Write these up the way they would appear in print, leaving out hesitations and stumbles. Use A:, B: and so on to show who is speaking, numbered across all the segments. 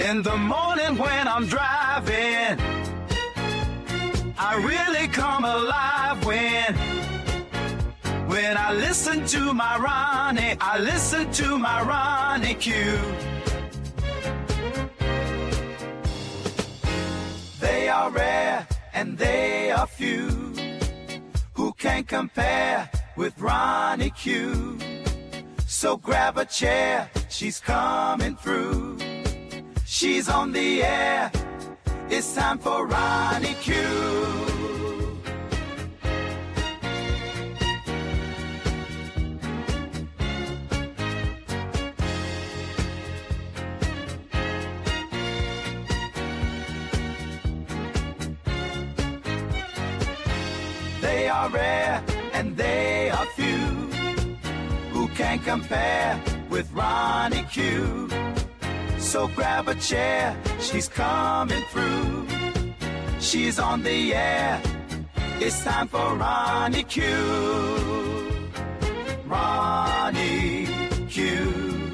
A: In the morning when I'm driving, I really come alive when I listen to my Ronnie, I listen to my Ronnie Q. They are rare and they are few who can compare with Ronnie Q. So grab a chair, she's coming through. She's on the air, it's time for Ronnie Q. They are rare and they are few who can compare with Ronnie Q. So grab a chair, she's coming through. She's on the air, it's time for Ronnie Q. Ronnie Q.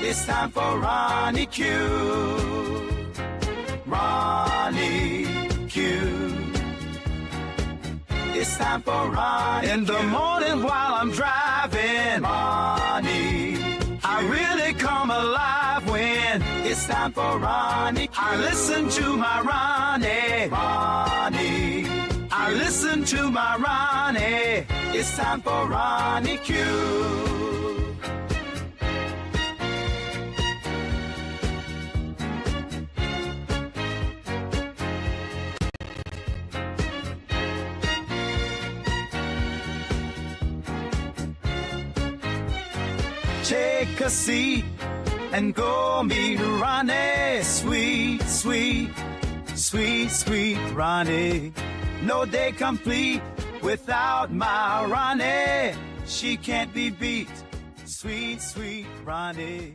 A: It's time for Ronnie Q. Ronnie Q. It's time for Ronnie Q. In the morning while I'm driving, Ronnie, I really come alive when it's time for Ronnie Q. I listen to my Ronnie, Ronnie. I listen to my Ronnie. It's time for Ronnie Q. Take a seat and go meet Ronnie. Sweet, sweet, sweet, sweet Ronnie. No day complete without my Ronnie. She can't be beat. Sweet, sweet Ronnie.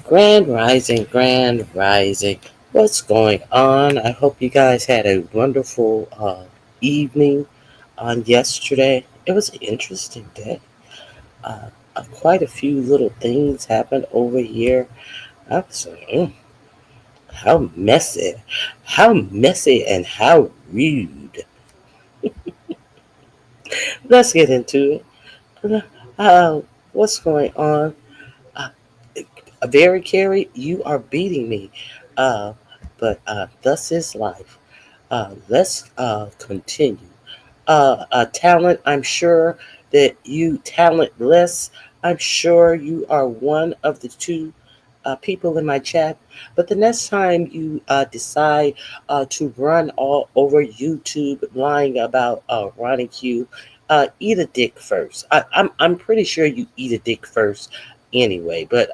B: Grand Rising, Grand Rising. What's going on? I hope you guys had a wonderful evening on yesterday. It was an interesting day. Quite a few little things happened over here. I was like, how messy and how rude. Let's get into it. What's going on? Uh, Very Carrie, you are beating me. But thus is life. Let's continue. Talent, I'm sure that you talentless. I'm sure you are one of the two people in my chat. But the next time you decide to run all over YouTube lying about Ronnie Q, eat a dick first. I'm pretty sure you eat a dick first anyway. But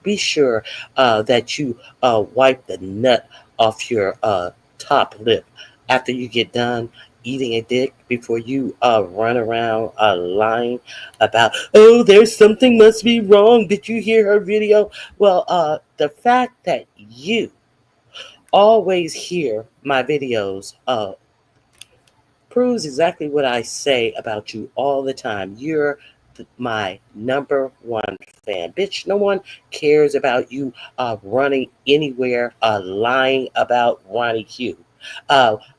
B: be sure that you wipe the nut off your top lip after you get done eating a dick before you run around lying about, oh, there's something must be wrong. Did you hear her video? Well, the fact that you always hear my videos proves exactly what I say about you all the time. You're my number one fan. Bitch, no one cares about you running anywhere, lying about Ronnie Q.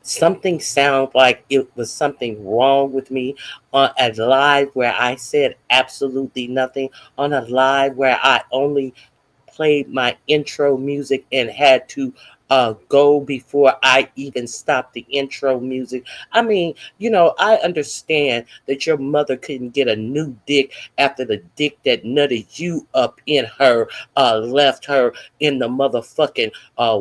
B: Something sound like it was something wrong with me on a live where I said absolutely nothing, on a live where I only played my intro music and had to go before I even stopped the intro music. I mean, I understand that your mother couldn't get a new dick after the dick that nutted you up in her left her in the motherfucking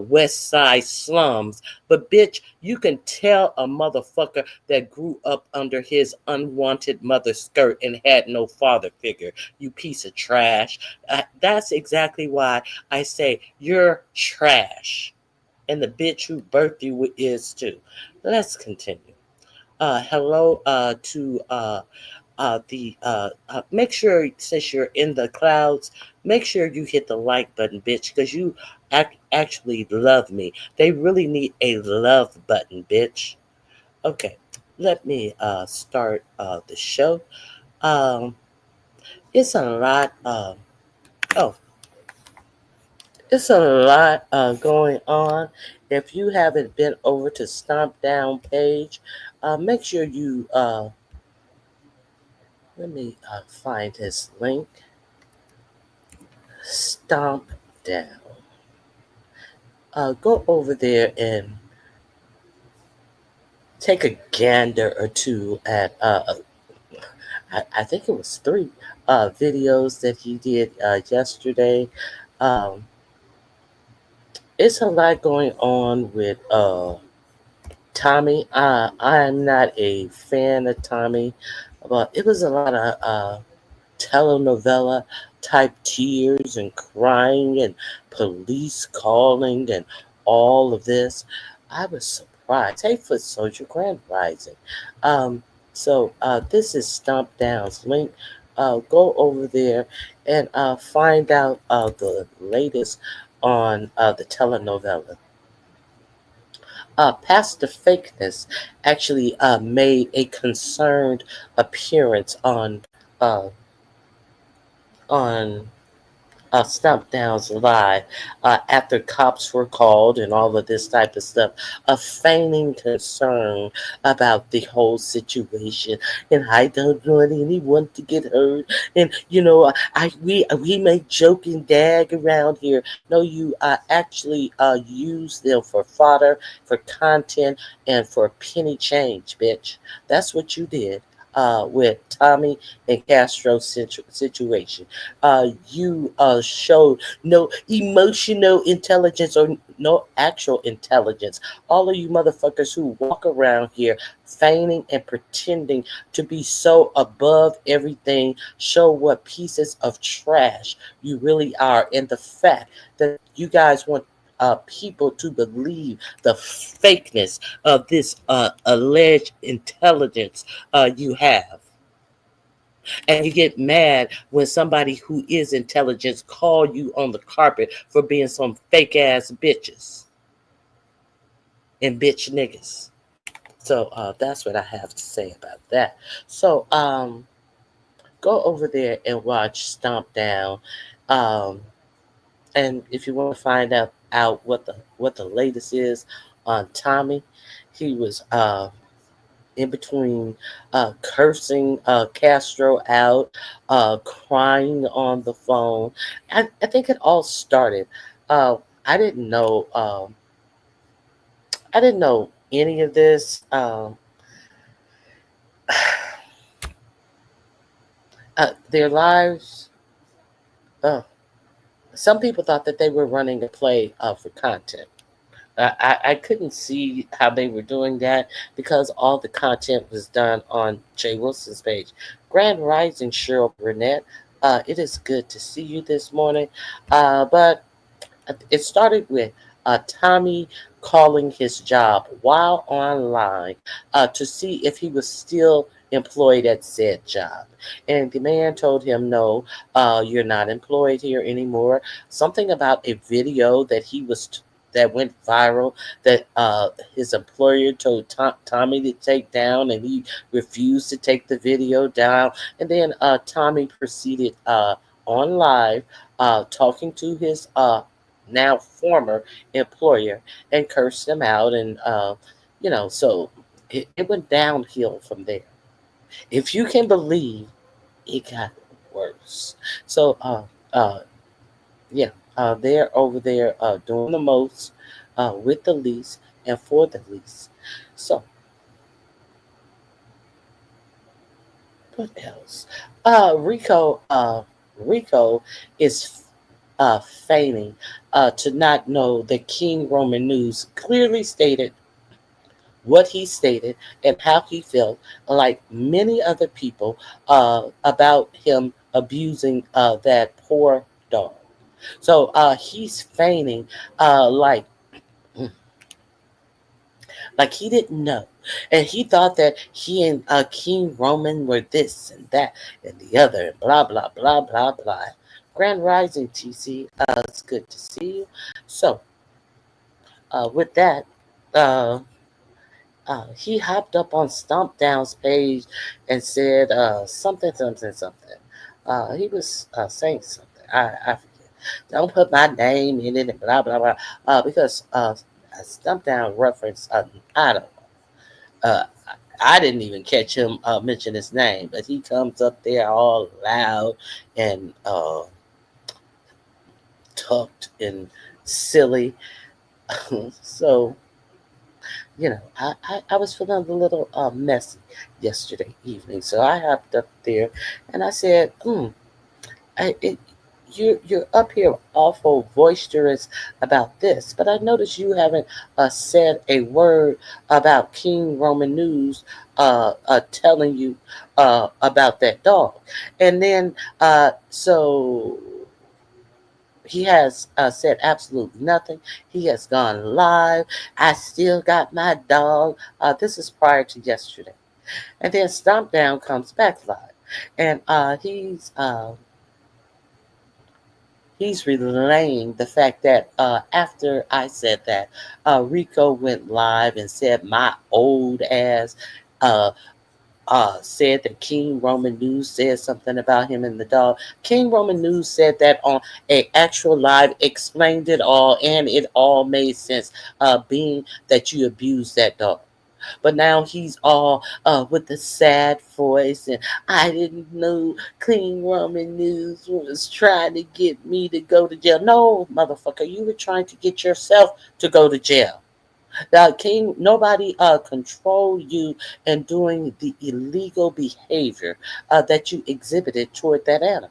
B: West Side slums. But bitch, you can tell a motherfucker that grew up under his unwanted mother's skirt and had no father figure. You piece of trash. That's exactly why I say you're trash. And the bitch who birthed you is too. Let's continue. Hello to make sure, since you're in the clouds, make sure you hit the like button, bitch, because you actually love me. They really need a love button, bitch. Okay. let me start the show. Um, it's a lot. Oh, it's a lot going on. If you haven't been over to Stomp Down page, make sure you let me find his link. Stomp Down. Go over there and take a gander or two at I think it was three videos that he did yesterday. Um, it's a lot going on with Tommy. I'm not a fan of Tommy, but it was a lot of telenovela type tears and crying and police calling and all of this. I was surprised. Hey, Foot Soldier Grand Rising. Um, so this is Stomp Down's link. Go over there and find out the latest on the telenovela. Pastor Fakeness actually made a concerned appearance uh, on Stump Downs Live after cops were called and all of this type of stuff, feigning concern about the whole situation. And I don't want anyone to get hurt. And we make joke and gag around here. No, you actually use them for fodder, for content, and for penny change, bitch. That's what you did. With Tommy and Castro situation. You show no emotional intelligence or no actual intelligence. All of you motherfuckers who walk around here feigning and pretending to be so above everything show what pieces of trash you really are. And the fact that you guys want people to believe the fakeness of this alleged intelligence you have, and you get mad when somebody who is intelligent call you on the carpet for being some fake ass bitches and bitch niggas. So that's what I have to say about that. So go over there and watch Stomp Down. Um, and if you want to find out what the latest is on Tommy, he was in between cursing Castro out, crying on the phone. I think it all started. Uh, I didn't know. I didn't know any of this. Their lives. Uh, some people thought that they were running a play for content. I couldn't see how they were doing that because all the content was done on Jay Wilson's page. Grand Rising, Cheryl Burnett. It is good to see you this morning. But it started with Tommy calling his job while online to see if he was still employed at said job. And the man told him, no, you're not employed here anymore. Something about a video that went viral that his employer told Tommy to take down, and he refused to take the video down. And then Tommy proceeded on live talking to his now former employer and cursed him out, and so it went downhill from there. If you can believe, it got worse. So uh yeah, they're over there doing the most with the least and for the least. So what else? Rico is feigning to not know that King Roman News clearly stated what he stated and how he felt, like many other people, about him abusing that poor dog. So he's feigning like he didn't know. And he thought that he and King Roman were this and that and the other, and blah, blah, blah, blah, blah. Grand Rising, TC. It's good to see you. So, with that, uh, he hopped up on Stomp Down's page and said something, something, something. He was saying something. I forget. Don't put my name in it and blah blah blah. Because Stomp Down referenced I don't know. I didn't even catch him mention his name, but he comes up there all loud and tucked and silly. So I was feeling a little messy yesterday evening. So I hopped up there and I said, I, it, you're up here awful boisterous about this, but I noticed you haven't said a word about King Roman News telling you about that dog. And then, so he has said absolutely nothing. He has gone live. I still got my dog. This is prior to yesterday. And then Stomp Down comes back live. And he's relaying the fact that after I said that, Rico went live and said my old ass uh, said that King Roman News said something about him and the dog. King Roman News said that on a actual live, explained it all, and it all made sense, being that you abused that dog. But now he's all with the sad voice, and I didn't know Clean Roman News was trying to get me to go to jail. No, motherfucker, you were trying to get yourself to go to jail. King, nobody control you and doing the illegal behavior that you exhibited toward that animal.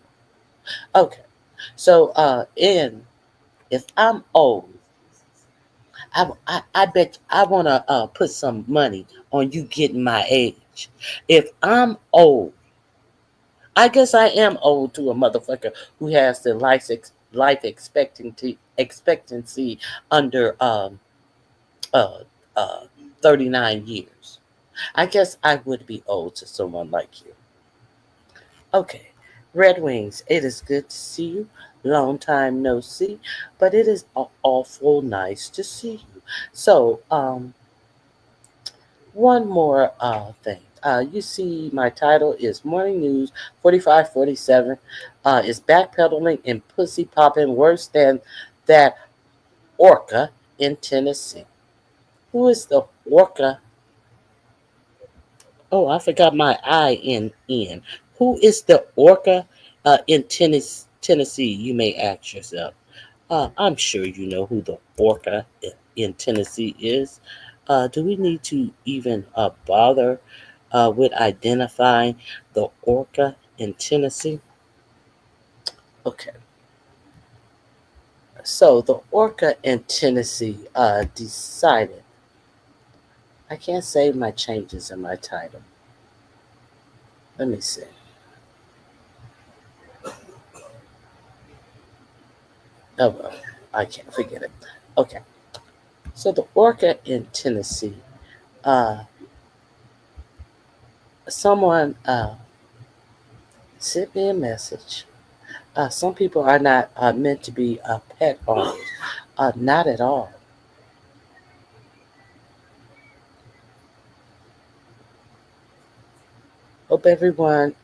B: Okay, so in if I'm old, I bet I want to put some money on you getting my age. If I'm old, I guess I am old to a motherfucker who has the life expectancy under uh, uh, 39 years. I guess I would be old to someone like you. Okay, Red Wings, it is good to see you. Long time no see, but it is awful nice to see you. So, one more thing. You see, my title is Morning News 4547. Is backpedaling and pussy popping worse than that Orca in Tennessee? Who is the Orca? Oh, I forgot my I in N. Who is the Orca in Tennessee? You may ask yourself. I'm sure you know who the Orca in Tennessee is. Do we need to even bother with identifying the Orca in Tennessee? Okay, so the Orca in Tennessee decided. I can't save my changes in my title. Let me see. Oh well, I can't forget it. Okay. So the Orca in Tennessee, uh, someone sent me a message. Some people are not meant to be pet owners. Not at all. Hope everyone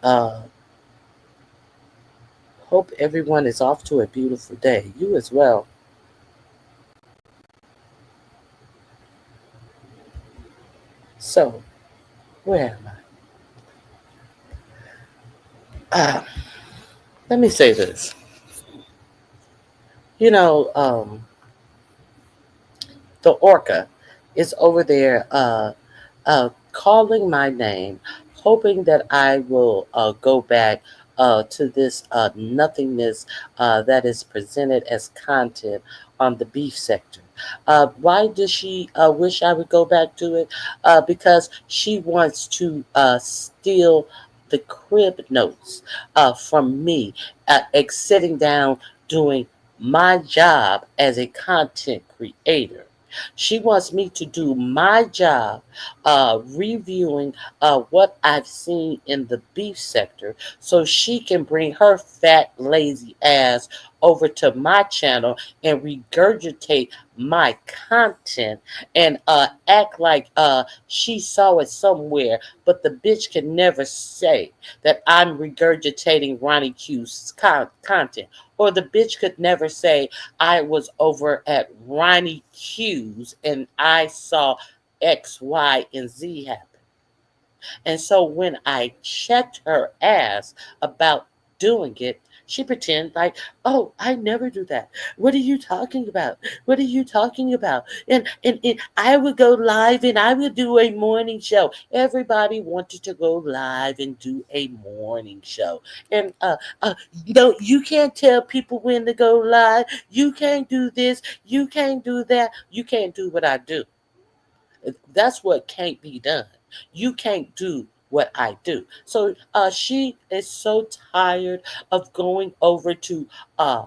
B: hope everyone is off to a beautiful day. You as well. So where am I? Let me say this. You know, the Orca is over there calling my name, hoping that I will go back to this nothingness that is presented as content on the beef sector. Why does she wish I would go back to it? Because she wants to steal the crib notes from me, sitting down doing my job as a content creator. She wants me to do my job reviewing what I've seen in the beef sector so she can bring her fat, lazy ass over to my channel and regurgitate my content and act like she saw it somewhere, but the bitch can never say that I'm regurgitating Ronnie Q's content. Or the bitch could never say I was over at Ronnie Q's and I saw X, Y, and Z happen. And so when I checked her ass about doing it, she pretended like, oh, I never do that. What are you talking about? What are you talking about? And I would go live and I would do a morning show. Everybody wanted to go live and do a morning show. And you can't tell people when to go live. You can't do this. You can't do that. You can't do what I do. That's what can't be done. You can't do what I do. So she is so tired of going over to uh,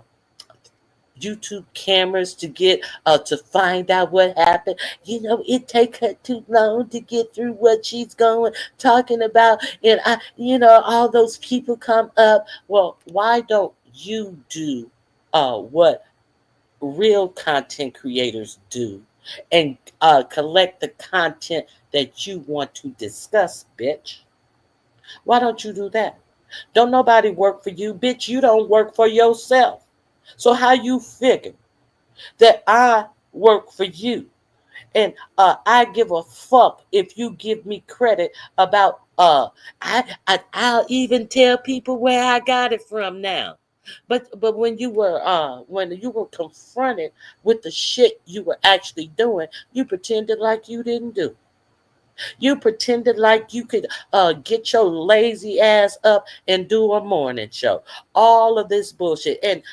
B: YouTube cameras to get to find out what happened. It take her too long to get through what she's going talking about, and all those people come up. Well, why don't you do what real content creators do and collect the content that you want to discuss, bitch? Why don't you do that? Don't nobody work for you, bitch. You don't work for yourself. So how you figure that I work for you? And I give a fuck if you give me credit about I'll even tell people where I got it from now. But when you were confronted with the shit you were actually doing, you pretended like you didn't do. You pretended like you could get your lazy ass up and do a morning show. All of this bullshit. And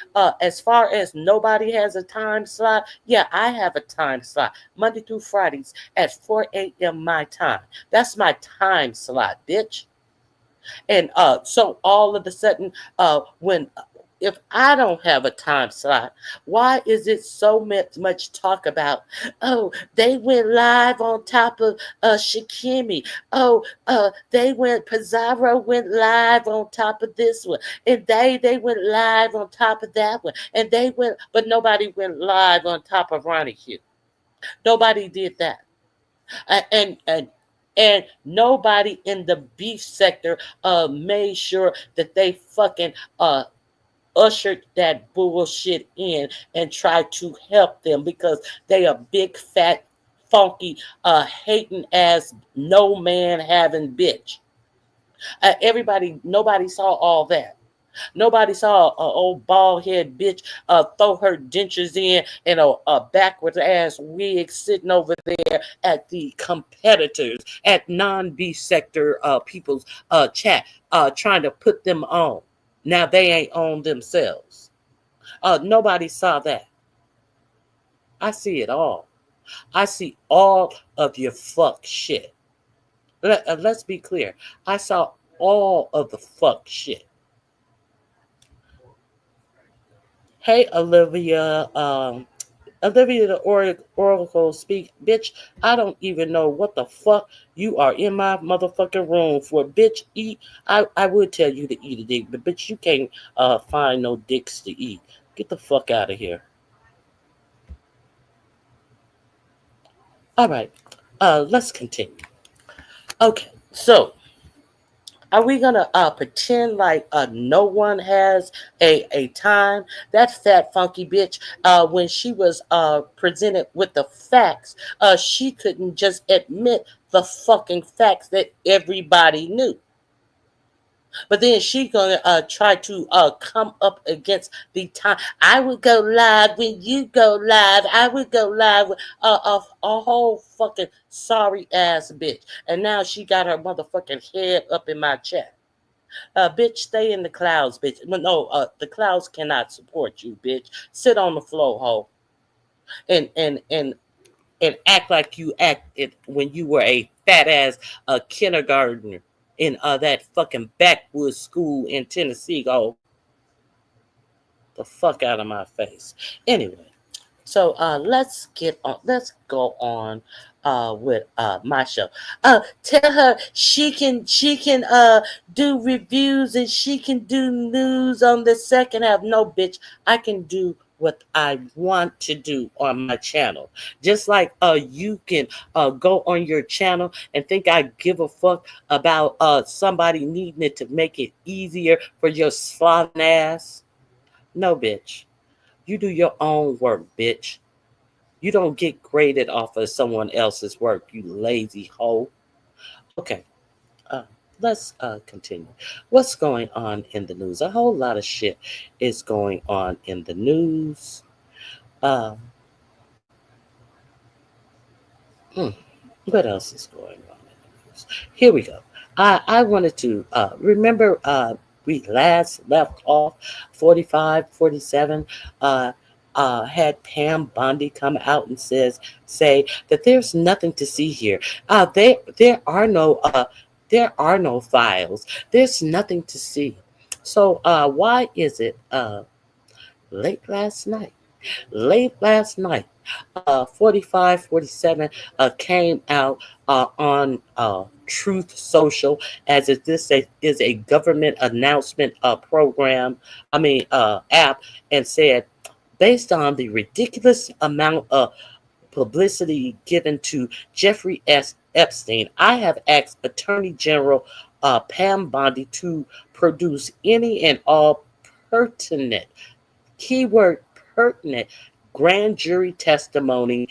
B: as far as nobody has a time slot, yeah, I have a time slot. Monday through Fridays at 4 a.m. my time. That's my time slot, bitch. And so all of a sudden, when if I don't have a time slot, why is it so much talk about? Oh, they went live on top of Shakimi. Oh, Pizarro went live on top of this one, and they went live on top of that one, and but nobody went live on top of Ronnie Q. Nobody did that. And nobody in the beef sector made sure that they fucking ushered that bullshit in and tried to help them because they a big fat funky hating ass no man having bitch. Nobody saw all that. Nobody saw a old bald head bitch throw her dentures in and a backwards ass wig sitting over there at the competitors at non-B sector people's chat trying to put them on. Now they ain't on themselves. Nobody saw that. I see it all. I see all of your fuck shit. Let's be clear. I saw all of the fuck shit. Hey, Olivia. Olivia the Oracle speak. Bitch, I don't even know what the fuck you are in my motherfucking room for. Bitch, eat. I would tell you to eat a dick, but bitch, you can't find no dicks to eat. Get the fuck out of here. All right. Let's continue. Okay, so are we gonna pretend like no one has a time? That fat funky bitch, when she was presented with the facts, she couldn't just admit the fucking facts that everybody knew. But then she gonna try to come up against the time. I would go live when you go live. I would go live with a whole fucking sorry ass bitch. And now she got her motherfucking head up in my chat. Bitch, stay in the clouds, bitch. No, the clouds cannot support you, bitch. Sit on the floor, hoe, and act like you acted when you were a fat ass kindergartner in that fucking backwoods school in Tennessee. Go the fuck out of my face. Anyway, So let's get on. Let's go on with my show. Tell her she can do reviews and she can do news on the second half. No, bitch, I can do what I want to do on my channel. Just like you can go on your channel and think I give a fuck about somebody needing it to make it easier for your slothing ass. No, bitch. You do your own work, bitch. You don't get graded off of someone else's work, you lazy hoe. Okay, uh, let's continue. What's going on in the news? A whole lot of shit is going on in the news. Uh, hmm, what else is going on in the news? Here we go. I wanted to remember we last left off 45, 47. Had Pam Bondi come out and say that there's nothing to see here. There are no files. There's nothing to see. So why is it late last night? Late last night, 45, 47 came out on Truth Social as if is a government announcement program, app, and said, based on the ridiculous amount of publicity given to Jeffrey S. Epstein, I have asked Attorney General Pam Bondi to produce any and all pertinent, keyword pertinent, grand jury testimony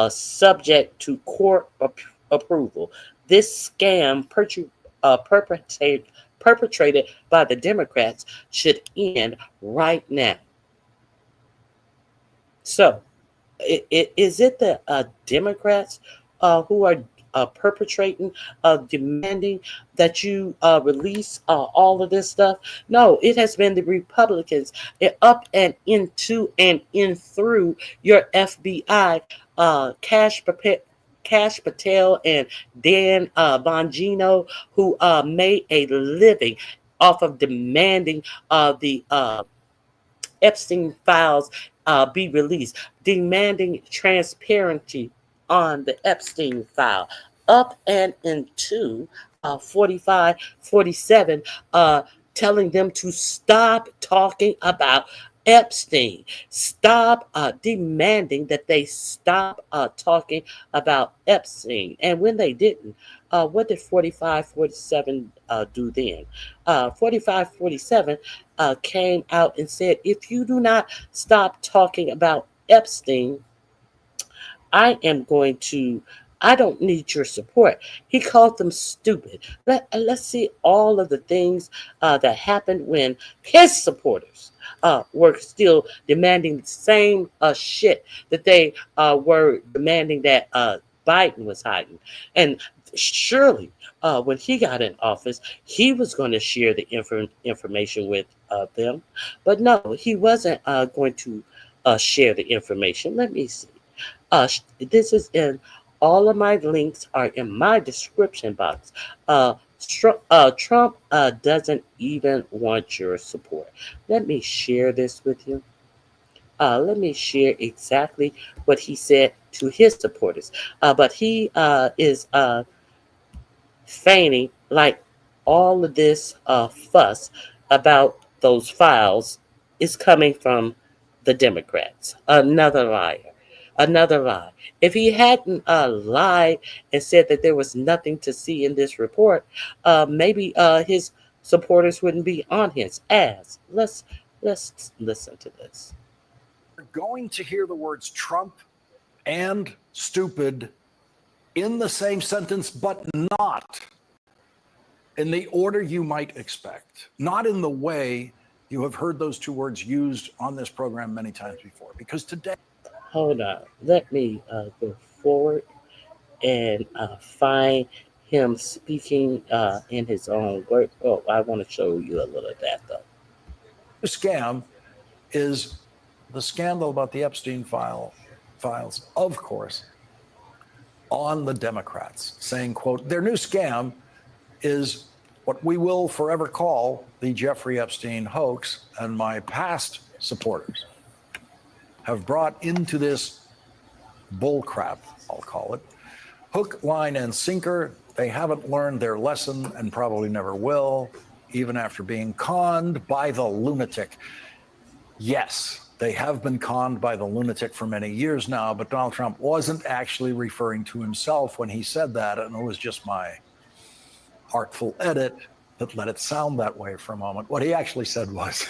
B: subject to court approval. This scam perpetrated by the Democrats should end right now. So, is it the Democrats who are perpetrating, demanding that you release all of this stuff? No, it has been the Republicans up and into and in through your FBI, Cash Patel and Dan Bongino, who made a living off of demanding the Epstein files be released, demanding transparency on the Epstein file, up and into 45, 47, telling them to stop talking about Epstein. Stop demanding that they stop talking about Epstein. And when they didn't, what did 45, 47 do then? 45, 47 came out and said, if you do not stop talking about Epstein, I don't need your support. He called them stupid. Let's see all of the things that happened when his supporters were still demanding the same shit that they were demanding that Biden was hiding. And surely, when he got in office, he was going to share the information with them. But no, he wasn't going to share the information. Let me see. This is in all of my links are in my description box. Trump doesn't even want your support. Let me share this with you. Let me share exactly what he said to his supporters. But he is feigning like all of this fuss about those files is coming from the Democrats. Another liar. Another lie. If he hadn't lied and said that there was nothing to see in this report, maybe his supporters wouldn't be on his ass. Let's listen to this.
C: We're going to hear the words Trump and stupid in the same sentence, but not in the order you might expect, not in the way you have heard those two words used on this program many times before. Because today,
B: hold on, let me go forward and find him speaking in his own word. Oh, I want to show you a little of that though.
C: The scam is the scandal about the Epstein files, of course, on the Democrats, saying, quote, their new scam is what we will forever call the Jeffrey Epstein hoax, and my past supporters have brought into this bullcrap, I'll call it, hook, line, and sinker. They haven't learned their lesson and probably never will, even after being conned by the lunatic. Yes, they have been conned by the lunatic for many years now, but Donald Trump wasn't actually referring to himself when he said that, and it was just my artful edit that let it sound that way for a moment. What he actually said was,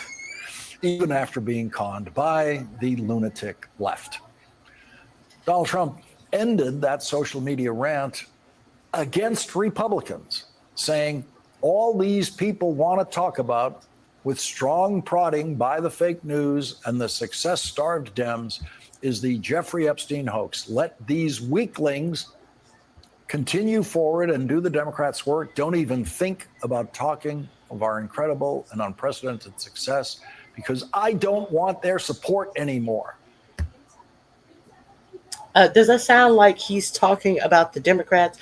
C: even after being conned by the lunatic left. Donald Trump ended that social media rant against Republicans, saying all these people want to talk about, with strong prodding by the fake news and the success-starved Dems, is the Jeffrey Epstein hoax. Let these weaklings continue forward and do the Democrats' work. Don't even think about talking of our incredible and unprecedented success, because I don't want their support anymore.
B: Does that sound like he's talking about the Democrats?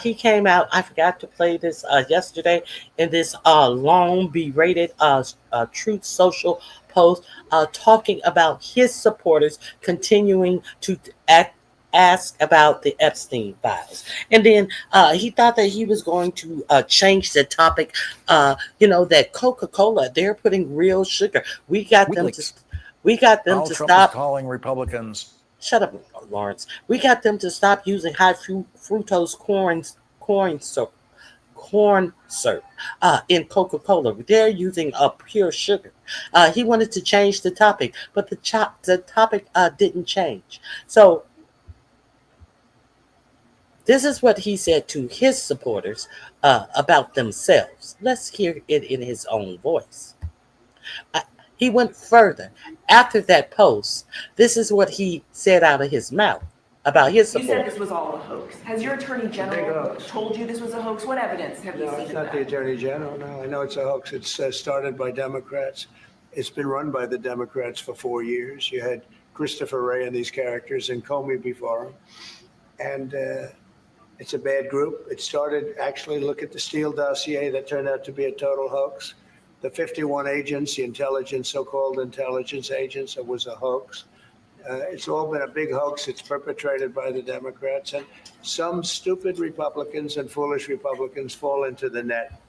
B: He came out, I forgot to play this yesterday, in this long berated Truth Social post, talking about his supporters continuing to ask about the Epstein files. And then he thought that he was going to change the topic. That Coca-Cola, they're putting real sugar. We got them to
C: Donald Trump
B: stop.
C: is calling Republicans.
B: Shut up, Lawrence. We got them to stop using high fructose corn syrup in Coca-Cola. They're using pure sugar. He wanted to change the topic, but the topic didn't change. So this is what he said to his supporters about themselves. Let's hear it in his own voice. He went further. After that post, this is what he said out of his mouth about his
D: You
B: supporters.
D: said this was all a hoax. Has your attorney general told you this was a hoax? What evidence have you
E: No,
D: seen
E: it's
D: of
E: not
D: that?
E: the Attorney General. No, I know it's a hoax. It's started by Democrats. It's been run by the Democrats for 4 years. You had Christopher Wray and these characters and Comey before him. And it's a bad group. It started, actually, look at the Steele dossier that turned out to be a total hoax. The 51 agents, the intelligence, so-called intelligence agents, it was a hoax. It's all been a big hoax. It's perpetrated by the Democrats. And some stupid Republicans and foolish Republicans fall into the net.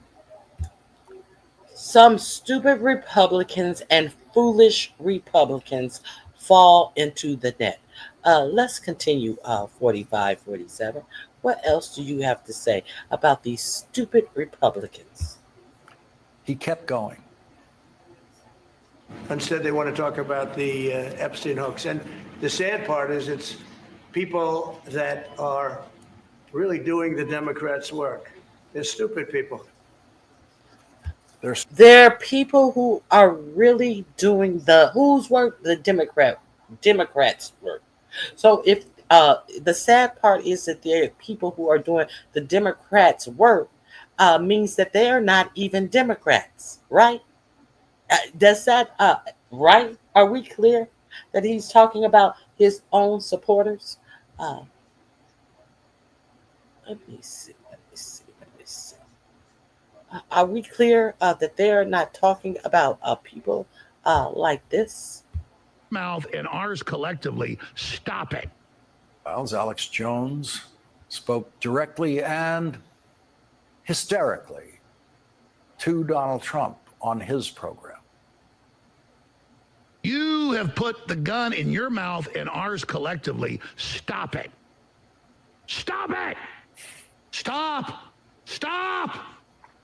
B: Some stupid Republicans and foolish Republicans fall into the net. Let's continue 4547. What else do you have to say about these stupid Republicans?
C: He kept going.
E: Instead, they want to talk about the Epstein hoax. And the sad part is it's people that are really doing the Democrats' work. They're stupid people.
B: There are people who are really doing whose work? The Democrats' work. So if the sad part is that there are people who are doing the Democrats' work, means that they are not even Democrats, right? Does that right? Are we clear that he's talking about his own supporters? Uh, let me see. Are we clear that they are not talking about people like this?
F: Mouth and ours collectively. Stop it.
C: Well, Alex Jones spoke directly and hysterically to Donald Trump on his program.
F: You have put the gun in your mouth and ours collectively. Stop it. Stop it. Stop. Stop.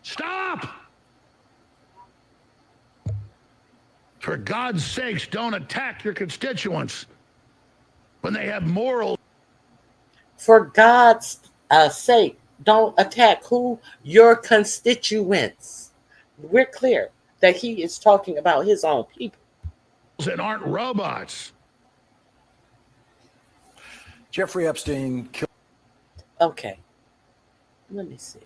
F: Stop. For God's sakes, don't attack your constituents when they have moral.
B: For God's sake, don't attack who? Your constituents. We're clear that he is talking about his own people.
F: And aren't robots.
C: Jeffrey Epstein killed.
B: Okay. Let me see.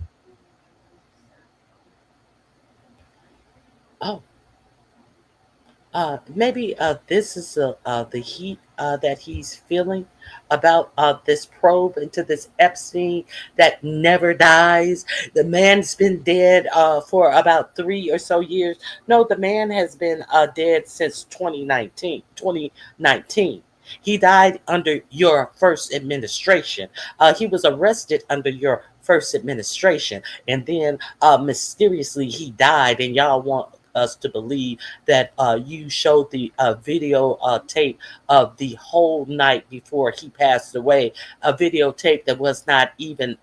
B: Oh. Maybe this is the heat that he's feeling about this probe into this Epstein that never dies. The man's been dead for about 3 or so years. No, the man has been dead since 2019. 2019. He died under your first administration. He was arrested under your first administration, and then mysteriously he died, and y'all want us to believe that you showed the video tape of the whole night before he passed away, a videotape that was not even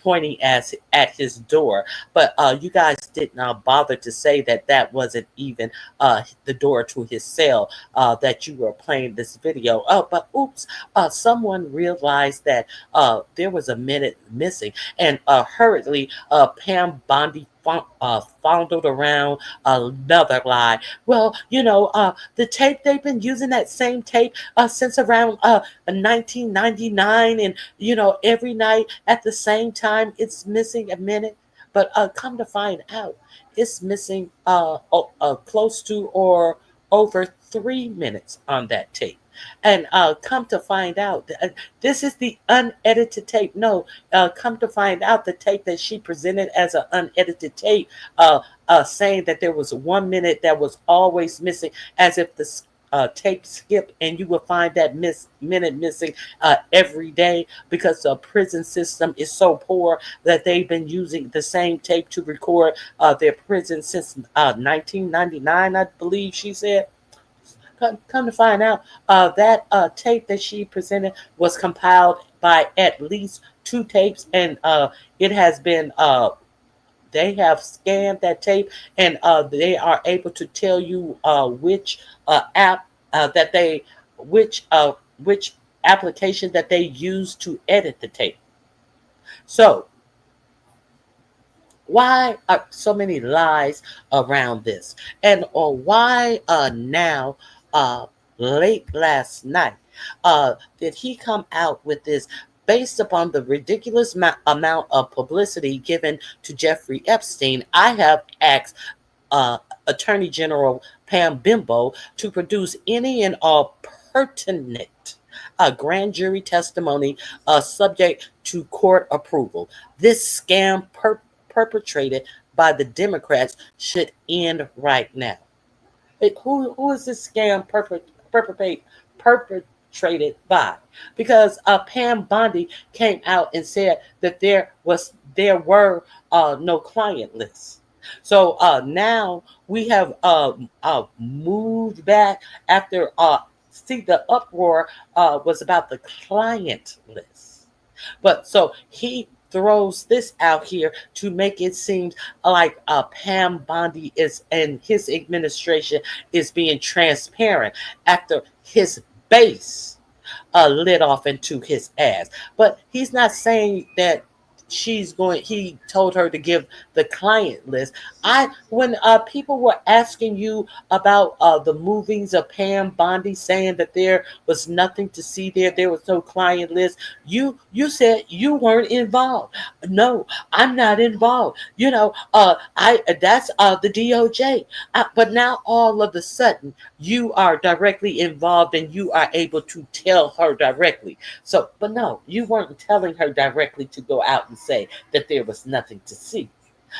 B: pointing at his door. But you guys did not bother to say that that wasn't even the door to his cell that you were playing this video. Oh, but oops, someone realized that there was a minute missing, and hurriedly Pam Bondi fondled around another lie. Well, the tape, they've been using that same tape since around 1999, and every night at the same time it's missing a minute. But come to find out, it's missing close to or over 3 minutes on that tape. And come to find out, this is the unedited tape. No, come to find out, the tape that she presented as an unedited tape, saying that there was 1 minute that was always missing, as if the tape skipped, and you will find that minute missing every day, because the prison system is so poor that they've been using the same tape to record their prison since 1999, I believe she said. Come to find out, that tape that she presented was compiled by at least two tapes, and it has been they have scanned that tape, and they are able to tell you which app that they which application that they use to edit the tape. So why are so many lies around this, and or why now late last night did he come out with this, based upon the ridiculous amount of publicity given to Jeffrey Epstein? I have asked uh, Attorney General Pam Bimbo to produce any and all pertinent grand jury testimony subject to court approval. This scam perpetrated by the Democrats should end right now. Who is this scam perpetrated by? Because Pam Bondi came out and said that there were no client lists. So now we have moved back after see, the uproar was about the client list. But so he throws this out here to make it seem like Pam Bondi is and his administration is being transparent after his base lit off into his ass. But he's not saying that he told her to give the client list. When people were asking you about the movings of Pam Bondi, saying that there was nothing to see there was no client list, you said you weren't involved. No, I'm not involved. I that's the DOJ. But now all of a sudden you are directly involved, and you are able to tell her directly. So, but no, you weren't telling her directly to go out and say that there was nothing to see.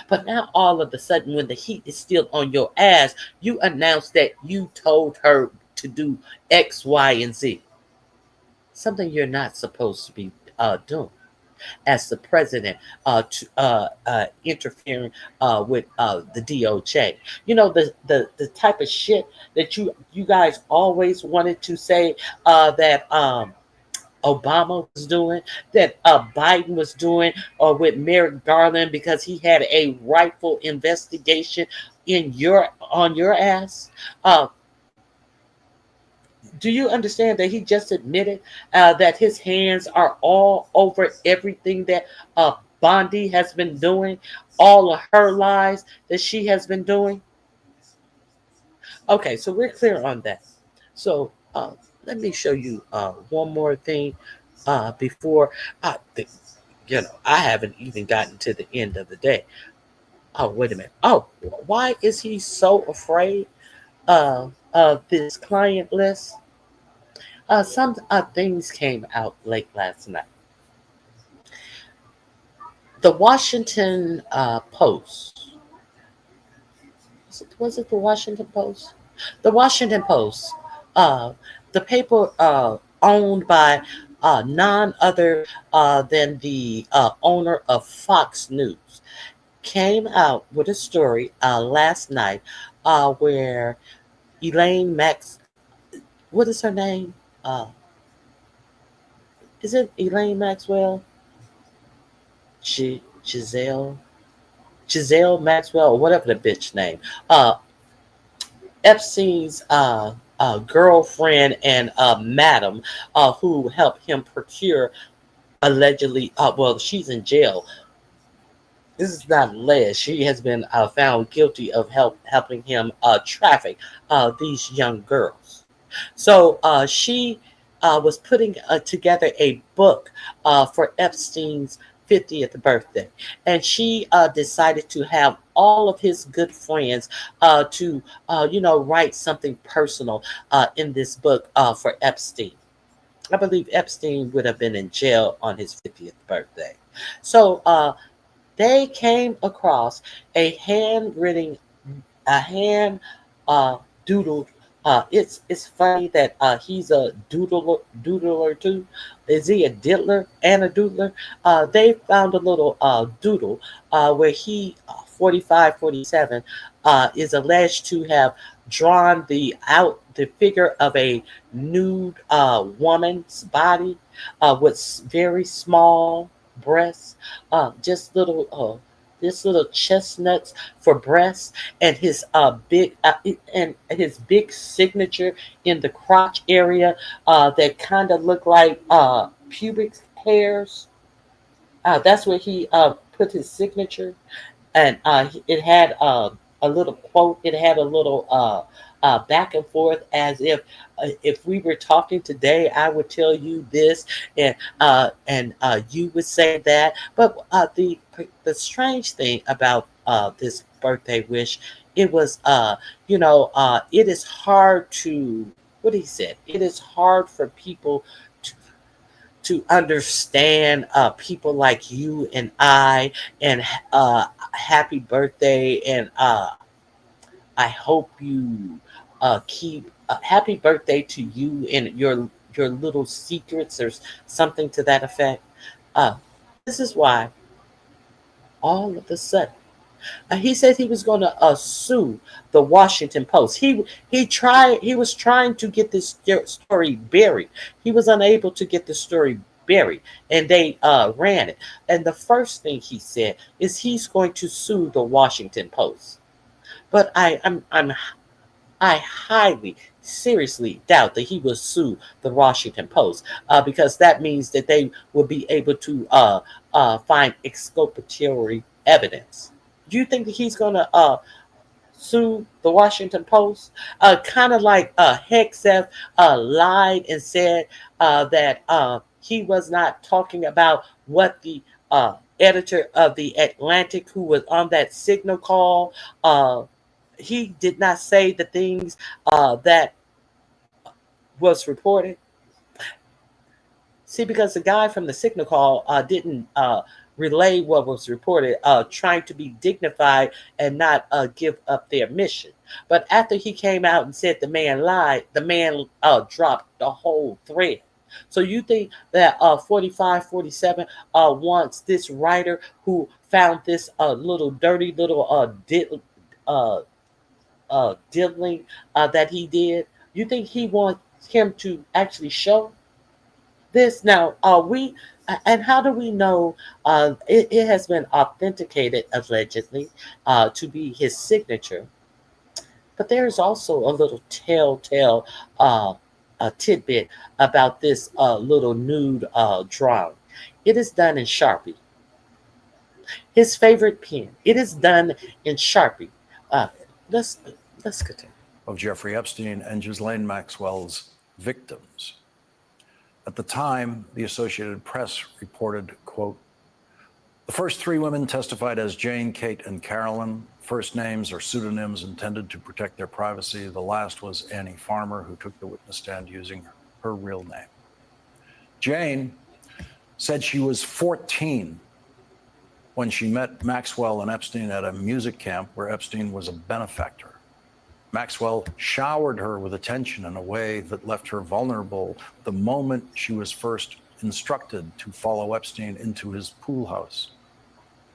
B: But now all of a sudden, when the heat is still on your ass, you announce that you told her to do X, Y, and Z. Something you're not supposed to be doing as the president, interfering with the DOJ. The type of shit that you guys always wanted to say that Obama was doing, that Biden was doing, or with Merrick Garland, because he had a rightful investigation on your ass. Do you understand that he just admitted that his hands are all over everything that Bondi has been doing, all of her lies that she has been doing? Okay, so we're clear on that. So let me show you one more thing before I haven't even gotten to the end of the day. Oh, wait a minute. Oh, why is he so afraid this client list, some things came out late last night. The Washington Post, was it the Washington Post? The Washington Post, uh, the paper owned by none other than the owner of Fox News, came out with a story last night where Elaine Max, what is her name? Uh, is it Elaine Maxwell? Giselle? Giselle Maxwell, or whatever the bitch name. Uh, Epstein's girlfriend and madam who helped him procure allegedly, well, she's in jail. This is not alleged. She has been found guilty of helping him traffic these young girls. So she was putting together a book for Epstein's 50th birthday. And she decided to have all of his good friends to, write something personal in this book for Epstein. I believe Epstein would have been in jail on his 50th birthday. So they came across a handwritten, a hand doodled. It's funny that he's a doodler too. Is he a diddler and a doodler? They found a little doodle where he 45, 47 is alleged to have drawn the figure of a nude woman's body with very small breasts, just little chestnuts for breasts, and his big signature in the crotch area that kind of look like pubic hairs. That's where he put his signature, and it had a little quote. It had a little back and forth, as if we were talking today, I would tell you this, and you would say that. But the strange thing about this birthday wish, it was it is hard to, what he said. It is hard for people to understand people like you and I, and happy birthday, and I hope you keep happy birthday to you and your little secrets, or something to that effect. Uh, this is why all of a sudden he said he was going to sue the Washington Post. He was trying to get this story buried. He was unable to get the story buried, and they ran it. And the first thing he said is he's going to sue the Washington Post. But I highly, seriously doubt that he will sue the Washington Post because that means that they will be able to find exculpatory evidence. Do you think that he's going to sue the Washington Post? Kind of like Hegseth lied and said that he was not talking about what the editor of the Atlantic, who was on that signal call, he did not say the things that was reported. See, because the guy from the signal call didn't relay what was reported, trying to be dignified and not give up their mission. But after he came out and said the man lied, the man dropped the whole thread. So you think that 45, 47 wants this writer who found this little dirty little diddling that he did, you think he wants him to actually show this? Now, and how do we know it has been authenticated allegedly to be his signature? But there's also a little telltale a tidbit about this little nude drawing. It is done in Sharpie. His favorite pen. It is done in Sharpie. Uh, let's continue.
C: Of Jeffrey Epstein and Ghislaine Maxwell's victims. At the time, the Associated Press reported, quote, The first three women testified as Jane, Kate, and Carolyn. First names are pseudonyms intended to protect their privacy. The last was Annie Farmer, who took the witness stand using her real name. Jane said she was 14 when she met Maxwell and Epstein at a music camp where Epstein was a benefactor. Maxwell showered her with attention in a way that left her vulnerable the moment she was first instructed to follow Epstein into his pool house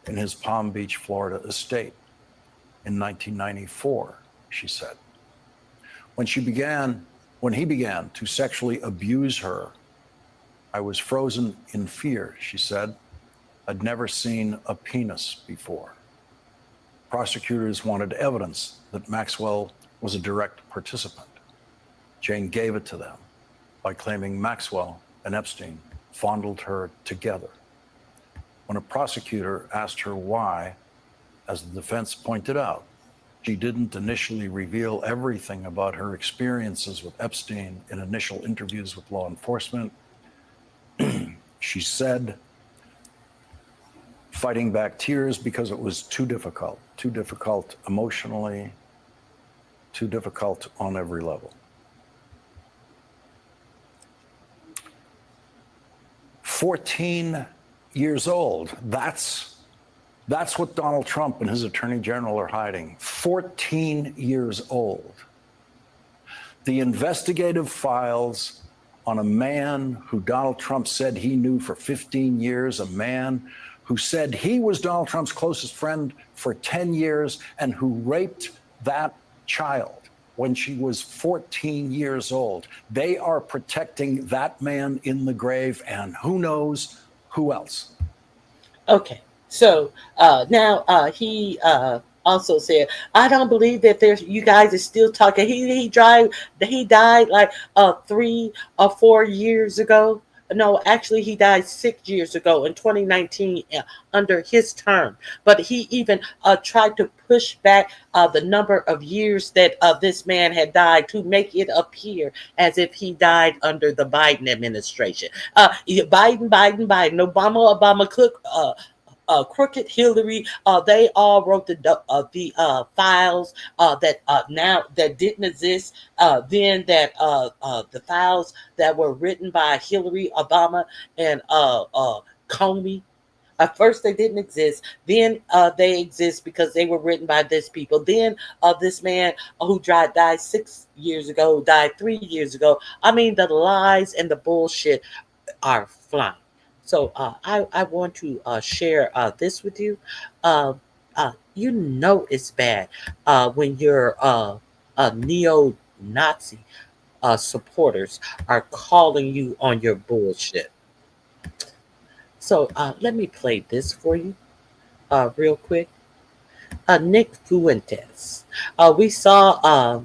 C: in his Palm Beach, Florida estate in 1994, she said. When he began to sexually abuse her, I was frozen in fear, she said. I'd never seen a penis before. Prosecutors wanted evidence that Maxwell was a direct participant. Jane gave it to them by claiming Maxwell and Epstein fondled her together. When a prosecutor asked her why, as the defense pointed out, she didn't initially reveal everything about her experiences with Epstein in initial interviews with law enforcement. She said, fighting back tears because it was too difficult emotionally, too difficult on every level. 14 years old. That's what Donald Trump and his attorney general are hiding. 14 years old. The investigative files on a man who Donald Trump said he knew for 15 years, a man who said he was Donald Trump's closest friend for 10 years and who raped that child when she was 14 years old. They are protecting that man in the grave, and who knows who else.
B: Okay, so now he also said, "I don't believe that there's you guys are still talking." He died like 3 or 4 years ago. No, actually, he died 6 years ago in 2019 under his term. But he even tried to push back the number of years that this man had died to make it appear as if he died under the Biden administration. Biden, Obama, Cook. Crooked Hillary, they all wrote the files that now that didn't exist. Then that the files that were written by Hillary, Obama, and Comey. At first, they didn't exist. Then they exist because they were written by this people. Then this man who died 6 years ago, died 3 years ago. I mean, the lies and the bullshit are flying. So I want to share this with you. You know it's bad when your neo-Nazi supporters are calling you on your bullshit. So let me play this for you real quick. Nick Fuentes. We saw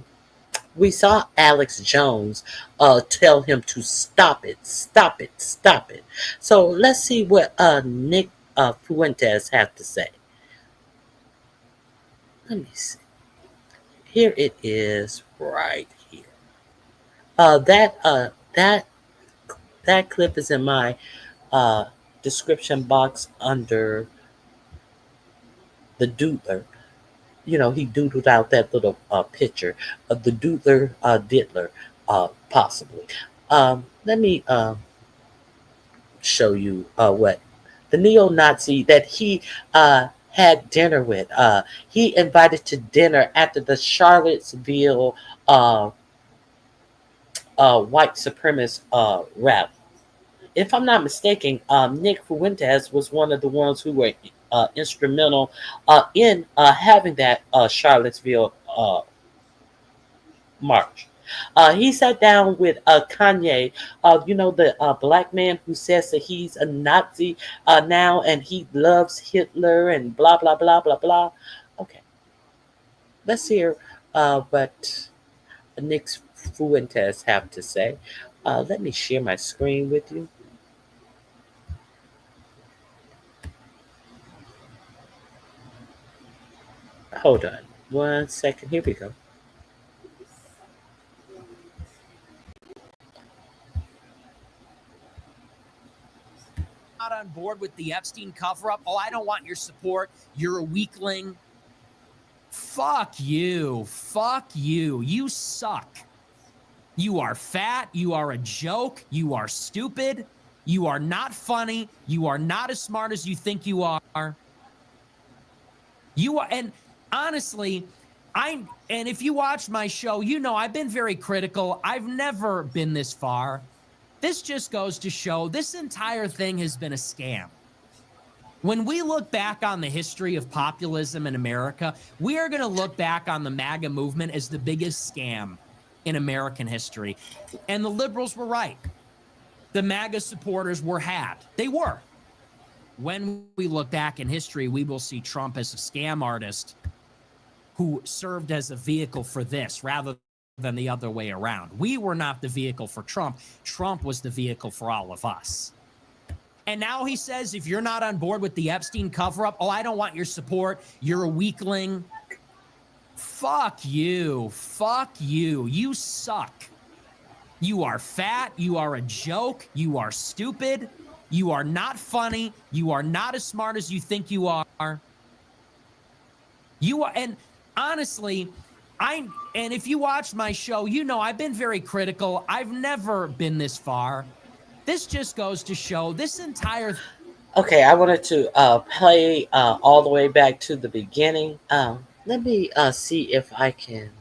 B: Alex Jones tell him to stop it. So let's see what Nick Fuentes has to say. Let me see. Here it is, right here. That clip is in my description box under the doodler. You know, he doodled out that little picture of the doodler diddler, possibly. Let me show you what the neo-Nazi that he had dinner with. He invited to dinner after the Charlottesville white supremacist rally. If I'm not mistaken, Nick Fuentes was one of the ones who were instrumental in having that Charlottesville march. He sat down with Kanye, the black man who says that he's a Nazi now and he loves Hitler and blah, blah, blah, blah, blah. Okay. Let's hear what Nick Fuentes have to say. Let me share my screen with you. Hold on 1 second. Here we go.
G: not on board with the Epstein cover-up, oh, I don't want your support. You're a weakling. Fuck you. Fuck you. You suck. You are fat. You are a joke. You are stupid. You are not funny. You are not as smart as you think you are. You are, and honestly, and if you watch my show, you know I've been very critical. I've never been this far. This just goes to show this entire thing has been a scam. When we look back on the history of populism in America, we are going to look back on the MAGA movement as the biggest scam in American history. And the liberals were right. The MAGA supporters were had. They were. When we look back in history, we will see Trump as a scam artist who served as a vehicle for this rather than the other way around. We were not the vehicle for Trump. Trump was the vehicle for all of us. And now he says, if you're not on board with the Epstein cover-up, oh, I don't want your support. You're a weakling. Fuck you. Fuck you. You suck. You are fat. You are a joke. You are stupid. You are not funny. You are not as smart as you think you are. You are, and honestly, and if you watch my show, you know I've been very critical. I've never been this far. This just goes to show this entire.
B: Okay, I wanted to play all the way back to the beginning. Let me see if I can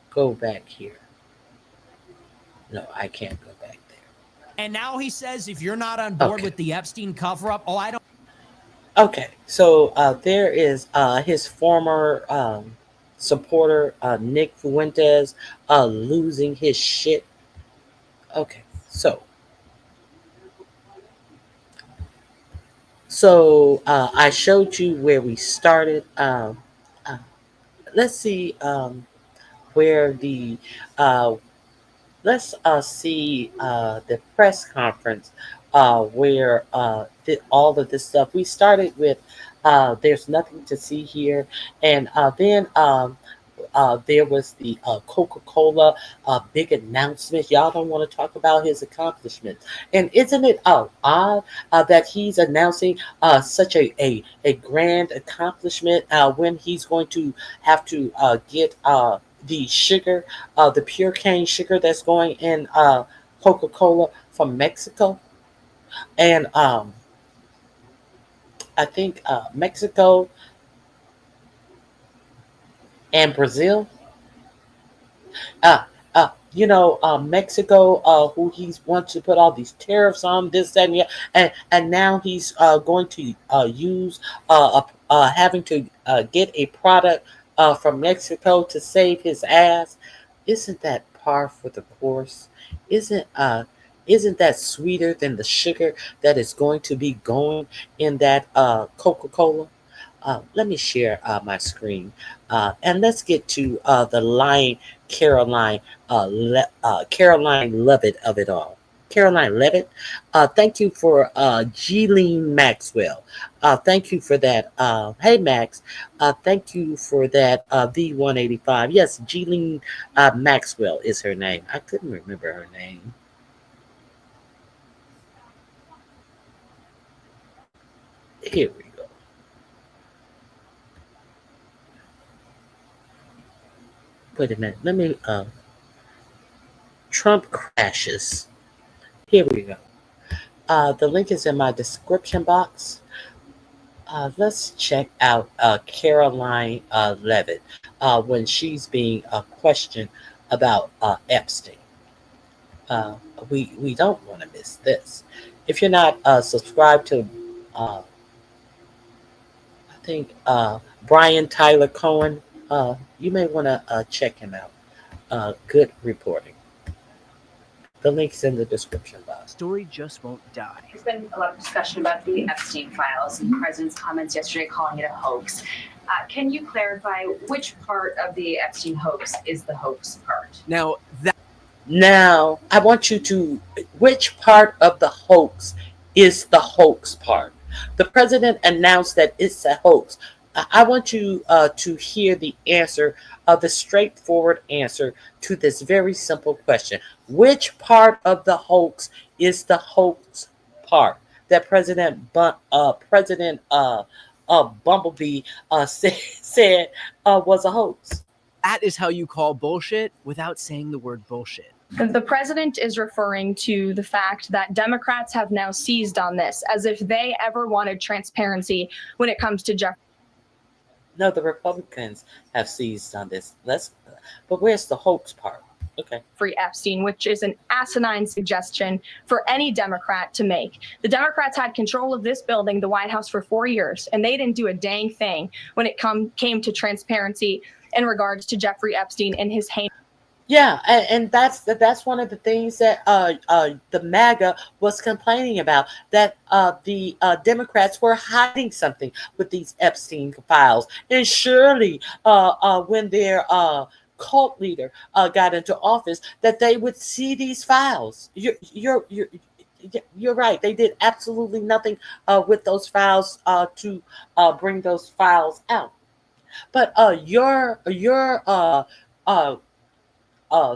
B: go back here. No, I can't go back there.
G: And now he says, if you're not on board with the Epstein cover-up, oh, I don't.
B: Okay, so there is his former supporter, Nick Fuentes, losing his shit. Okay, so I showed you where we started. Let's see where the let's see the press conference where all of this stuff. We started with there's nothing to see here, and then there was the Coca-Cola big announcement. Y'all don't want to talk about his accomplishments. And isn't it odd that he's announcing such a grand accomplishment when he's going to have to get the sugar, the pure cane sugar that's going in Coca-Cola from Mexico? And I think Mexico and Brazil. Mexico, who he wants to put all these tariffs on, this, that, and now he's going to use having to get a product from Mexico to save his ass. Isn't that par for the course? Isn't that sweeter than the sugar that is going to be going in that Coca-Cola? Let me share my screen, and let's get to the lying Caroline Levitt of it all. Caroline Levitt, thank you for Jeline Maxwell. Thank you for that. Hey, Max. Thank you for that V185. Yes, Jeline Maxwell is her name. I couldn't remember her name. Here we go. Wait a minute. Let me. Trump crashes. Here we go. The link is in my description box. Let's check out Caroline Levitt when she's being questioned about Epstein. We don't want to miss this. If you're not subscribed to, I think Brian Tyler Cohen, you may want to check him out. Good reporting. The link's in the description box.
H: Story just won't die.
I: There's been a lot of discussion about the Epstein files and the president's comments yesterday calling it a hoax. Can you clarify which part of the Epstein hoax is the hoax part?
B: Now, I want you to, which part of the hoax is the hoax part? The president announced that it's a hoax. I want you to hear the answer, the straightforward answer to this very simple question. Which part of the hoax is the hoax part that President Bumblebee said was a hoax.
H: That is how you call bullshit without saying the word bullshit.
J: The president is referring to the fact that Democrats have now seized on this, as if they ever wanted transparency when it comes to Jeffrey.
B: No, the Republicans have seized on this. But where's the hoax part? Okay.
J: Epstein, which is an asinine suggestion for any Democrat to make. The Democrats had control of this building, the White House, for 4 years, and they didn't do a dang thing when it came to transparency in regards to Jeffrey Epstein and his heinous.
B: Yeah, and that's one of the things that the MAGA was complaining about, that the Democrats were hiding something with these Epstein files, and surely when their cult leader got into office, that they would see these files. You're right. They did absolutely nothing with those files to bring those files out. But your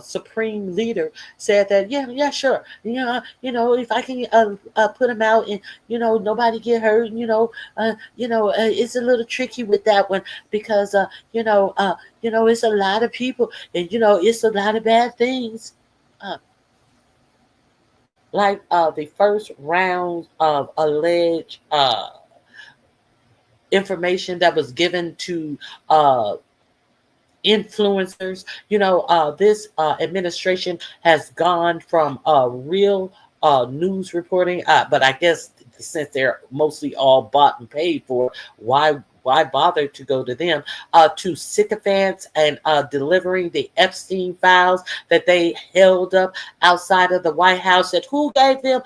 B: supreme leader said that sure, if I can put them out and nobody get hurt, it's a little tricky with that one because it's a lot of people and it's a lot of bad things, like the first round of alleged information that was given to influencers. This administration has gone from real news reporting, but I guess since they're mostly all bought and paid for, why bother to go to them, to sycophants and delivering the Epstein files that they held up outside of the White House, that who gave them,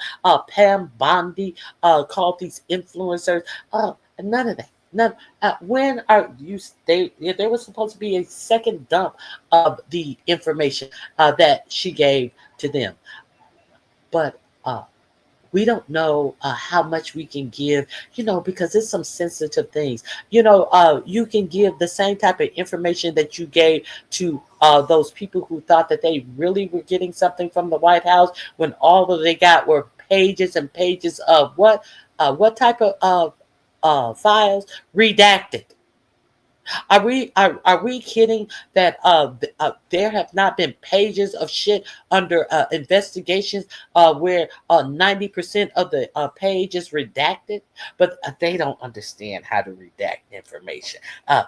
B: Pam Bondi called these influencers, none of that. Now, when are you? There was supposed to be a second dump of the information that she gave to them, but we don't know how much we can give, because it's some sensitive things. You can give the same type of information that you gave to those people who thought that they really were getting something from the White House, when all that they got were pages and pages of what type of files? Redacted. Are we kidding that there have not been pages of shit under investigations where 90% of the page is redacted, but they don't understand how to redact information. They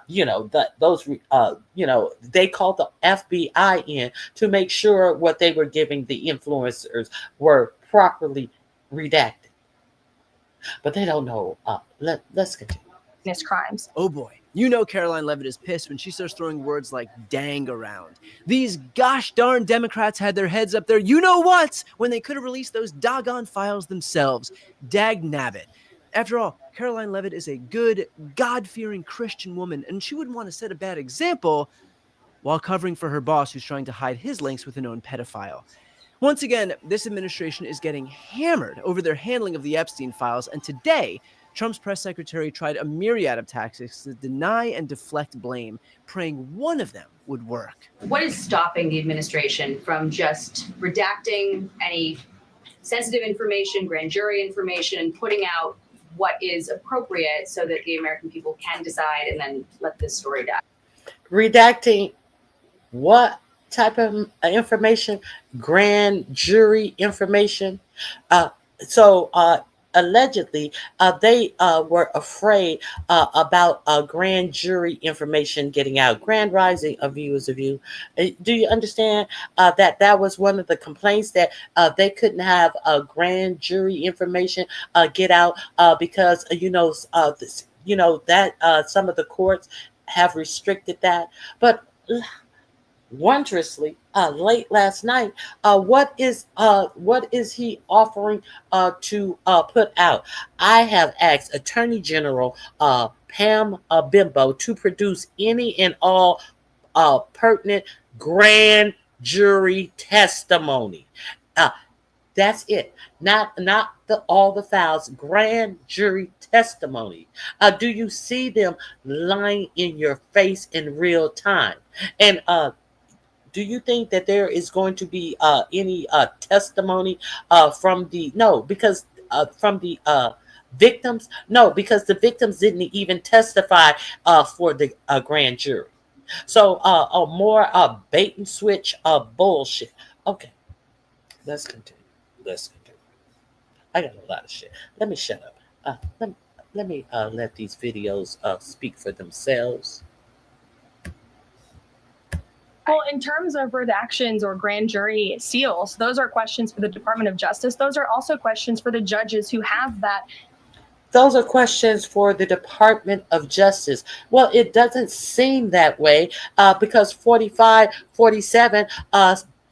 B: called the FBI in to make sure what they were giving the influencers were properly redacted. But they don't know. Let's continue.
J: Crimes.
H: Oh boy. Caroline Levitt is pissed when she starts throwing words like dang around. These gosh darn Democrats had their heads up there, when they could have released those doggone files themselves. Dag nabbit. After all, Caroline Levitt is a good, God-fearing Christian woman, and she wouldn't want to set a bad example while covering for her boss, who's trying to hide his links with a known pedophile. Once again, this administration is getting hammered over their handling of the Epstein files, and today, Trump's press secretary tried a myriad of tactics to deny and deflect blame, praying one of them would work.
I: What is stopping the administration from just redacting any sensitive information, grand jury information, and putting out what is appropriate so that the American people can decide and then let this story die?
B: Redacting what type of information? Grand jury information. Allegedly, they were afraid about grand jury information getting out. Grand rising of you is a view. Do you understand that was one of the complaints, that they couldn't have grand jury information get out because some of the courts have restricted that. But wondrously, late last night, what is he offering to put out? I have asked Attorney General Pam Bimbo to produce any and all pertinent grand jury testimony. That's it. Not all the files. Grand jury testimony. Do you see them lying in your face in real time? And do you think that there is going to be any testimony from no? Because victims? No, because the victims didn't even testify for the grand jury. So more bait and switch bullshit. Okay, let's continue. Let's continue. I got a lot of shit. Let me shut up. Let me let these videos speak for themselves.
J: Well, in terms of redactions or grand jury seals, those are questions for the Department of Justice. Those are also questions for the judges who have that.
B: Those are questions for the Department of Justice. Well, it doesn't seem that way because 4547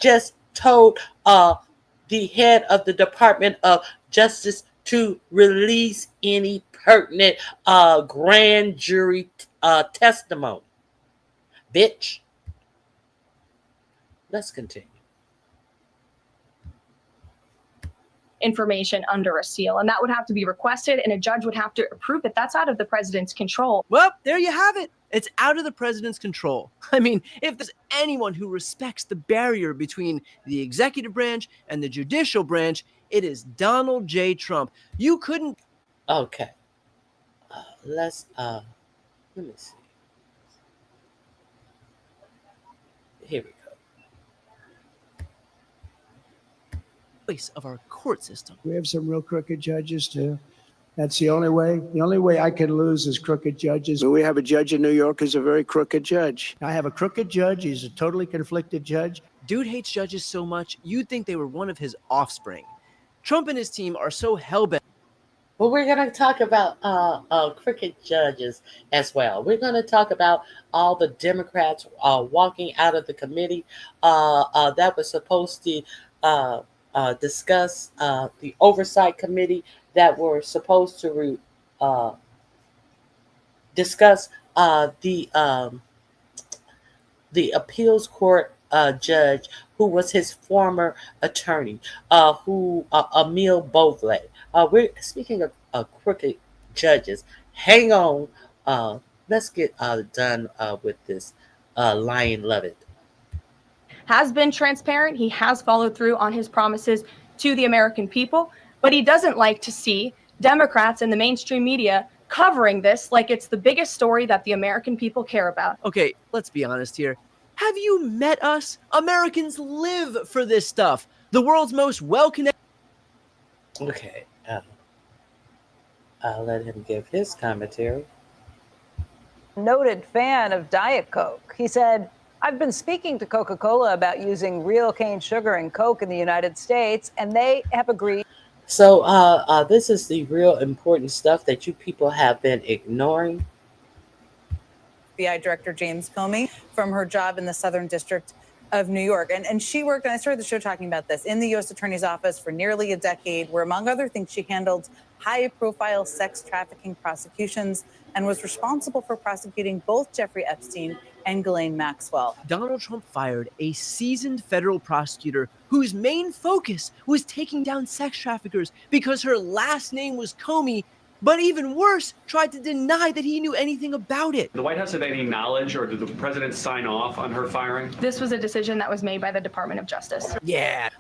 B: just told the head of the Department of Justice to release any pertinent grand jury testimony. Bitch. Let's continue.
J: Information under a seal, and that would have to be requested, and a judge would have to approve it. That's out of the president's control.
H: Well, there you have it. It's out of the president's control. I mean, if there's anyone who respects the barrier between the executive branch and the judicial branch, it is Donald J. Trump. You couldn't.
B: Okay. Let me see. Here we go.
H: Voice of our court system.
E: We have some real crooked judges too. That's the only way. The only way I can lose is crooked judges. We have a judge in New York who's a very crooked judge. I have a crooked judge. He's a totally conflicted judge.
H: Dude hates judges so much, you'd think they were one of his offspring. Trump and his team are so hellbent.
B: Well, we're going to talk about crooked judges as well. We're going to talk about all the Democrats walking out of the committee that was supposed to discuss the oversight committee that were supposed to discuss the appeals court judge who was his former attorney, Emil Bovelay. We're speaking of crooked judges. Hang on. Let's get done with this lying Lovett.
J: Has been transparent. He has followed through on his promises to the American people, but he doesn't like to see Democrats and the mainstream media covering this like it's the biggest story that the American people care about.
H: Okay, let's be honest here. Have you met us? Americans live for this stuff. The world's most well-connected.
B: Okay. I'll let him give his commentary.
K: Noted fan of Diet Coke. He said, I've been speaking to Coca-Cola about using real cane sugar in Coke in the United States, and they have agreed.
B: So this is the real important stuff that you people have been ignoring.
L: FBI Director James Comey from her job in the Southern District of New York. And she worked, and I started the show talking about this, in the U.S. Attorney's Office for nearly a decade, where, among other things, she handled high-profile sex trafficking prosecutions and was responsible for prosecuting both Jeffrey Epstein and Ghislaine Maxwell.
H: Donald Trump fired a seasoned federal prosecutor whose main focus was taking down sex traffickers because her last name was Comey, but even worse, tried to deny that he knew anything about it.
M: The White House had any knowledge, or did the president sign off on her firing?
J: This was a decision that was made by the Department of Justice.
H: Yeah.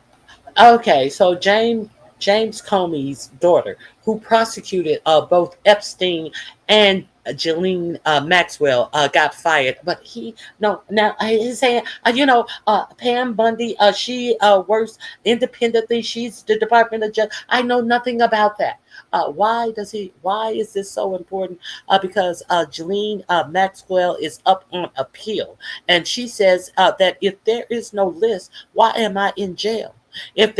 B: Okay, so James Comey's daughter, who prosecuted both Epstein and Ghislaine Maxwell, got fired. But he's saying, Pam Bundy, she works independently. She's the Department of Justice. I know nothing about that. Why is this so important? Because Ghislaine Maxwell is up on appeal. And she says that if there is no list, why am I in jail? If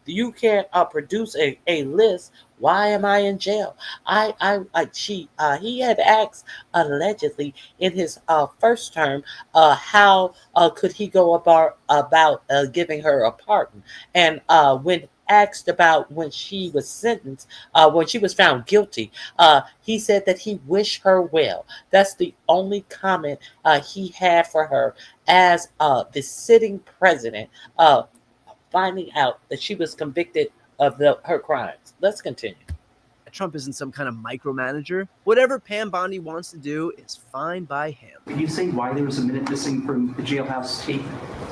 B: you can't produce a list, why am I in jail? He had asked allegedly in his first term how could he go about giving her a pardon, and when asked about when she was sentenced, when she was found guilty, he said that he wished her well. That's the only comment he had for her as the sitting president, finding out that she was convicted of her crimes. Let's continue.
H: Trump isn't some kind of micromanager. Whatever Pam Bondi wants to do is fine by him.
N: Can you say why there was a minute missing from the jailhouse tape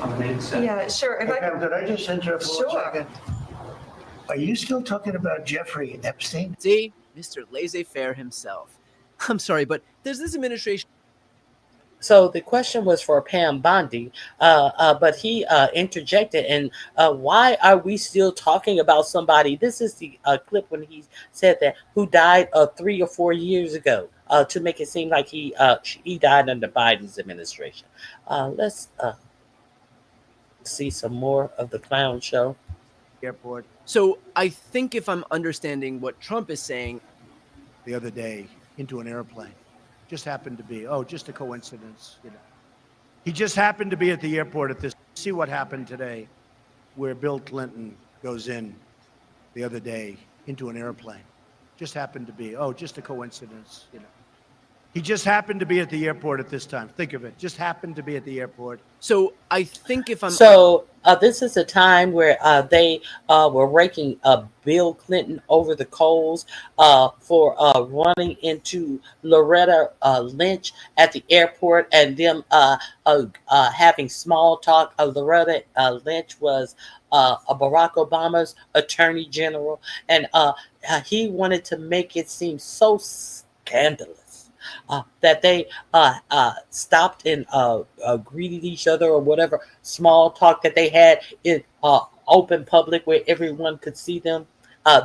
N: on the news?
D: Yeah, sure.
E: Pam, could I just interrupt for a second? Are you still talking about Jeffrey Epstein?
H: See, Mr. Laissez-faire himself. I'm sorry, but does this administration...
B: So the question was for Pam Bondi, but he interjected. And why are we still talking about somebody? This is the clip when he said that, who died 3 or 4 years ago, to make it seem like he died under Biden's administration. Let's see some more of the clown show.
H: Airport. So I think if I'm understanding what Trump is saying,
O: the other day into an airplane. Just happened to be, just a coincidence, you know. He just happened to be at the airport at this. See what happened today, where Bill Clinton goes in the other day into an airplane. Just happened to be, just a coincidence, you know. He just happened to be at the airport at this time. Think of it. Just happened to be at the airport.
H: So I think if I'm...
B: So this is a time where they were raking Bill Clinton over the coals for running into Loretta Lynch at the airport, and them having small talk. Loretta Lynch was Barack Obama's attorney general, and he wanted to make it seem so scandalous that they stopped and greeted each other, or whatever small talk that they had in open public where everyone could see them.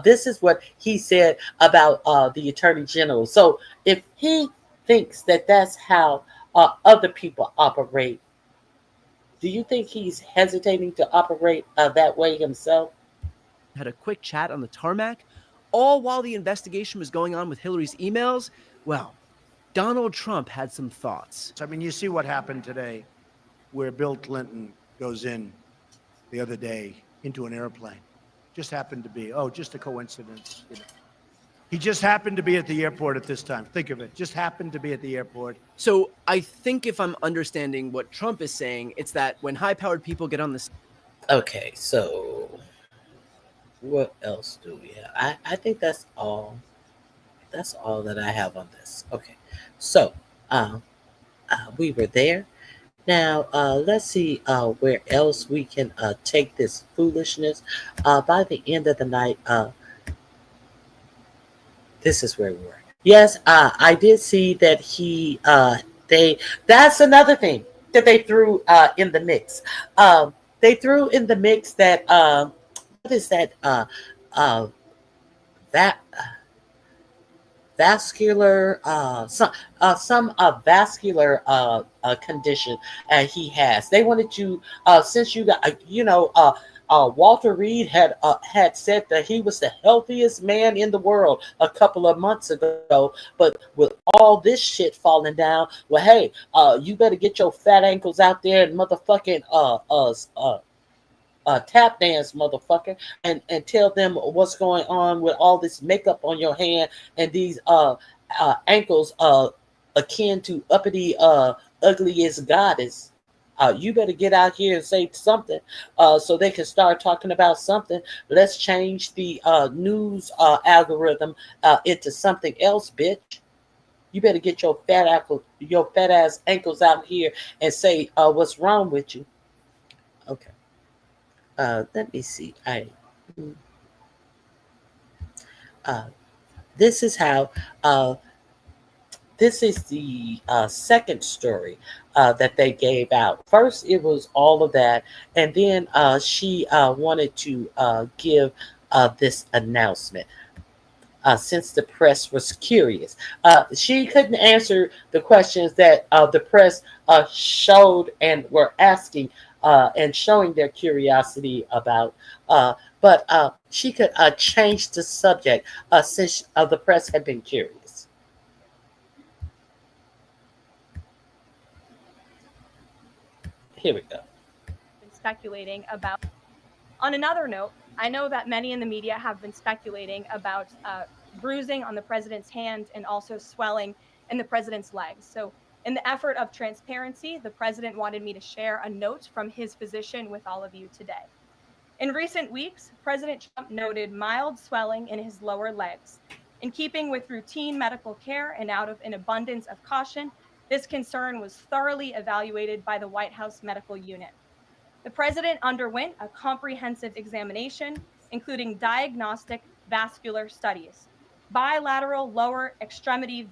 B: This is what he said about the attorney general. So if he thinks that that's how other people operate, do you think he's hesitating to operate that way himself?
H: Had a quick chat on the tarmac, all while the investigation was going on with Hillary's emails. Well, Donald Trump had some thoughts.
O: I mean, you see what happened today, where Bill Clinton goes in the other day into an airplane. Just happened to be, just a coincidence, you know. He just happened to be at the airport at this time. Think of it. Just happened to be at the airport.
H: So I think if I'm understanding what Trump is saying, it's that when high-powered people get on this...
B: Okay, so what else do we have? I think that's all. That's all that I have on this. Okay, so we were there. Now let's see where else we can take this foolishness. By the end of the night, this is where we were. Yes, I did see that that's another thing that they threw in the mix. They threw in the mix that what is that that vascular some vascular condition he has. They wanted you since you got Walter Reed had said that he was the healthiest man in the world a couple of months ago, but with all this shit falling down, well, hey, you better get your fat ankles out there and motherfucking tap dance, motherfucker, and tell them what's going on with all this makeup on your hand and these ankles akin to uppity ugliest goddess. You better get out here and say something so they can start talking about something. Let's change the news algorithm into something else, bitch. You better get your fat ass ankles out here and say what's wrong with you. Okay. Let me see. This is how. This is the second story that they gave out. First, it was all of that, and then she wanted to give this announcement. Since the press was curious, she couldn't answer the questions that the press showed and were asking and showing their curiosity about. But she could change the subject since the press had been curious. Here we go.
J: Speculating about. On another note, I know that many in the media have been speculating about bruising on the president's hand and also swelling in the president's legs. So in the effort of transparency, the president wanted me to share a note from his physician with all of you today. In recent weeks, President Trump noted mild swelling in his lower legs. In keeping with routine medical care and out of an abundance of caution, this concern was thoroughly evaluated by the White House medical unit. The president underwent a comprehensive examination, including diagnostic vascular studies. Bilateral lower extremity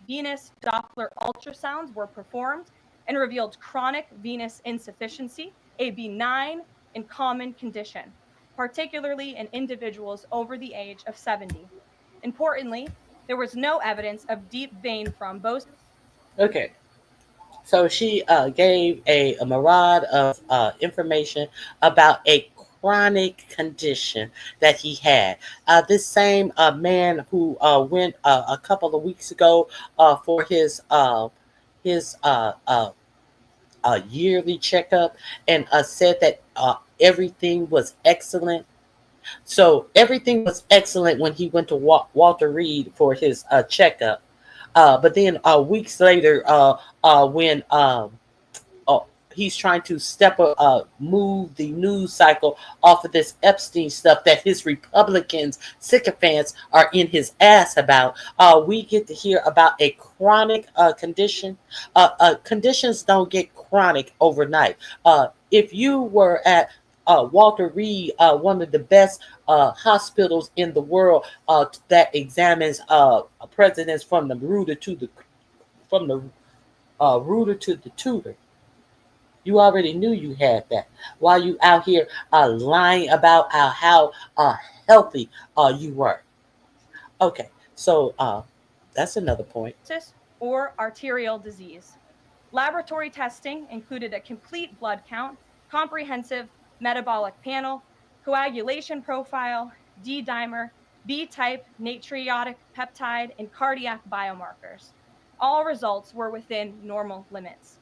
J: venous Doppler ultrasounds were performed and revealed chronic venous insufficiency, a benign and common condition, particularly in individuals over the age of 70. Importantly, there was no evidence of deep vein thrombosis.
B: Okay. So she gave a myriad of information about a chronic condition that he had. This same man who went a couple of weeks ago for his yearly checkup and said that everything was excellent. So everything was excellent when he went to Walter Reed for his checkup. But then weeks later, when oh, he's trying to move the news cycle off of this Epstein stuff that his Republicans sycophants are in his ass about. We get to hear about a chronic condition. Conditions don't get chronic overnight. If you were at Walter Reed, one of the best hospitals in the world that examines presidents from the rooter to the tutor. You already knew you had that. While you out here lying about how healthy you were. Okay, so that's another point.
J: Or arterial disease. Laboratory testing included a complete blood count, comprehensive metabolic panel, coagulation profile, D-dimer, B-type natriuretic peptide, and cardiac biomarkers. All results were within normal limits.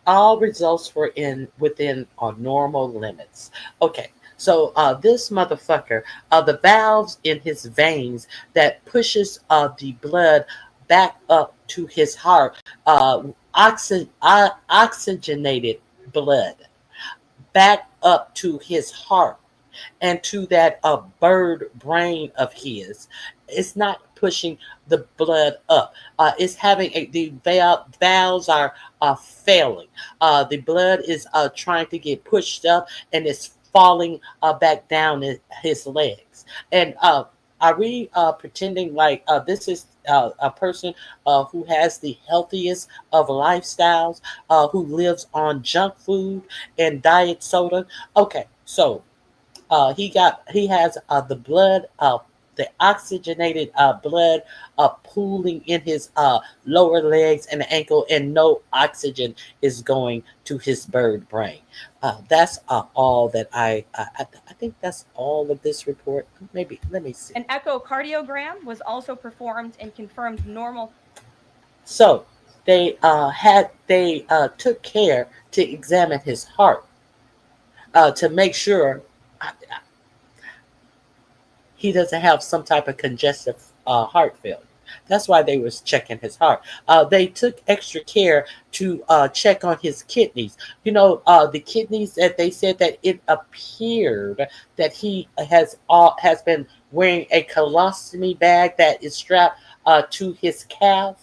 B: All results were within normal limits. Okay, so this motherfucker, the valves in his veins that pushes the blood back up to his heart, oxygenated blood back up to his heart and to that bird brain of his. It's not pushing the blood up. It's having the valves are failing. The blood is trying to get pushed up and it's falling back down his legs. And are we pretending like this is a person who has the healthiest of lifestyles, who lives on junk food and diet soda? Okay, so he has the blood, the oxygenated blood pooling in his lower legs and ankle, and no oxygen is going to his bird brain. That's all that I think that's all of this report. Maybe let me see.
J: An echocardiogram was also performed and confirmed normal.
B: So they took care to examine his heart to make sure he doesn't have some type of congestive heart failure. That's why they was checking his heart. They took extra care to check on his kidneys. You know, the kidneys that they said that it appeared that he has been wearing a colostomy bag that is strapped to his calf.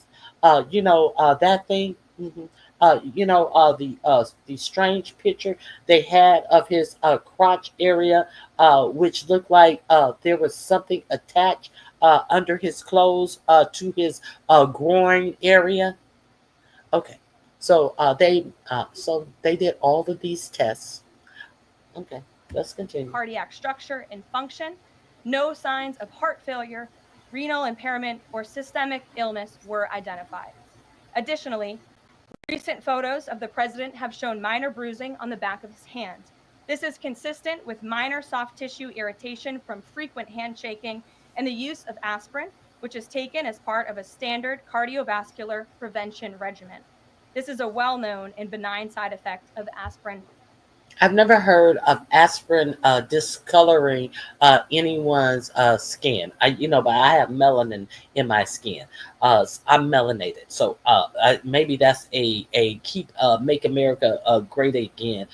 B: That thing. Mm-hmm. The strange picture they had of his crotch area, which looked like there was something attached under his clothes to his groin area. Okay, so they did all of these tests. Okay, let's continue.
J: Cardiac structure and function. No signs of heart failure, renal impairment, or systemic illness were identified. Additionally, recent photos of the president have shown minor bruising on the back of his hand. This is consistent with minor soft tissue irritation from frequent handshaking and the use of aspirin, which is taken as part of a standard cardiovascular prevention regimen. This is a well-known and benign side effect of aspirin.
B: I've never heard of aspirin discoloring anyone's skin. But I have melanin in my skin. I'm melanated, so maybe that's a keep make America great again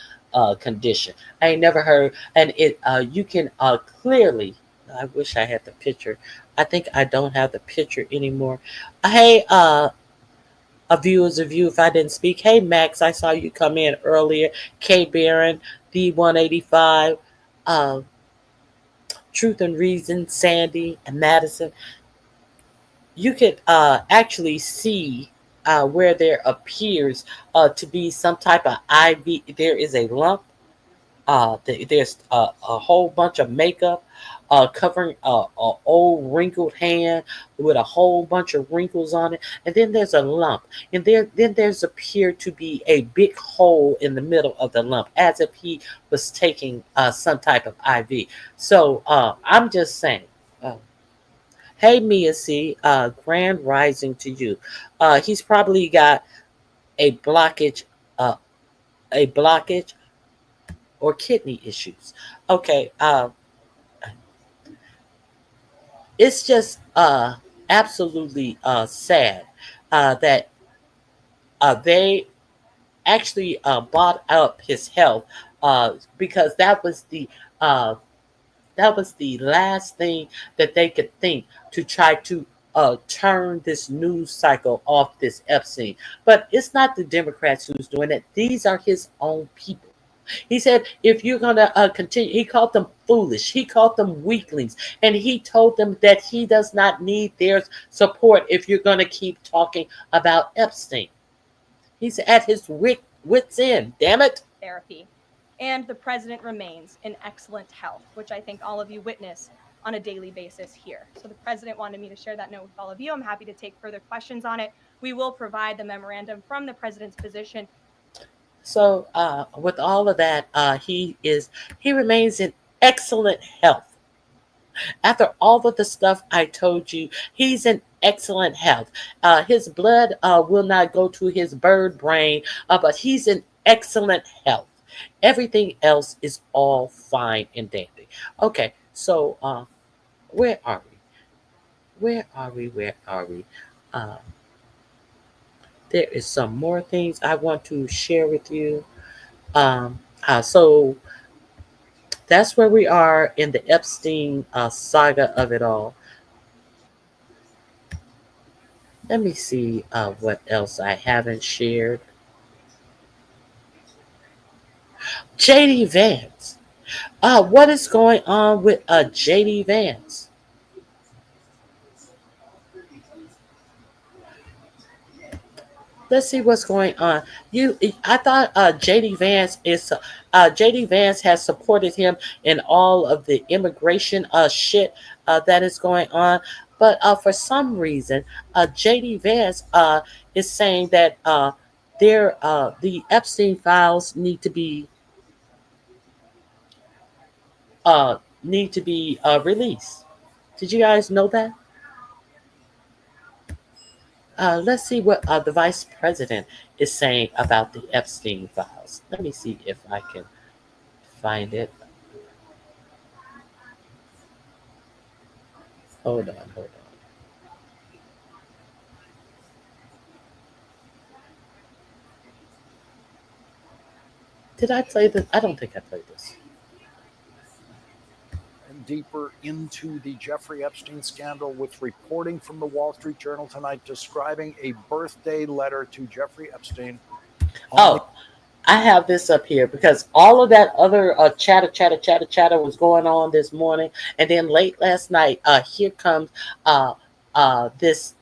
B: condition. I ain't never heard, and it you can clearly. I wish I had the picture. I think I don't have the picture anymore. Hey, a view is a view if I didn't speak. Hey, Max, I saw you come in earlier. K. Barron, D185. Truth and Reason, Sandy, and Madison, you could actually see where there appears to be some type of IV. There is a lump. There's a whole bunch of makeup covering a old wrinkled hand with a whole bunch of wrinkles on it, and then there's a lump, and there's appear to be a big hole in the middle of the lump, as if he was taking some type of IV. So I'm just saying. Hey Mia C, grand rising to you. He's probably got a blockage, uh, a blockage or kidney issues. Okay, it's just absolutely sad that they actually bought up his health because uh, that was the last thing that they could think to try to turn this news cycle off this Epstein. But it's not the Democrats who's doing it. These are his own people. He said, if you're going to continue, he called them foolish. He called them weaklings. And he told them that he does not need their support if you're going to keep talking about Epstein. He's at his wit's end. Damn it.
J: Therapy. And the president remains in excellent health, which I think all of you witness on a daily basis here. So the president wanted me to share that note with all of you. I'm happy to take further questions on it. We will provide the memorandum from the president's physician.
B: So with all of that, he remains in excellent health. After all of the stuff I told you, he's in excellent health. His blood will not go to his bird brain, but he's in excellent health. Everything else is all fine and dandy. Okay, so where are we? Where are we? Where are we? Uh, there is some more things I want to share with you. So that's where we are in the Epstein saga of it all. Let me see what else I haven't shared. JD Vance. What is going on with JD Vance? Let's see what's going on. I thought JD Vance has supported him in all of the immigration shit that is going on, but for some reason, JD Vance is saying that the Epstein files need to be released. Did you guys know that? Let's see what the vice president is saying about the Epstein files. Let me see if I can find it. Hold on, hold on. Did I play this? I don't think I played this.
C: And deeper into the Jeffrey Epstein scandal with reporting from the Wall Street Journal tonight describing a birthday letter to Jeffrey Epstein.
B: I have this up here because all of that other chatter was going on this morning, and then late last night, here comes this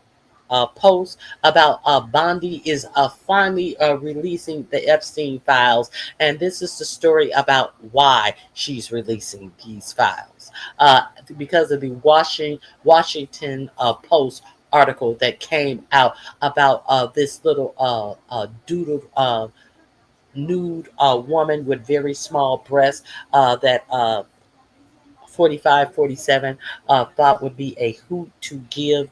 B: post about Bondi is finally releasing the Epstein files, and this is the story about why she's releasing these files because of the Washington Post article that came out about this little doodle nude woman with very small breasts that 45, 47 thought would be a hoot to give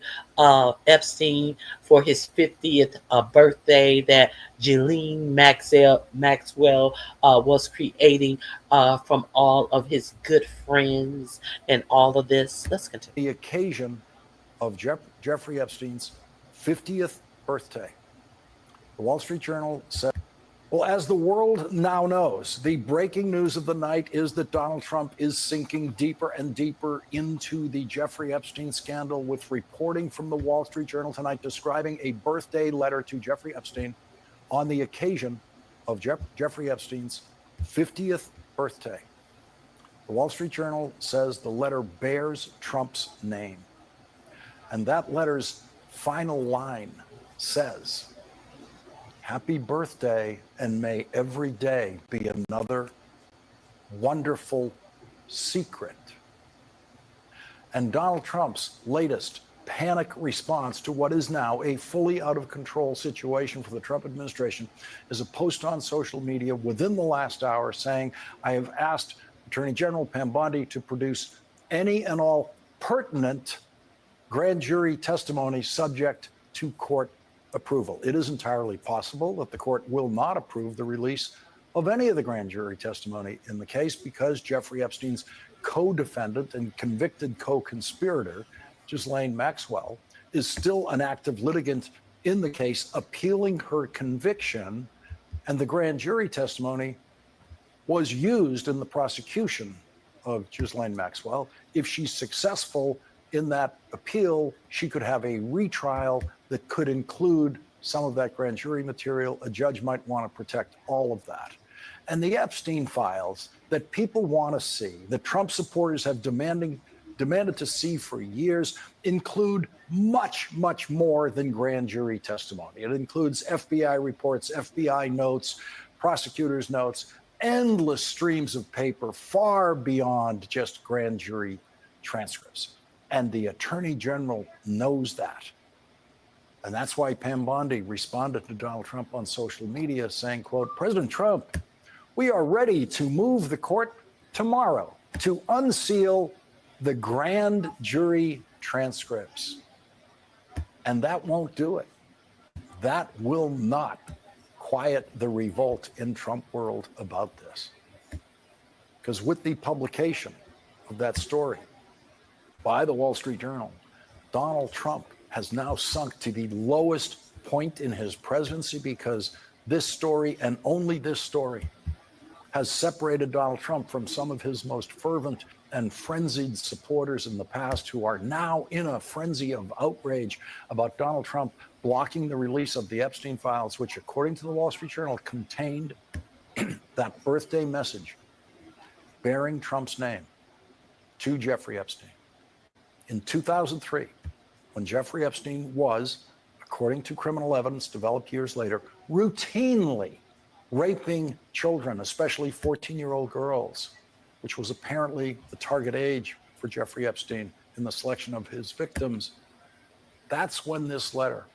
B: Epstein for his 50th birthday that Ghislaine Maxwell was creating from all of his good friends and all of this. Let's continue.
C: The occasion of Jeffrey Epstein's 50th birthday. The Wall Street Journal said, well, as the world now knows, the breaking news of the night is that Donald Trump is sinking deeper and deeper into the Jeffrey Epstein scandal with reporting from the Wall Street Journal tonight describing a birthday letter to Jeffrey Epstein on the occasion of Jeffrey Epstein's 50th birthday. The Wall Street Journal says the letter bears Trump's name. And that letter's final line says, "Happy birthday, and may every day be another wonderful secret." And Donald Trump's latest panic response to what is now a fully out of control situation for the Trump administration is a post on social media within the last hour saying, "I have asked Attorney General Pam Bondi to produce any and all pertinent grand jury testimony subject to court approval." It is entirely possible that the court will not approve the release of any of the grand jury testimony in the case because Jeffrey Epstein's co-defendant and convicted co-conspirator, Ghislaine Maxwell, is still an active litigant in the case appealing her conviction, and the grand jury testimony was used in the prosecution of Ghislaine Maxwell. If she's successful in that appeal, she could have a retrial that could include some of that grand jury material. A judge might want to protect all of that. And the Epstein files that people want to see, that Trump supporters have demanded to see for years, include much, much more than grand jury testimony. It includes FBI reports, FBI notes, prosecutors' notes, endless streams of paper far beyond just grand jury transcripts. And the Attorney General knows that. And that's why Pam Bondi responded to Donald Trump on social media saying, quote, "President Trump, we are ready to move the court tomorrow to unseal the grand jury transcripts." And that won't do it. That will not quiet the revolt in Trump world about this. Because with the publication of that story by the Wall Street Journal, Donald Trump has now sunk to the lowest point in his presidency because this story, and only this story, has separated Donald Trump from some of his most fervent and frenzied supporters in the past, who are now in a frenzy of outrage about Donald Trump blocking the release of the Epstein files, which, according to the Wall Street Journal, contained that birthday message bearing Trump's name to Jeffrey Epstein. In 2003, when Jeffrey Epstein was, according to criminal evidence developed years later, routinely raping children, especially 14-year-old girls, which was apparently the target age for Jeffrey Epstein in the selection of his victims. That's when this letter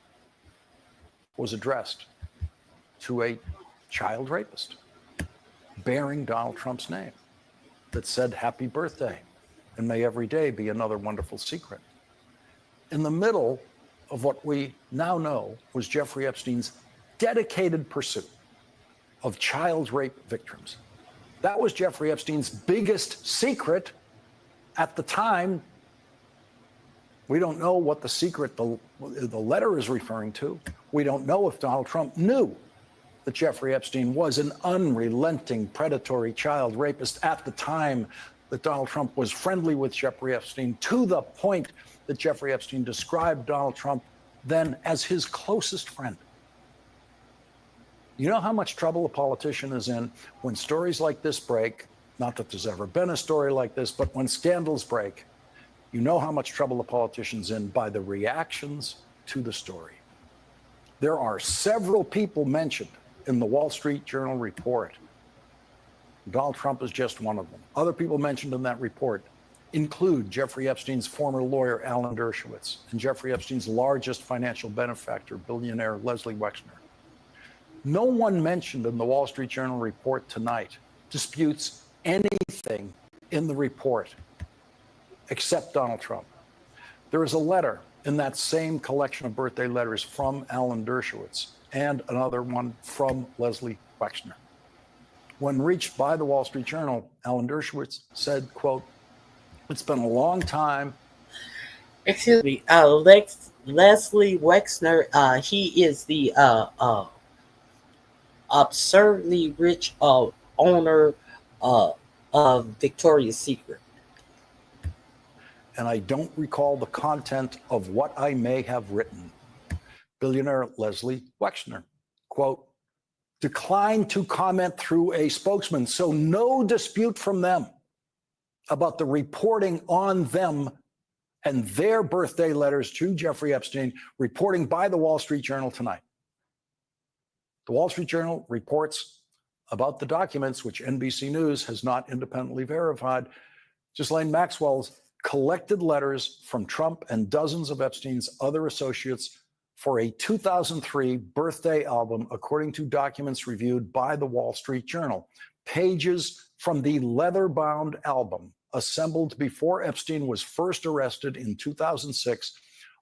C: was addressed to a child rapist bearing Donald Trump's name that said, "Happy birthday, and may every day be another wonderful secret." In the middle of what we now know was Jeffrey Epstein's dedicated pursuit of child rape victims. That was Jeffrey Epstein's biggest secret at the time. We don't know what the secret the letter is referring to. We don't know if Donald Trump knew that Jeffrey Epstein was an unrelenting predatory child rapist at the time that Donald Trump was friendly with Jeffrey Epstein, to the point that Jeffrey Epstein described Donald Trump then as his closest friend. You know how much trouble a politician is in when stories like this break? Not that there's ever been a story like this, but when scandals break, you know how much trouble a politician's in by the reactions to the story. There are several people mentioned in the Wall Street Journal report. Donald Trump is just one of them. Other people mentioned in that report include Jeffrey Epstein's former lawyer, Alan Dershowitz, and Jeffrey Epstein's largest financial benefactor, billionaire Leslie Wexner. No one mentioned in the Wall Street Journal report tonight disputes anything in the report except Donald Trump. There is a letter in that same collection of birthday letters from Alan Dershowitz and another one from Leslie Wexner. When reached by the Wall Street Journal, Alan Dershowitz said, quote, "It's been a long time."
B: Excuse me, Leslie Wexner, he is the absurdly rich owner of Victoria's Secret.
C: And I don't recall the content of what I may have written. Billionaire Leslie Wexner, quote, "Declined to comment through a spokesman, so no dispute from them. about the reporting on them and their birthday letters to Jeffrey Epstein, reporting by the Wall Street Journal tonight. The Wall Street Journal reports about the documents, which NBC News has not independently verified. Ghislaine Maxwell's collected letters from Trump and dozens of Epstein's other associates for a 2003 birthday album, according to documents reviewed by the Wall Street Journal. Pages from the leather-bound album, assembled before Epstein was first arrested in 2006,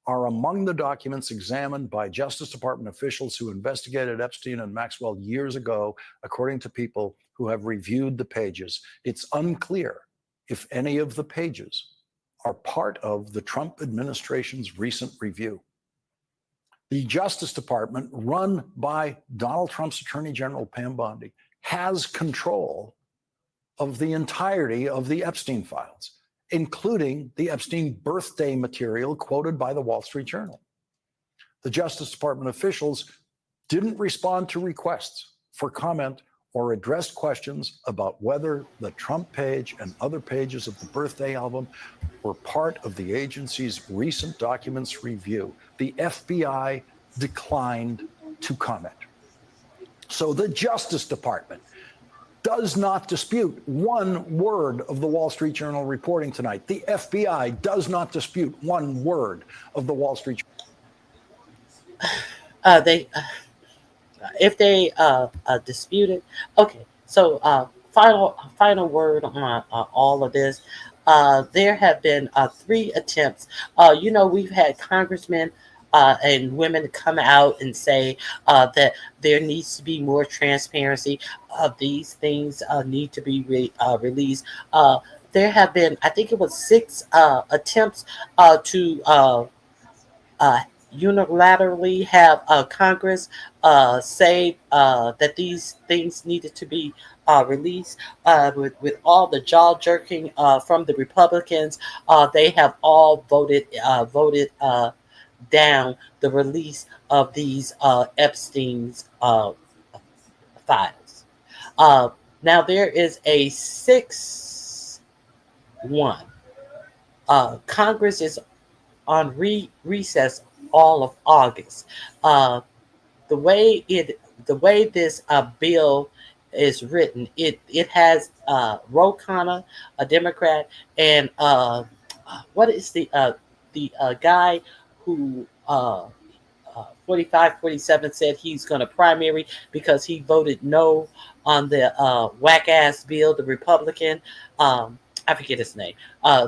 C: are among the documents examined by Justice Department officials who investigated Epstein and Maxwell years ago, according to people who have reviewed the pages. It's unclear if any of the pages are part of the Trump administration's recent review. The Justice Department, run by Donald Trump's Attorney General Pam Bondi, has control of the entirety of the Epstein files, including the Epstein birthday material quoted by the Wall Street Journal. The Justice Department officials didn't respond to requests for comment or addressed questions about whether the Trump page and other pages of the birthday album were part of the agency's recent documents review. The FBI declined to comment. So the Justice Department does not dispute one word of the Wall Street Journal reporting tonight. The FBI does not dispute one word of the Wall Street Journal.
B: If they dispute it, okay. So final word on all of this. There have been 3 attempts. We've had congressmen and women come out and say that there needs to be more transparency. These things need to be released. There have been, I think it was 6 attempts to unilaterally have Congress say that these things needed to be released. With all the jaw jerking from the Republicans, they have all voted down the release of these Epstein's files. Now there is a 6-1. Congress is on recess all of August. The way this bill is written, it has Ro Khanna, a Democrat, and what is the guy who 4547 said he's going to primary because he voted no on the whack ass bill, the Republican. I forget his name.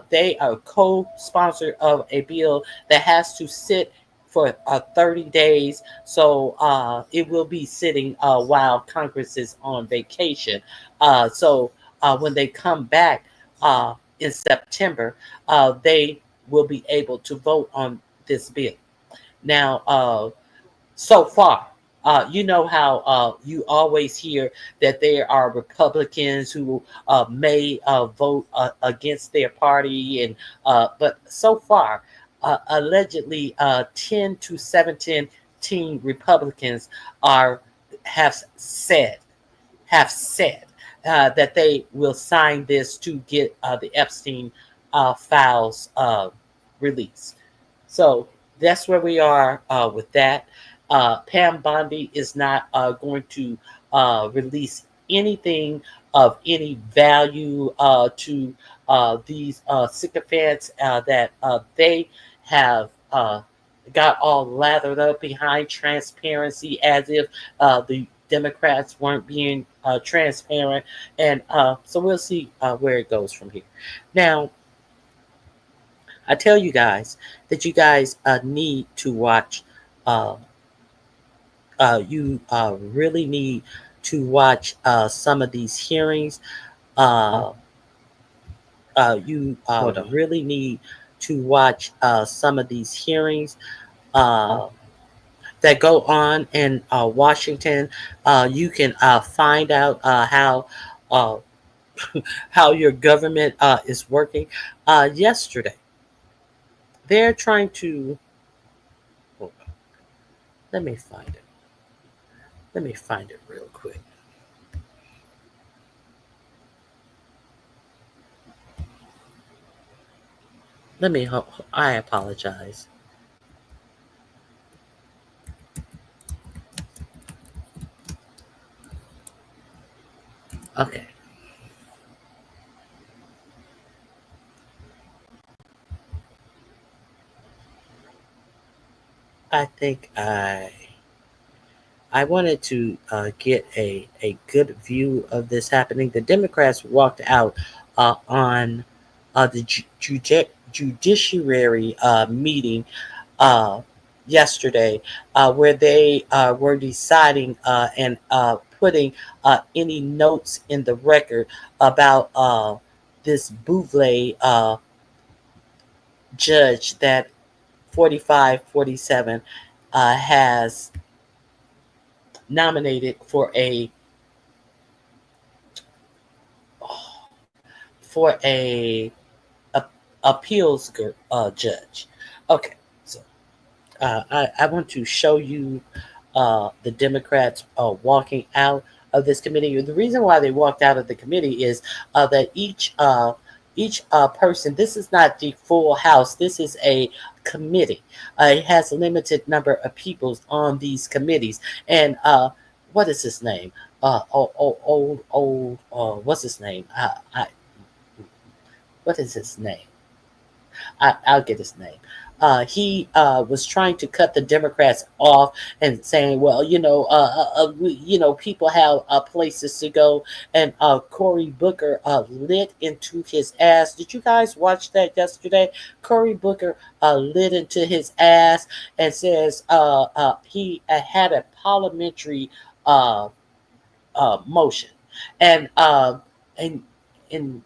B: They are co-sponsor of a bill that has to sit for 30 days. So it will be sitting while Congress is on vacation. So when they come back in September, they will be able to vote on this bill. Now, so far, you know how you always hear that there are Republicans who may vote against their party, and but so far, allegedly, 10 to 17 Republicans have said that they will sign this to get the Epstein files released. So that's where we are with that. Pam Bondi is not going to release anything of any value to these sycophants that they have got all lathered up behind transparency, as if the Democrats weren't being transparent. And so we'll see where it goes from here. Now, I tell you guys that you guys need to watch. You really need to watch some of these hearings. You really need to watch some of these hearings that go on in Washington. You can find out how your government is working. Yesterday, they're trying to. Hold on. Let me find it. Let me find it real quick. Let me. I apologize. Okay. I think I wanted to get a good view of this happening. The Democrats walked out on the judiciary meeting uh, yesterday, where they were deciding and putting any notes in the record about this Bouvier judge that 4547 has nominated for a appeals judge. Okay, so I want to show you the Democrats walking out of this committee. The reason why they walked out of the committee is that each person. This is not the full House. This is a committee. It has a limited number of people on these committees, and what is his name? What's his name? What is his name? I'll get his name. He was trying to cut the Democrats off and saying, "Well, people have places to go." And Cory Booker lit into his ass. Did you guys watch that yesterday? Cory Booker lit into his ass and says he had a parliamentary motion, and and and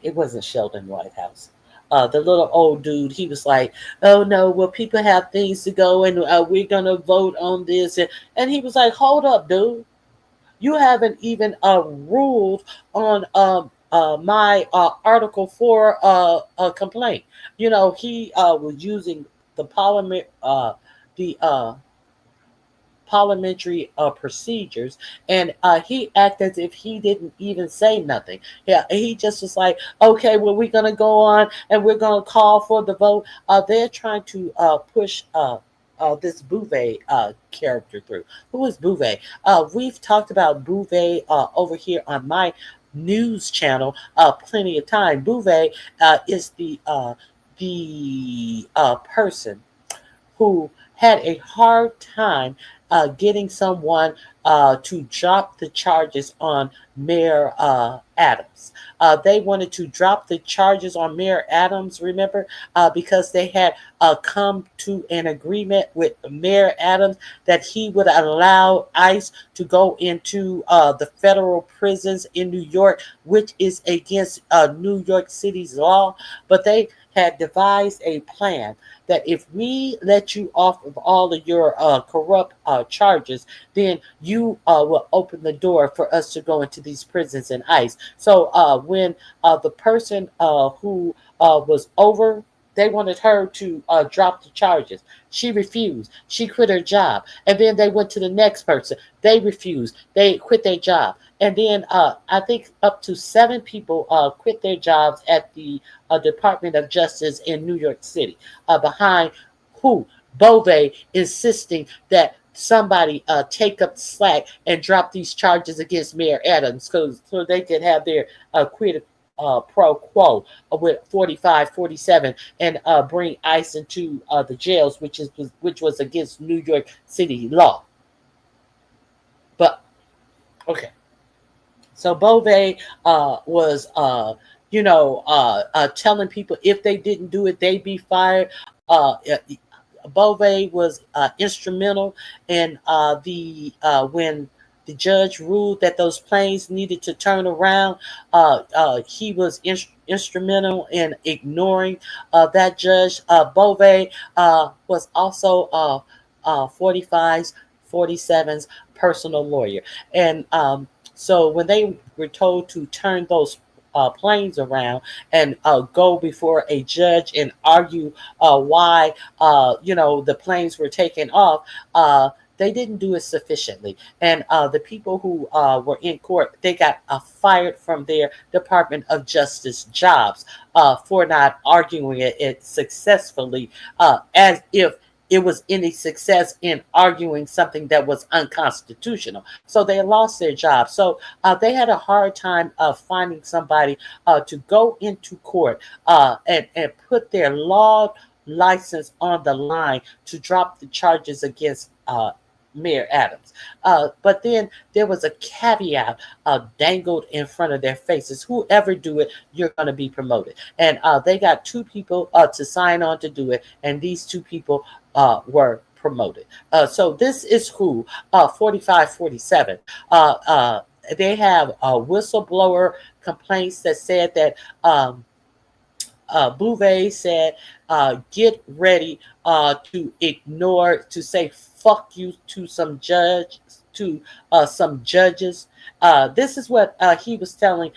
B: it wasn't Sheldon Whitehouse. The little old dude, he was like, "Oh no, well, people have things to go, and we're gonna vote on this." And he was like, "Hold up, dude! You haven't even ruled on my Article 4 complaint." He was using the parliament, the parliamentary procedures, and he acted as if he didn't even say nothing. Yeah, he just was like, "Okay, well, we're gonna go on and we're gonna call for the vote." They're trying to push this Bouvier character through. Who is Bouvier? We've talked about Bouvier over here on my news channel plenty of time. Bouvier is the person who had a hard time getting someone to drop the charges on Mayor Adams. They wanted to drop the charges on Mayor Adams, remember, because they had come to an agreement with Mayor Adams that he would allow ICE to go into the federal prisons in New York, which is against New York City's law. But they had devised a plan that if we let you off of all of your corrupt charges, then you will open the door for us to go into these prisons and ICE. So when the person who was over, they wanted her to drop the charges. She refused. She quit her job. And then they went to the next person. They refused. They quit their job. And then I think up to 7 people quit their jobs at the Department of Justice in New York City, behind who? Bouvier insisting that somebody take up the slack and drop these charges against Mayor Adams so they could have their quid pro quo with 4547 and bring ICE into the jails, which was against New York City law. But okay. So Bouvier was, telling people if they didn't do it, they'd be fired. Bouvier was instrumental in the when the judge ruled that those planes needed to turn around. He was instrumental in ignoring that judge. Bouvier was also 45's, 47's personal lawyer, and so when they were told to turn those planes around and go before a judge and argue why the planes were taken off, they didn't do it sufficiently. And the people who were in court, they got fired from their Department of Justice jobs for not arguing it successfully, as if it was any success in arguing something that was unconstitutional. So they lost their job. So they had a hard time finding somebody to go into court and put their law license on the line to drop the charges against Mayor Adams. But then there was a caveat dangled in front of their faces. Whoever do it, you're going to be promoted. And they got two people to sign on to do it. And these two people were promoted. So this is who 4547. They have whistleblower complaints that said that Bouvet said, get ready to ignore, to say fuck you to some judges. This is what he was telling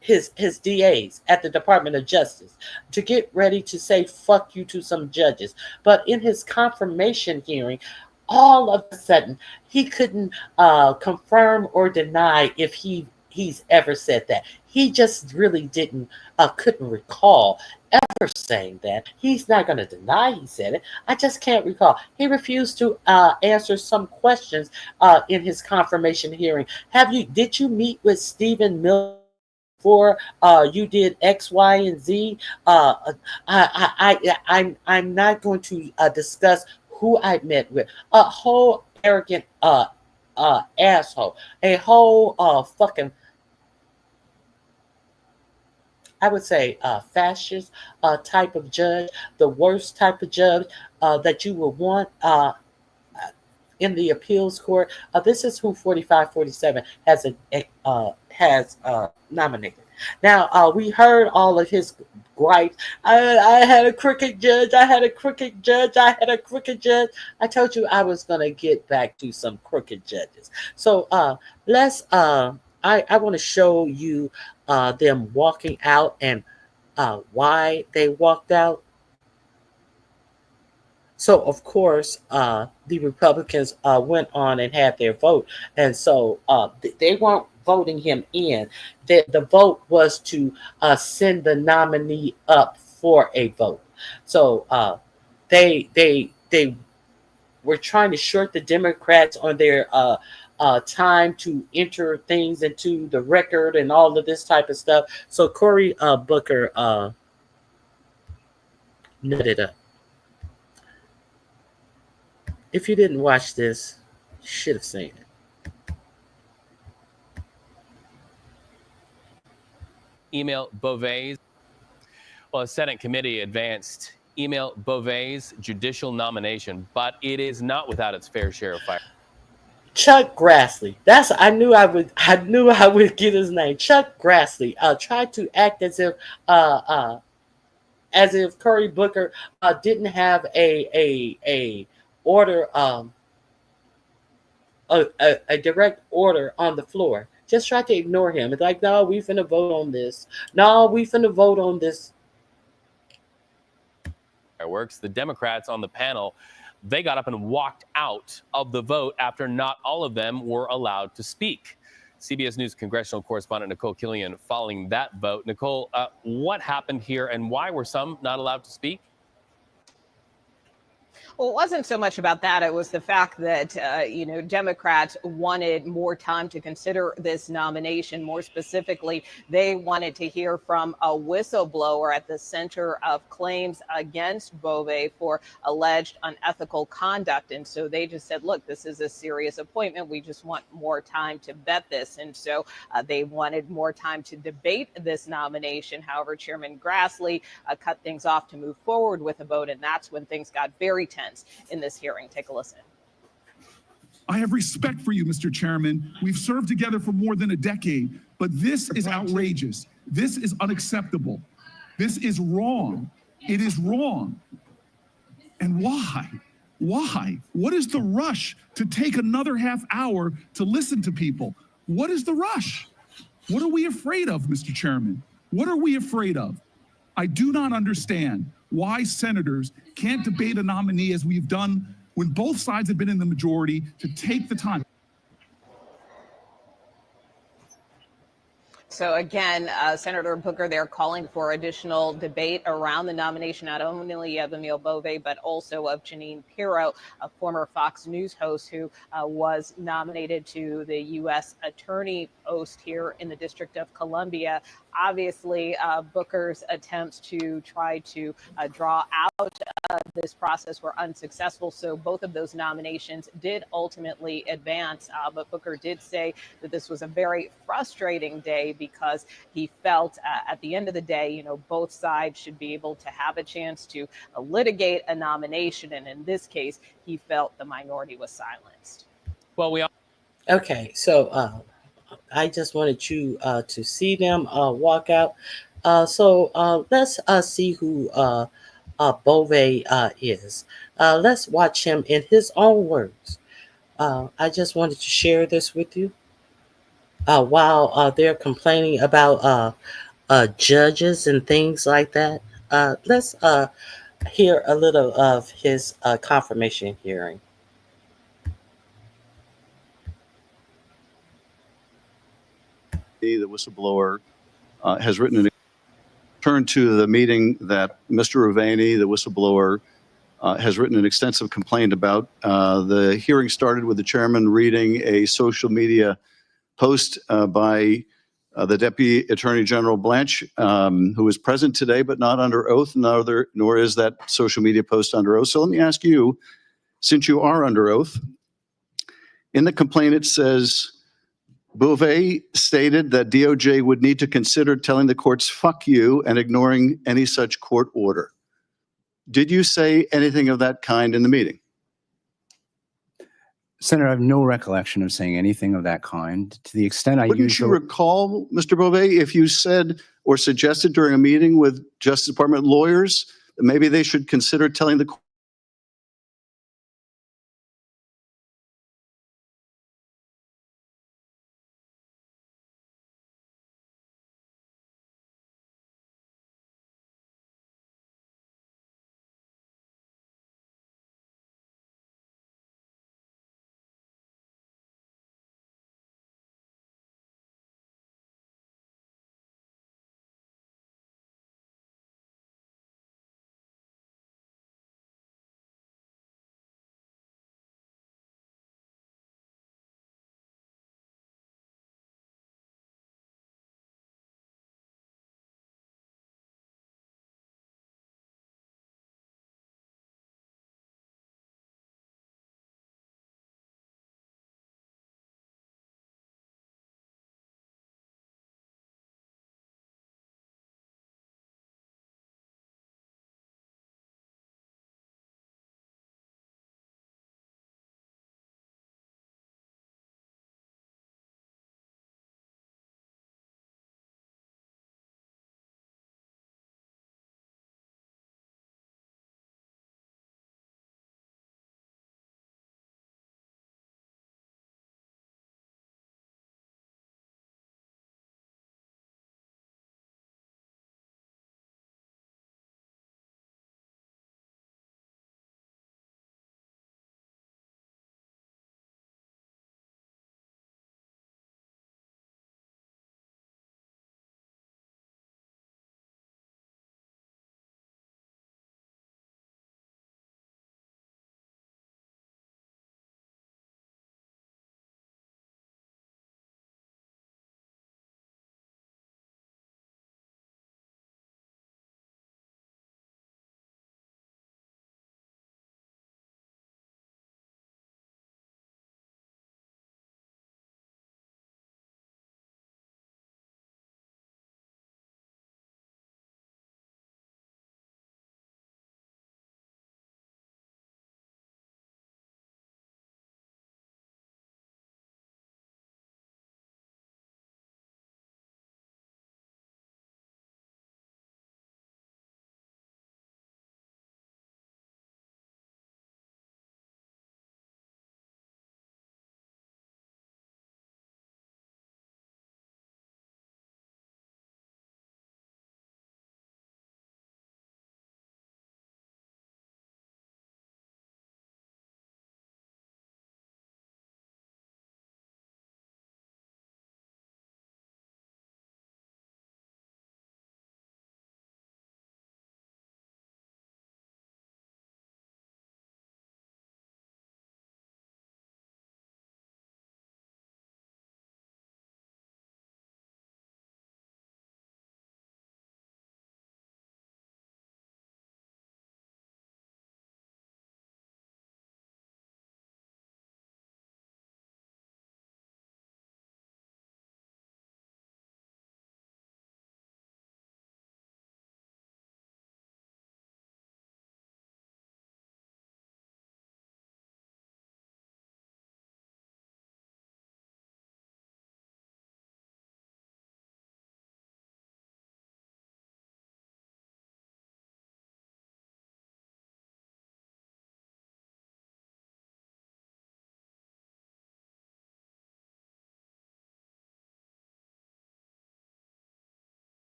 B: his DAs at the Department of Justice, to get ready to say fuck you to some judges. But in his confirmation hearing, all of a sudden, he couldn't confirm or deny if he's ever said that. He just really couldn't recall ever saying that. He's not going to deny he said it. I just can't recall. He refused to answer some questions in his confirmation hearing. Did you meet with Stephen Miller before you did X, Y, and Z? I'm not going to discuss who I met with. A whole arrogant asshole. A whole fucking, I would say, fascist type of judge, the worst type of judge that you would want in the appeals court. This is who 4547 has nominated. Now, we heard all of his gripes. I had a crooked judge. I had a crooked judge. I had a crooked judge. I told you I was going to get back to some crooked judges. So let's. I want to show you them walking out and why they walked out. So, of course, the Republicans went on and had their vote. And so they weren't voting him in. The vote was to send the nominee up for a vote. So they were trying to short the Democrats on their time to enter things into the record and all of this type of stuff. So Cory Booker nutted up. If you didn't watch this, you should have seen it.
P: Email Beauvais. Well, a Senate committee advanced email Beauvais' judicial nomination, but it is not without its fair share of fire.
B: Chuck Grassley. I knew I would get his name. Chuck Grassley tried to act as if Cory Booker didn't have a order, a direct order on the floor. Just try to ignore him. It's like, no, we finna vote on this. No, we finna vote on this.
P: Fireworks. The Democrats on the panel, they got up and walked out of the vote after not all of them were allowed to speak. CBS News congressional correspondent Nicole Killian following that vote. Nicole, what happened here and why were some not allowed to speak?
Q: Well, it wasn't so much about that. It was the fact that, Democrats wanted more time to consider this nomination. More specifically, they wanted to hear from a whistleblower at the center of claims against Beauvais for alleged unethical conduct. And so they just said, look, this is a serious appointment. We just want more time to vet this. And so they wanted more time to debate this nomination. However, Chairman Grassley cut things off to move forward with a vote. And that's when things got very tense in this hearing. Take a listen.
R: I have respect for you, Mr. Chairman. We've served together for more than a decade, but this is outrageous. This is unacceptable. This is wrong. It is wrong. And why? Why? What is the rush to take another half hour to listen to people? What is the rush? What are we afraid of, Mr. Chairman? What are we afraid of? I do not understand why senators can't debate a nominee as we've done when both sides have been in the majority, to take the time.
Q: So again, Senator Booker there calling for additional debate around the nomination, not only of Emile Bove, but also of Jeanine Pirro, a former Fox News host who was nominated to the U.S. Attorney post here in the District of Columbia. Obviously, Booker's attempts to try to draw out this process were unsuccessful. So both of those nominations did ultimately advance. But Booker did say that this was a very frustrating day because he felt at the end of the day, you know, both sides should be able to have a chance to litigate a nomination. And in this case, he felt the minority was silenced.
P: Well,
B: Okay, so I just wanted you to see them walk out. So let's see who Bove is. Let's watch him in his own words. I just wanted to share this with you. While they're complaining about judges and things like that, let's hear a little of his confirmation hearing.
S: The whistleblower has written an turn to the meeting that Mr. Ravani, the whistleblower, has written an extensive complaint about. The hearing started with the chairman reading a social media post by the Deputy Attorney General Blanche, who is present today but not under oath, nor is that social media post under oath. So let me ask you, since you are under oath, in the complaint it says, Bouvet stated that DOJ would need to consider telling the courts, fuck you, and ignoring any such court order. Did you say anything of that kind in the meeting?
T: Senator, I have no recollection of saying anything of that kind. To the extent I
S: Wouldn't you recall, Mr. Bouvet, if you said or suggested during a meeting with Justice Department lawyers that maybe they should consider telling the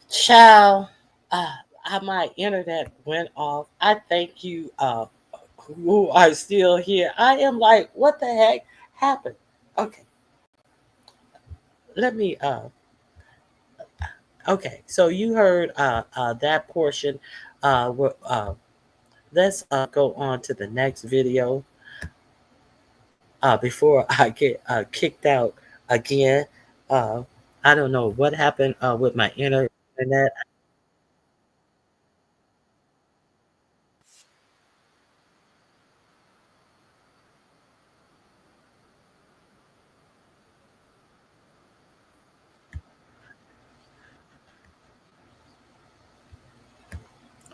B: Child, my internet went off. I thank you who are still here. I am like, what the heck happened? Okay. Let me okay, so you heard that portion. Let's go on to the next video before I get kicked out again. I don't know what happened with my internet.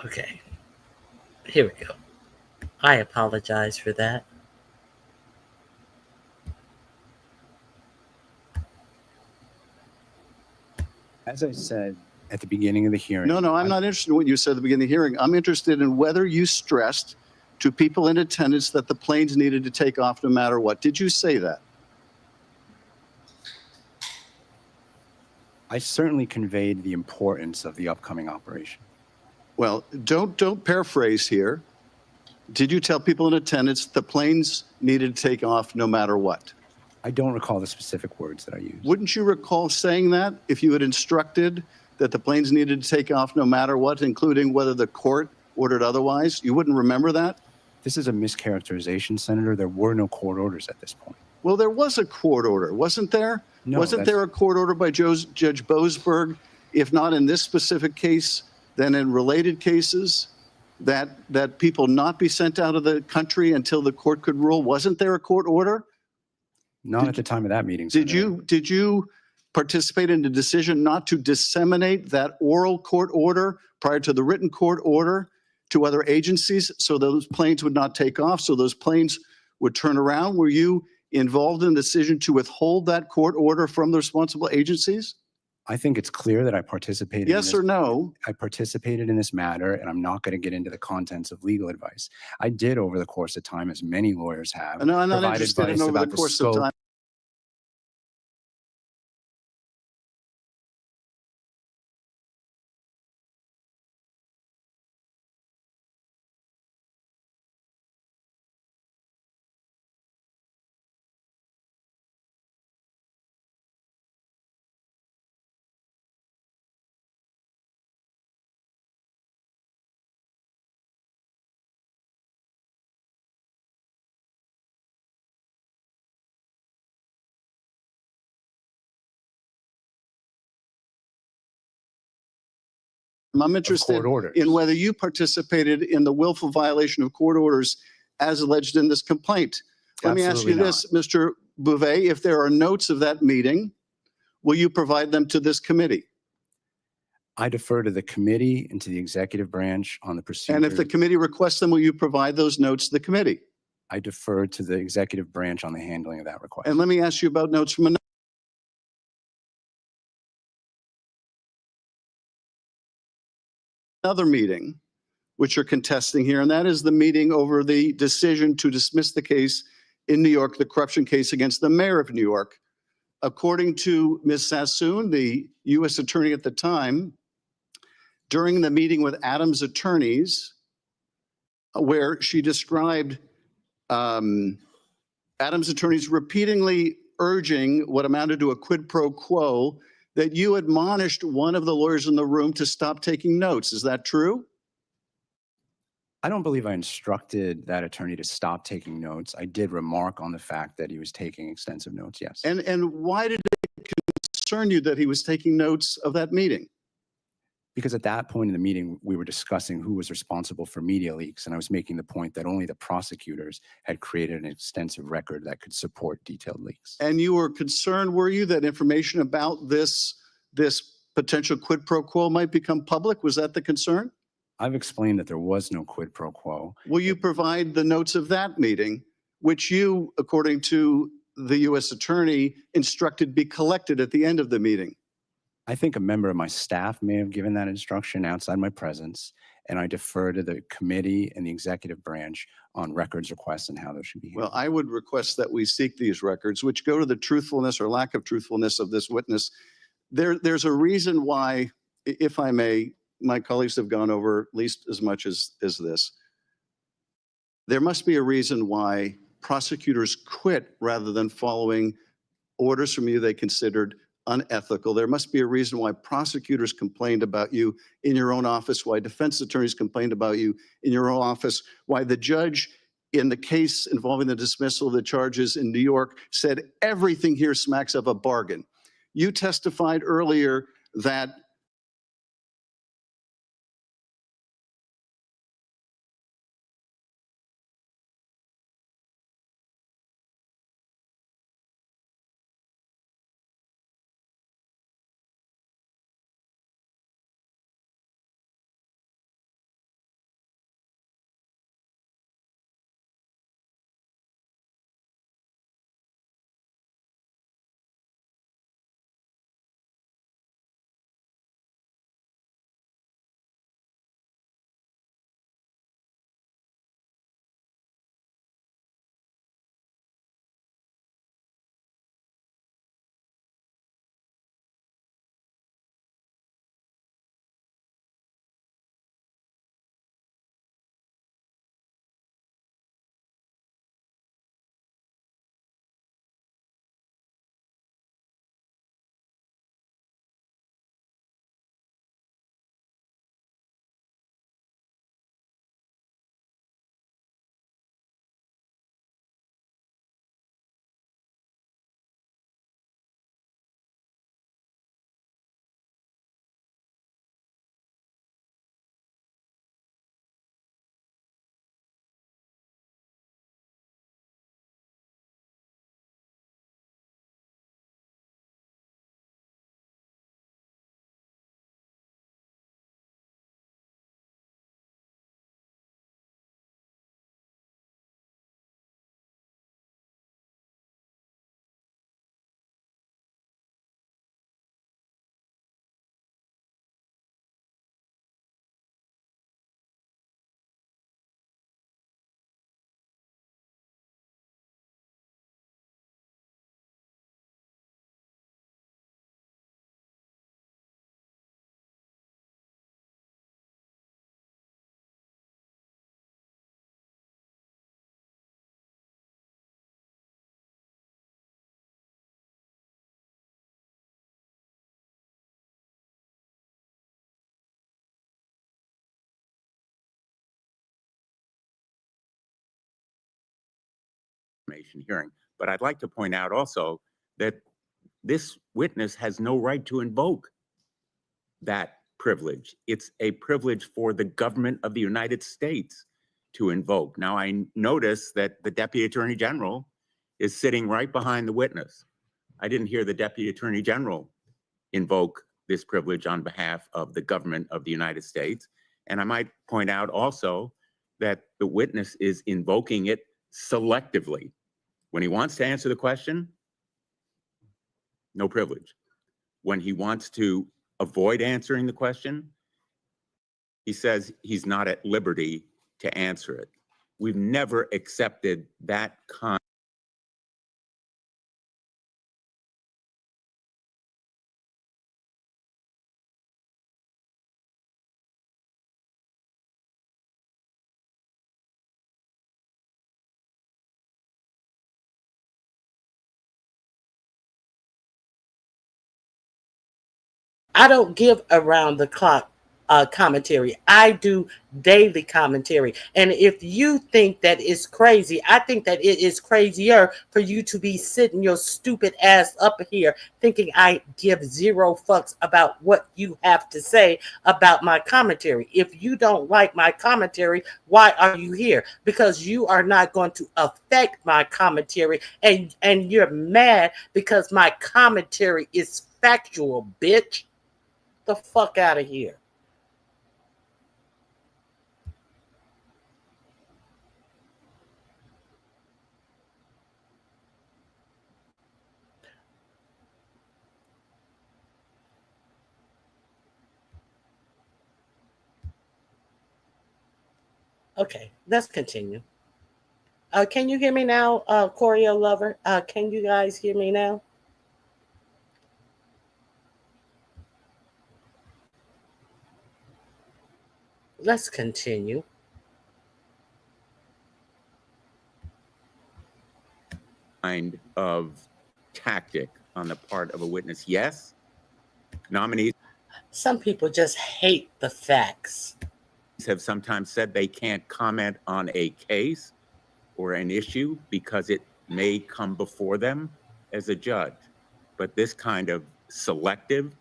B: Okay, here we go. I apologize for that.
T: As I said at the beginning of the hearing.
S: No, I'm not interested in what you said at the beginning of the hearing. I'm interested in whether you stressed to people in attendance that the planes needed to take off no matter what. Did you say that?
T: I certainly conveyed the importance of the upcoming operation.
S: Well, don't paraphrase here. Did you tell people in attendance the planes needed to take off no matter what?
T: I don't recall the specific words that I used.
S: Wouldn't you recall saying that if you had instructed that the planes needed to take off no matter what, including whether the court ordered otherwise? You wouldn't remember that?
T: This is a mischaracterization, Senator. There were no court orders at this point.
S: Well, there was a court order, wasn't there?
T: No,
S: wasn't there a court order by Judge Boasberg, if not in this specific case, then in related cases, that people not be sent out of the country until the court could rule? Wasn't there a court order?
T: Not at the time of that meeting,
S: Did
T: Senator.
S: did you participate in the decision not to disseminate that oral court order prior to the written court order to other agencies so those planes would not take off, so those planes would turn around? Were you involved in the decision to withhold that court order from the responsible agencies?
T: I think it's clear that I participated.
S: Yes or no?
T: I participated in this matter, and I'm not going to get into the contents of legal advice. I did over the course of time, as many lawyers have.
S: No, I'm not
T: provide
S: interested in
T: advice
S: over the
T: about
S: course of
T: scope.
S: time. I'm interested in whether you participated in the willful violation of court orders as alleged in this complaint. Let me ask you this, Mr. Bouvet, if there are notes of that meeting, will you provide them to this committee?
T: I defer to the committee and to the executive branch on the procedure.
S: And if the committee requests them, will you provide those notes to the committee?
T: I defer to the executive branch on the handling of that request.
S: And let me ask you about notes from another meeting, which you're contesting here, and that is the meeting over the decision to dismiss the case in New York, the corruption case against the mayor of New York. According to Ms. Sassoon, the U.S. attorney at the time, during the meeting with Adams' attorneys, where she described Adams' attorneys repeatedly urging what amounted to a quid pro quo, that you admonished one of the lawyers in the room to stop taking notes. Is that true?
T: I don't believe I instructed that attorney to stop taking notes. I did remark on the fact that he was taking extensive notes, yes.
S: And why did it concern you that he was taking notes of that meeting?
T: Because at that point in the meeting, we were discussing who was responsible for media leaks, and I was making the point that only the prosecutors had created an extensive record that could support detailed leaks.
S: And you were concerned, were you, that information about this potential quid pro quo might become public? Was that the concern?
T: I've explained that there was no quid pro quo.
S: Will you provide the notes of that meeting, which you, according to the U.S. attorney, instructed be collected at the end of the meeting?
T: I think a member of my staff may have given that instruction outside my presence, and I defer to the committee and the executive branch on records requests and how those should be handled.
S: Well, I would request that we seek these records, which go to the truthfulness or lack of truthfulness of this witness. There's a reason why if I may, my colleagues have gone over at least as much as this. There must be a reason why prosecutors quit rather than following orders from you they considered unethical. There must be a reason why prosecutors complained about you in your own office, why defense attorneys complained about you in your own office, why the judge in the case involving the dismissal of the charges in New York said everything here smacks of a bargain. You testified earlier that
U: hearing. But I'd like to point out also that this witness has no right to invoke that privilege. It's a privilege for the government of the United States to invoke. Now, I notice that the Deputy Attorney General is sitting right behind the witness. I didn't hear the Deputy Attorney General invoke this privilege on behalf of the government of the United States. And I might point out also that the witness is invoking it selectively. When he wants to answer the question, no privilege. When he wants to avoid answering the question, he says he's not at liberty to answer it. We've never accepted that kind.
B: I don't give around the clock commentary. I do daily commentary. And if you think that is crazy, I think that it is crazier for you to be sitting your stupid ass up here thinking I give zero fucks about what you have to say about my commentary. If you don't like my commentary, why are you here? Because you are not going to affect my commentary, and you're mad because my commentary is factual, bitch. The fuck out of here. Okay, let's continue. Can you hear me now, Choreo Lover? Can you guys hear me now? Let's continue.
U: Kind of tactic on the part of a witness. Yes, nominees.
B: Some people just hate the facts.
U: Have sometimes said they can't comment on a case or an issue because it may come before them as a judge. But this kind of selective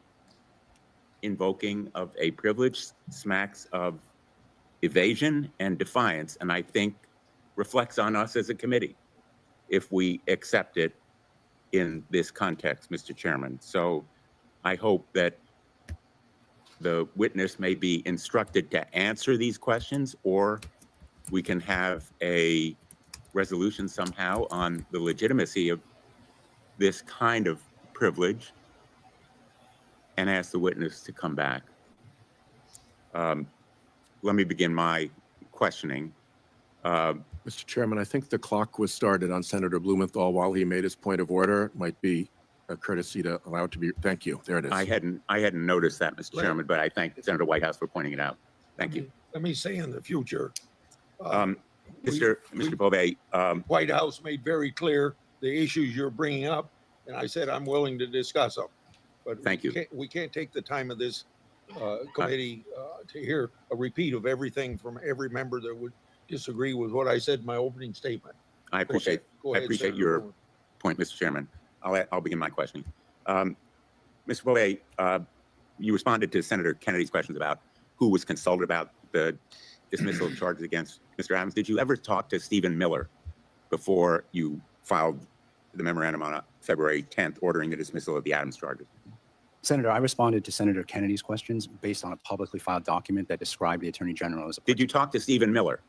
U: invoking of a privilege smacks of evasion and defiance, and I think reflects on us as a committee if we accept it in this context, Mr. Chairman. So I hope that the witness may be instructed to answer these questions, or we can have a resolution somehow on the legitimacy of this kind of privilege and ask the witness to come back. Let me begin my questioning.
A: Mr. Chairman, I think the clock was started on Senator Blumenthal while he made his point of order. It might be a courtesy to allow it to be. Thank you. There it is.
U: I hadn't noticed that, Mr. Chairman, but I thank Senator Whitehouse for pointing it out. Thank you.
V: Let me say in the future,
U: Mr. Bove,
V: White House made very clear the issues you're bringing up, and I said I'm willing to discuss them. But
U: thank you.
V: We can't take the time of this committee to hear a repeat of everything from every member that would disagree with what I said in my opening statement.
U: I appreciate your point, Mr. Chairman. I'll begin my questioning. Mr. Bove, you responded to Senator Kennedy's questions about who was consulted about the dismissal of charges against Mr. Adams. Did you ever talk to Stephen Miller before you filed the memorandum on February 10th ordering the dismissal of the Adams charges?
T: Senator, I responded to Senator Kennedy's questions based on a publicly filed document that described the Attorney General as a...
U: Did you talk to Stephen Miller?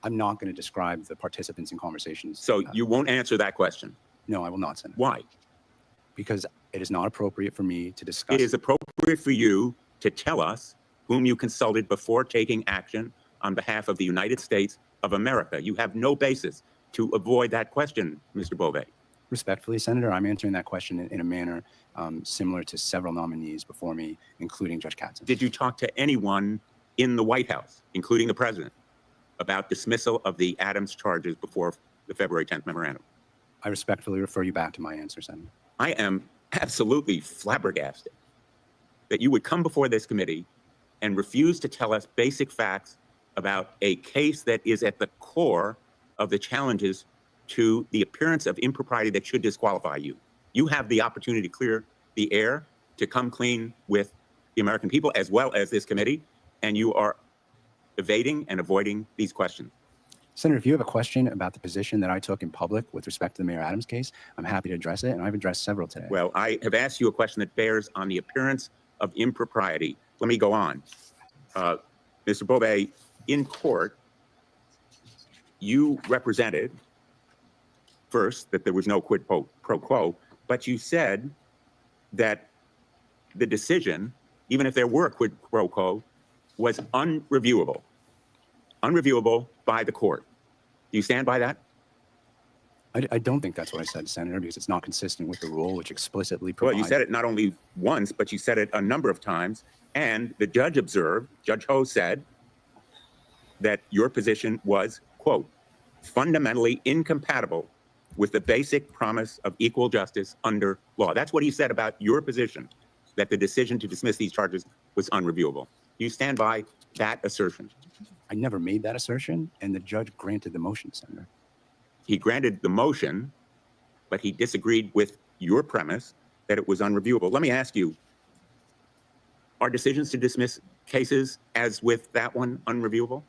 T: I'm not going to describe the participants in conversations.
U: So you won't answer that question?
T: No, I will not, Senator.
U: Why?
T: Because it is not appropriate for me to discuss...
U: It is appropriate for you to tell us whom you consulted before taking action on behalf of the United States of America. You have no basis to avoid that question, Mr. Bove.
T: Respectfully, Senator, I'm answering that question in a manner similar to several nominees before me, including Judge Katzen.
U: Did you talk to anyone in the White House, including the president, about dismissal of the Adams charges before the February 10th memorandum?
T: I respectfully refer you back to my answer, Senator.
U: I am absolutely flabbergasted that you would come before this committee and refuse to tell us basic facts about a case that is at the core of the challenges to the appearance of impropriety that should disqualify you. You have the opportunity to clear the air, to come clean with the American people as well as this committee, and you are evading and avoiding these questions.
T: Senator, if you have a question about the position that I took in public with respect to the Mayor Adams case, I'm happy to address it, and I've addressed several today.
U: Well, I have asked you a question that bears on the appearance of impropriety. Let me go on. Mr. Bove, in court, you represented first that there was no quid pro quo, but you said that the decision, even if there were a quid pro quo, was unreviewable by the court. Do you stand by that?
T: I don't think that's what I said, Senator, because it's not consistent with the rule, which explicitly provides...
U: Well, you said it not only once, but you said it a number of times, and the judge observed, Judge Ho said, that your position was, quote, fundamentally incompatible with the basic promise of equal justice under law. That's what he said about your position, that the decision to dismiss these charges was unreviewable. Do you stand by that assertion?
T: I never made that assertion, and the judge granted the motion, Senator.
U: He granted the motion, but he disagreed with your premise that it was unreviewable. Let me ask you, are decisions to dismiss cases as with that one unreviewable?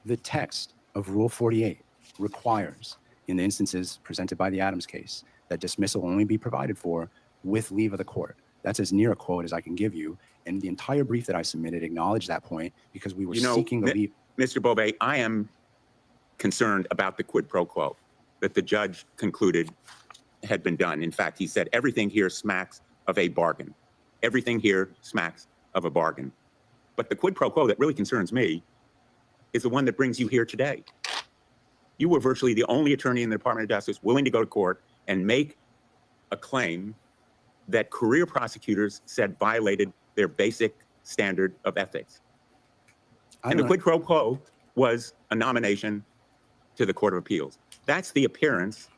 T: The text of Rule 48 requires, in the instances presented by the Adams case, that dismissal only be provided for with leave of the court. That's as near a quote as I can give you. And the entire brief that I submitted acknowledged that point because we were seeking the leave.
U: Mr. Bove, I am concerned about the quid pro quo that the judge concluded had been done. In fact, he said everything here smacks of a bargain. Everything here smacks of a bargain. But the quid pro quo that really concerns me is the one that brings you here today. You were virtually the only attorney in the Department of Justice willing to go to court and make a claim that career prosecutors said violated their basic standard of ethics. And the quid pro quo was a nomination to the Court of Appeals. That's the appearance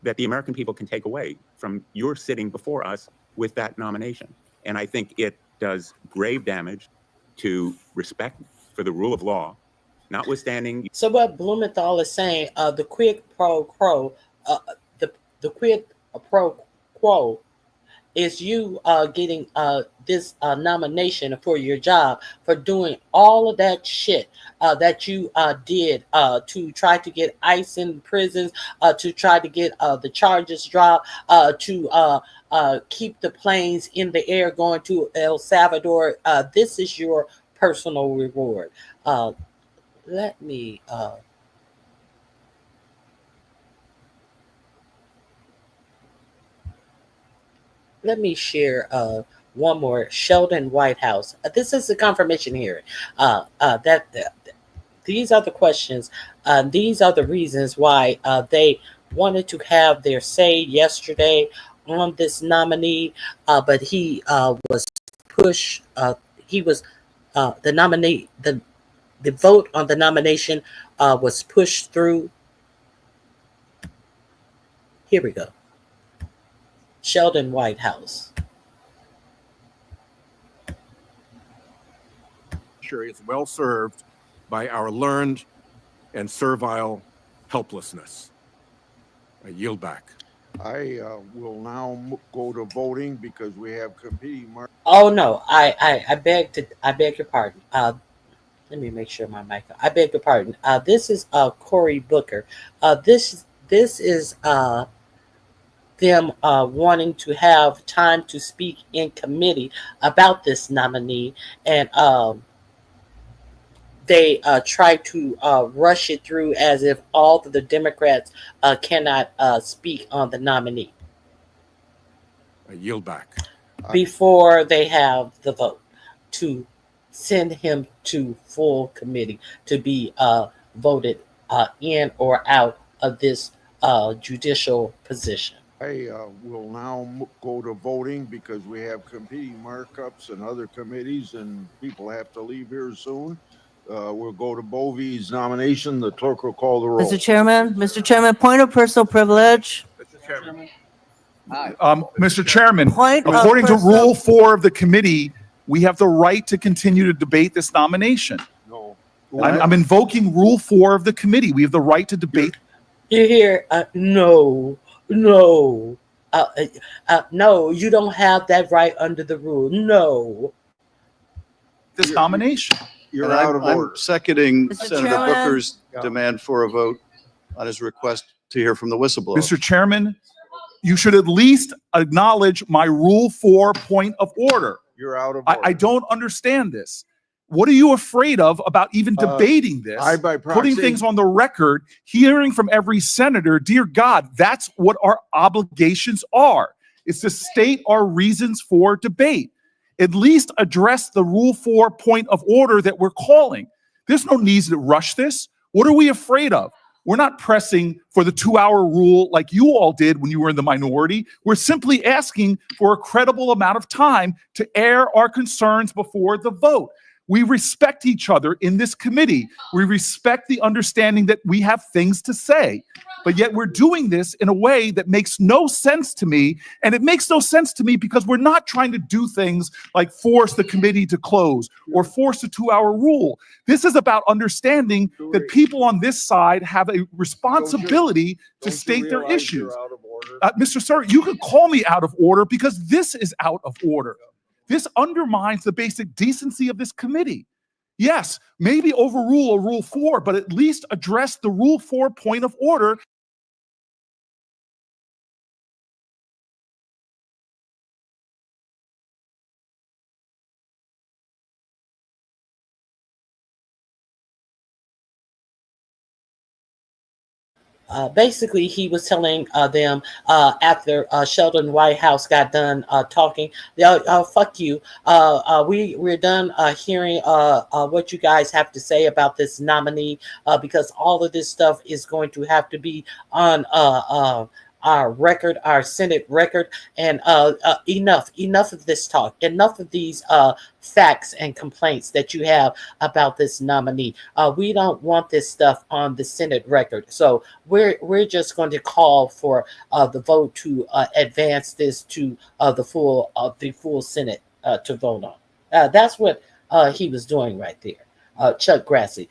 U: that the American people can take away from your sitting before us with that nomination. And I think it does grave damage to respect for the rule of law, notwithstanding.
B: So what Blumenthal is saying, the quid pro quo, the quid pro quo is you getting this nomination for your job for doing all of that shit that you did to try to get ICE in prisons, to try to get the charges dropped, to keep the planes in the air going to El Salvador. This is your personal reward. Let me share one more. Sheldon Whitehouse. This is a confirmation hearing. These are the questions. These are the reasons why they wanted to have their say yesterday on this nominee, but he was pushed. He was the nominee. The vote on the nomination was pushed through. Here we go. Sheldon Whitehouse.
A: Is well served by our learned and servile helplessness. I yield back.
V: I will now go to voting because we have competing.
B: Oh no, I beg your pardon. Let me make sure my mic. I beg your pardon. This is Cory Booker. This is them wanting to have time to speak in committee about this nominee, and they try to rush it through as if all of the Democrats cannot speak on the nominee.
A: I yield back.
B: Before they have the vote to send him to full committee to be voted in or out of this judicial position.
V: I will now go to voting because we have competing markups and other committees and people have to leave here soon. We'll go to Bovey's nomination. The clerk will call the roll.
F: Mr. Chairman, point of personal privilege.
R: Mr. Chairman,
F: Point of
R: according to
F: personal-
R: Rule 4 of the committee, we have the right to continue to debate this nomination.
V: No.
R: I'm invoking Rule 4 of the committee. We have the right to debate.
B: You hear? No. No, you don't have that right under the rule. No.
R: This nomination.
V: You're out of order.
S: I'm seconding
F: Mr.
S: Senator
F: Chairman?
S: Booker's demand for a vote on his request to hear from the whistleblower.
R: Mr. Chairman, you should at least acknowledge my Rule 4 point of order.
V: You're out of order.
R: I don't understand this. What are you afraid of about even debating this?
V: by
R: Putting
V: proxy.
R: things on the record, hearing from every senator, dear God, that's what our obligations are. It's to state our reasons for debate. At least address the Rule 4 point of order that we're calling. There's no need to rush this. What are we afraid of? We're not pressing for the 2-hour rule like you all did when you were in the minority. We're simply asking for a credible amount of time to air our concerns before the vote. We respect each other in this committee. We respect the understanding that we have things to say. But yet we're doing this in a way that makes no sense to me. And it makes no sense to me because we're not trying to do things like force the committee to close or force a 2-hour rule. This is about understanding that people on this side have a responsibility to state their issues. Mr. Sir, you could call me out of order because this is out of order. This undermines the basic decency of this committee. Yes, maybe overrule a Rule 4, but at least address the Rule 4 point of order.
B: Basically, he was telling them after Sheldon Whitehouse got done talking, fuck you. We're done hearing what you guys have to say about this nominee because all of this stuff is going to have to be on our record, our Senate record, and enough of this talk, enough of these facts and complaints that you have about this nominee. We don't want this stuff on the Senate record, so we're just going to call for the vote to advance this to the full Senate to vote on. That's what he was doing right there, Chuck Grassley.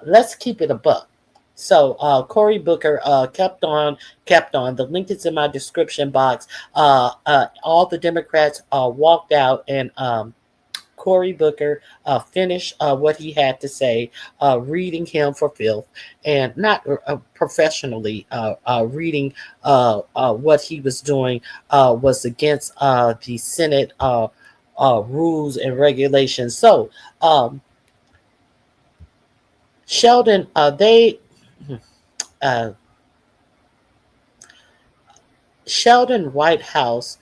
B: Let's keep it a buck. So Cory Booker kept on. The link is in my description box. All the Democrats walked out, and Cory Booker finished what he had to say, reading him for filth, and not professionally reading what he was doing was against the Senate rules and regulations. So Sheldon, Sheldon Whitehouse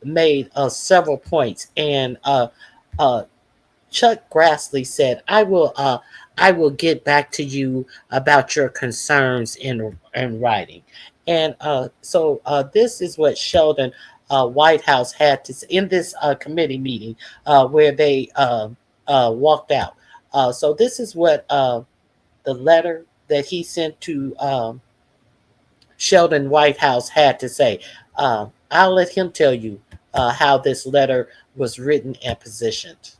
B: made several points, and Chuck Grassley said, "I will get back to you about your concerns in writing." And so this is what Sheldon Whitehouse had to say in this committee meeting where they walked out. So this is what the letter that he sent to Sheldon Whitehouse had to say. I'll let him tell you how this letter was written and positioned.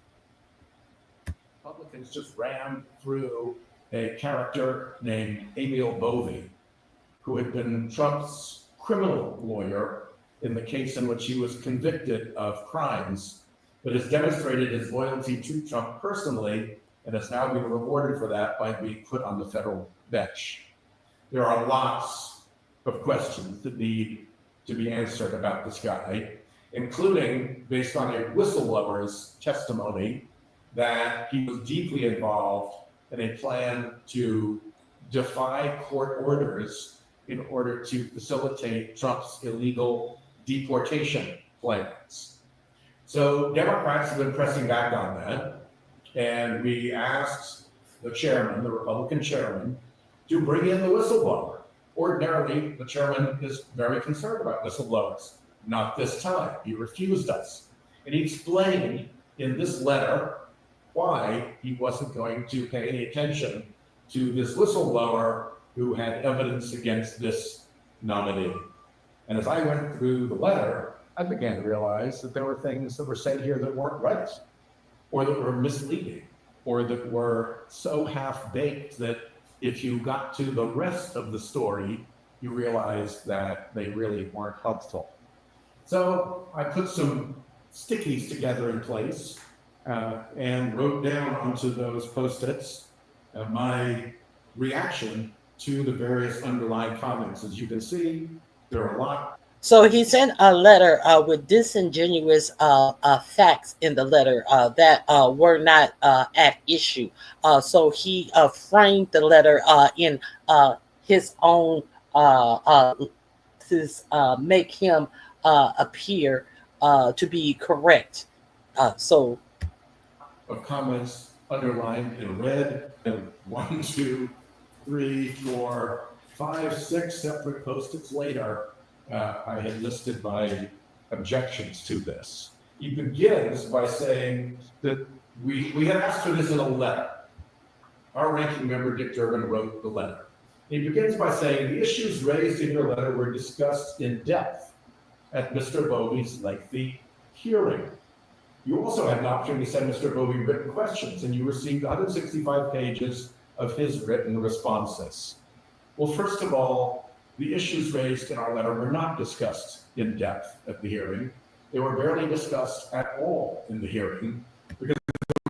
A: Republicans just ran through a character named Emil Bovee, who had been Trump's criminal lawyer in the case in which he was convicted of crimes, but has demonstrated his loyalty to Trump personally and has now been rewarded for that by being put on the federal bench. There are lots of questions that need to be answered about this guy, including based on a whistleblower's testimony that he was deeply involved in a plan to defy court orders in order to facilitate Trump's illegal deportation plans. So Democrats have been pressing back on that, and we asked the chairman, the Republican chairman, to bring in the whistleblower. Ordinarily, the chairman is very concerned about whistleblowers. Not this time. He refused us. And he explained in this letter why he wasn't going to pay any attention to this whistleblower who had evidence against this nominee. And as I went through the letter, I began to realize that there were things that were said here that weren't right, or that were misleading, or that were so half-baked that if you got to the rest of the story, you realized that they really weren't helpful. So I put some stickies together in place and wrote down onto those Post-its my reaction to the various underlying comments. As you can see, there are a lot.
B: So he sent a letter with disingenuous facts in the letter that were not at issue. So he framed the letter in his own to make him appear to be correct. So
A: of comments underlined in red, and 1, 2, 3, 4, 5, 6 separate Post-its later, I had listed my objections to this. He begins by saying that we had asked for this in a letter. Our ranking member, Dick Durbin, wrote the letter. He begins by saying the issues raised in your letter were discussed in depth at Mr. Bove's lengthy hearing. You also had an opportunity to send Mr. Bovee written questions, and you received 165 pages of his written responses. Well, first of all, the issues raised in our letter were not discussed in depth at the hearing. They were barely discussed at all in the hearing because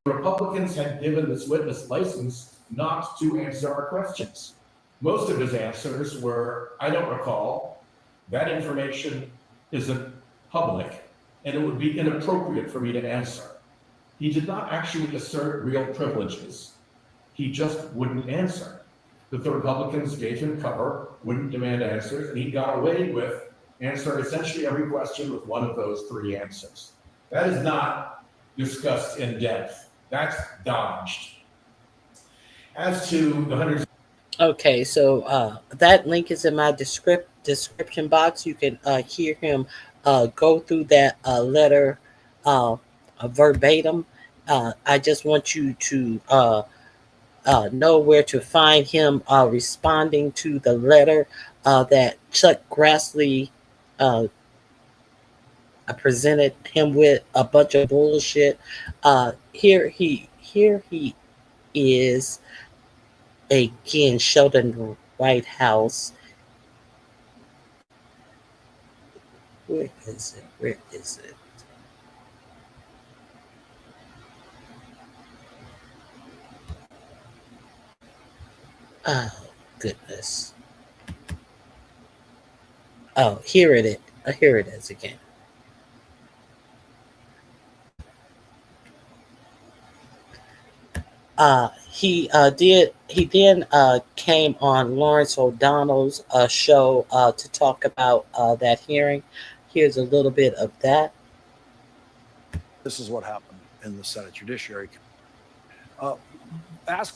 A: the Republicans had given this witness license not to answer our questions. Most of his answers were, I don't recall, that information isn't public, and it would be inappropriate for me to answer. He did not actually assert real privileges. He just wouldn't answer. That the Republicans gave him cover, wouldn't demand answers, and he got away with answering essentially every question with one of those 3 answers. That is not discussed in depth. That's dodged. As to the hundreds.
B: Okay, so that link is in my description box. You can hear him go through that letter verbatim. I just want you to know where to find him responding to the letter that Chuck Grassley presented him with a bunch of bullshit. Here he is again, Sheldon White House. Where is it? Where is it? Oh, goodness. Oh, here it is. Here it is again. He then came on Lawrence O'Donnell's show to talk about that hearing. Here's a little bit of that.
C: This is what happened in the Senate Judiciary Committee.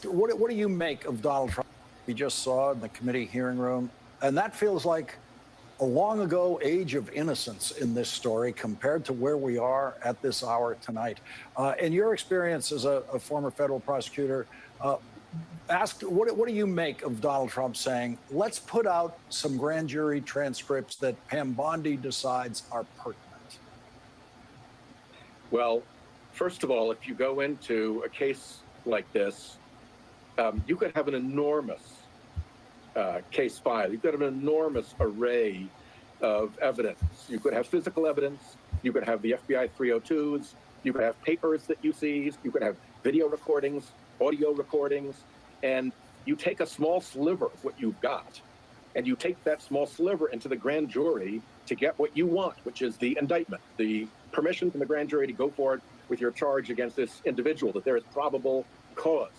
C: What do you make of Donald Trump? We just saw in the committee hearing room, and that feels like a long ago age of innocence in this story compared to where we are at this hour tonight. In your experience as a former federal prosecutor, what do you make of Donald Trump saying, let's put out some grand jury transcripts that Pam Bondi decides are pertinent?
G: Well, first of all, if you go into a case like this, you could have an enormous case file. You could have an enormous array of evidence. You could have physical evidence. You could have the FBI 302s. You could have papers that you seized. You could have video recordings, audio recordings. And you take a small sliver of what you've got, and you take that small sliver into the grand jury to get what you want, which is the indictment, the permission from the grand jury to go forward with your charge against this individual, that there is probable cause.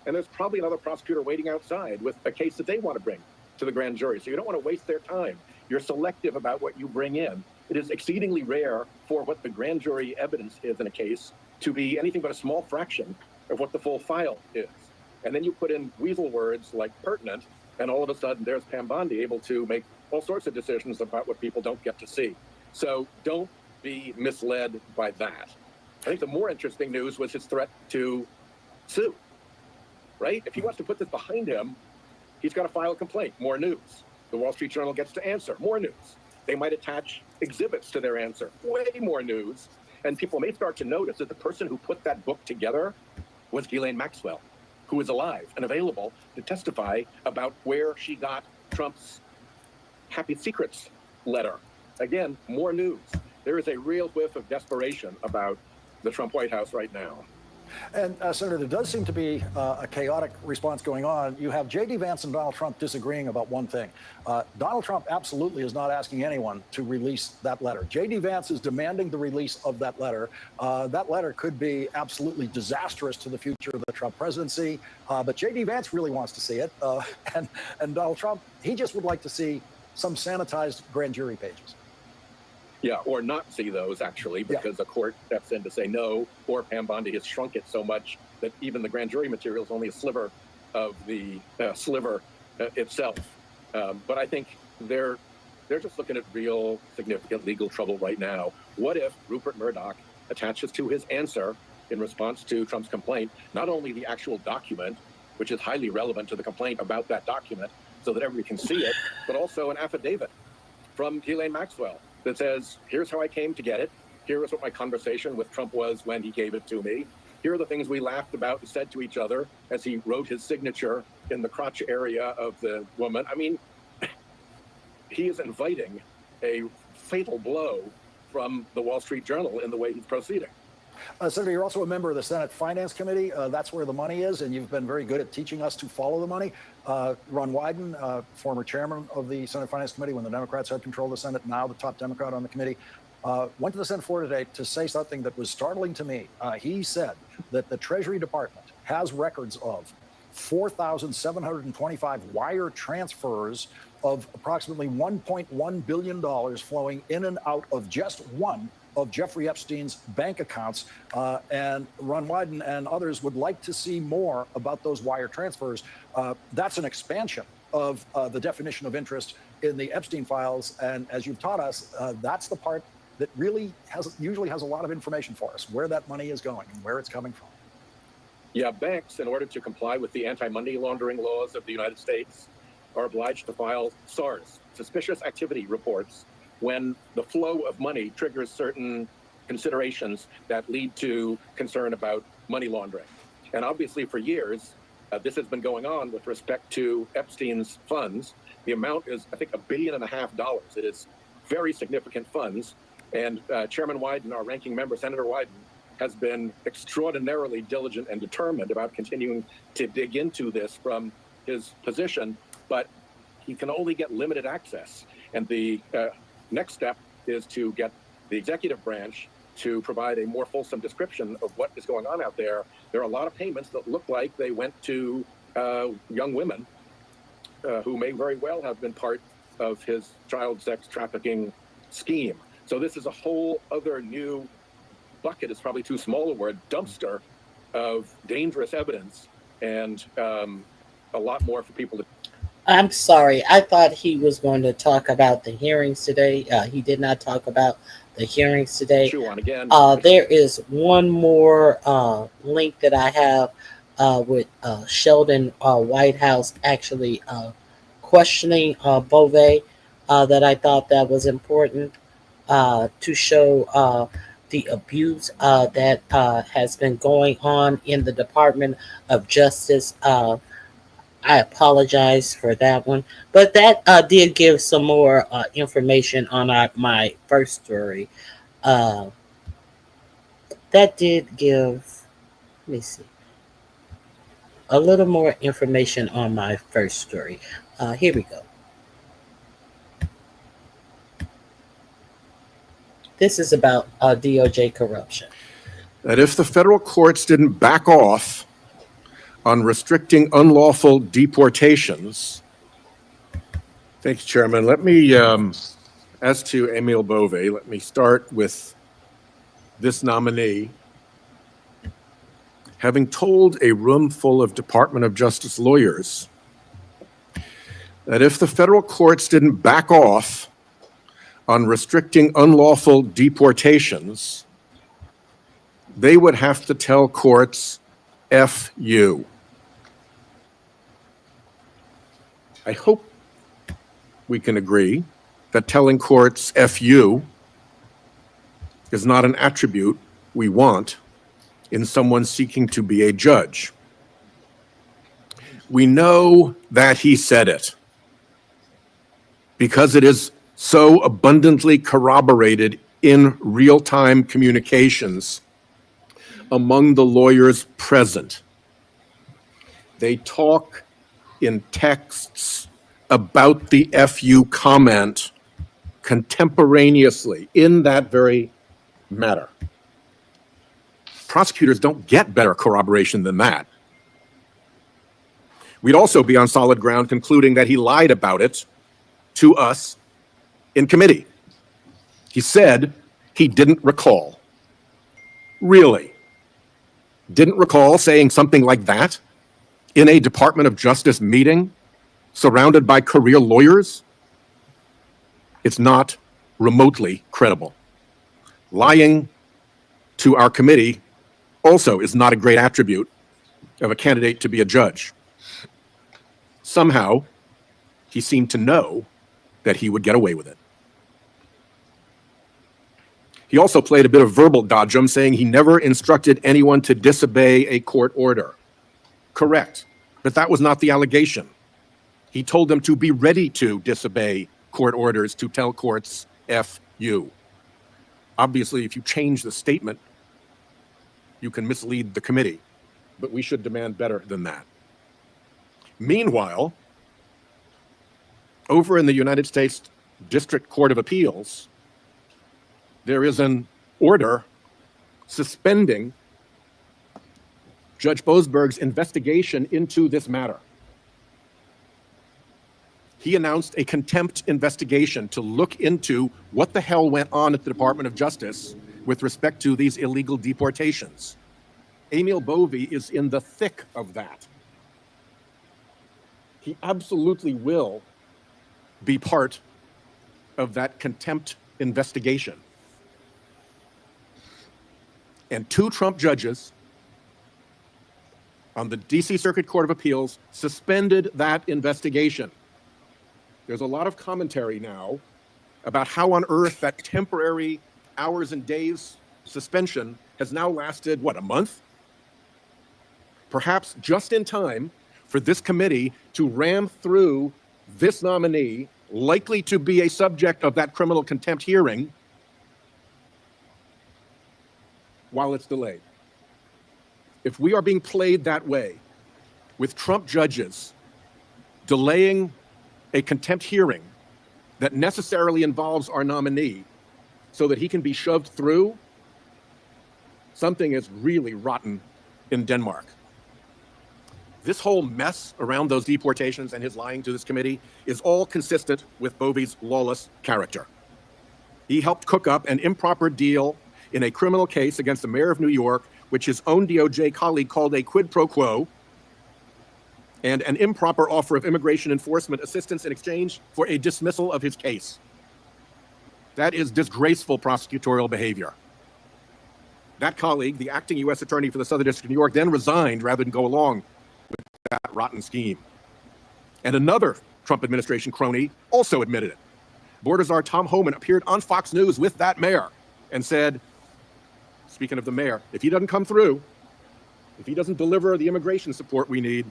G: And there's probably another prosecutor waiting outside with a case that they want to bring to the grand jury. So you don't want to waste their time. You're selective about what you bring in. It is exceedingly rare for what the grand jury evidence is in a case to be anything but a small fraction of what the full file is. And then you put in weasel words like pertinent, and all of a sudden there's Pam Bondi able to make all sorts of decisions about what people don't get to see. So don't be misled by that. I think the more interesting news was his threat to sue, right? If he wants to put this behind him, he's got to file a complaint. More news. The Wall Street Journal gets to answer. More news. They might attach exhibits to their answer. Way more news. And people may start to notice that the person who put that book together was Ghislaine Maxwell, who is alive and available to testify about where she got Trump's Happy Secrets letter. Again, more news. There is a real whiff of desperation about the Trump White House right now.
C: And Senator, there does seem to be a chaotic response going on. You have J.D. Vance and Donald Trump disagreeing about one thing. Donald Trump absolutely is not asking anyone to release that letter. J.D. Vance is demanding the release of that letter. That letter could be absolutely disastrous to the future of the Trump presidency. But J.D. Vance really wants to see it. And Donald Trump, he just would like to see some sanitized grand jury pages.
G: Yeah, or not see those, actually, because a court steps in to say no, or Pam Bondi has shrunk it so much that even the grand jury material is only a sliver of the sliver itself. But I think they're just looking at real significant legal trouble right now. What if Rupert Murdoch attaches to his answer in response to Trump's complaint, not only the actual document, which is highly relevant to the complaint about that document so that everybody can see it, but also an affidavit from Ghislaine Maxwell that says, here's how I came to get it. Here is what my conversation with Trump was when he gave it to me. Here are the things we laughed about and said to each other as he wrote his signature in the crotch area of the woman. I mean, he is inviting a fatal blow from the Wall Street Journal in the way he's proceeding.
C: Senator, you're also a member of the Senate Finance Committee. That's where the money is, and you've been very good at teaching us to follow the money. Ron Wyden, former chairman of the Senate Finance Committee when the Democrats had control of the Senate, now the top Democrat on the committee, went to the Senate floor today to say something that was startling to me. He said that the Treasury Department has records of 4,725 wire transfers of approximately $1.1 billion flowing in and out of just one of Jeffrey Epstein's bank accounts. And Ron Wyden and others would like to see more about those wire transfers. That's an expansion of the definition of interest in the Epstein files. And as you've taught us, that's the part that really usually has a lot of information for us, where that money is going and where it's coming from.
G: Yeah, banks, in order to comply with the anti-money laundering laws of the United States, are obliged to file SARs, suspicious activity reports, when the flow of money triggers certain considerations that lead to concern about money laundering. And obviously for years, this has been going on with respect to Epstein's funds. The amount is, I think, $1.5 billion. It is very significant funds. And Chairman Wyden, our ranking member, Senator Wyden, has been extraordinarily diligent and determined about continuing to dig into this from his position, but he can only get limited access. And the next step is to get the executive branch to provide a more fulsome description of what is going on out there. There are a lot of payments that look like they went to young women who may very well have been part of his child sex trafficking scheme. So this is a whole other new bucket, is probably too small a word, dumpster of dangerous evidence, and a lot more for people to.
B: I'm sorry. I thought he was going to talk about the hearings today. He did not talk about the hearings today.
G: Chew on again.
B: There is one more link that I have with Sheldon Whitehouse actually questioning Bove that I thought that was important to show the abuse that has been going on in the Department of Justice. I apologize for that one, but that did give some more information on my first story. That did give, let me see, a little more information on my first story. Here we go. This is about DOJ corruption.
A: That if the federal courts didn't back off on restricting unlawful deportations. Thanks, Chairman. Let me, as to Emile Bove, let me start with this nominee. Having told a room full of Department of Justice lawyers that if the federal courts didn't back off on restricting unlawful deportations, they would have to tell courts, F you. I hope we can agree that telling courts F you is not an attribute we want in someone seeking to be a judge. We know that he said it because it is so abundantly corroborated in real-time communications among the lawyers present. They talk in texts about the FU comment contemporaneously in that very matter. Prosecutors don't get better corroboration than that. We'd also be on solid ground concluding that he lied about it to us in committee. He said he didn't recall. Really? Didn't recall saying something like that in a Department of Justice meeting surrounded by career lawyers? It's not remotely credible. Lying to our committee also is not a great attribute of a candidate to be a judge. Somehow, he seemed to know that he would get away with it. He also played a bit of verbal dodgem, saying he never instructed anyone to disobey a court order. Correct, but that was not the allegation. He told them to be ready to disobey court orders, to tell courts, F you. Obviously, if you change the statement, you can mislead the committee, but we should demand better than that. Meanwhile, over in the United States District Court of Appeals, there is an order suspending Judge Boasberg's investigation into this matter. He announced a contempt investigation to look into what the hell went on at the Department of Justice with respect to these illegal deportations. Emile Bove is in the thick of that.
I: he absolutely will be part of that contempt investigation. And 2 Trump judges on the DC Circuit Court of Appeals suspended that investigation. There's a lot of commentary now about how on earth that temporary hours and days suspension has now lasted, what, a month? Perhaps just in time for this committee to ram through this nominee, likely to be a subject of that criminal contempt hearing, while it's delayed. If we are being played that way, with Trump judges delaying a contempt hearing that necessarily involves our nominee so that he can be shoved through, something is really rotten in Denmark. This whole mess around those deportations and his lying to this committee is all consistent with Bovey's lawless character. He helped cook up an improper deal in a criminal case against the mayor of New York, which his own DOJ colleague called a quid pro quo, and an improper offer of immigration enforcement assistance in exchange for a dismissal of his case. That is disgraceful prosecutorial behavior. That colleague, the acting U.S. attorney for the Southern District of New York, then resigned rather than go along with that rotten scheme. And another Trump administration crony also admitted it. Border czar Tom Homan appeared on Fox News with that mayor and said, speaking of the mayor, if he doesn't come through, if he doesn't deliver the immigration support we need,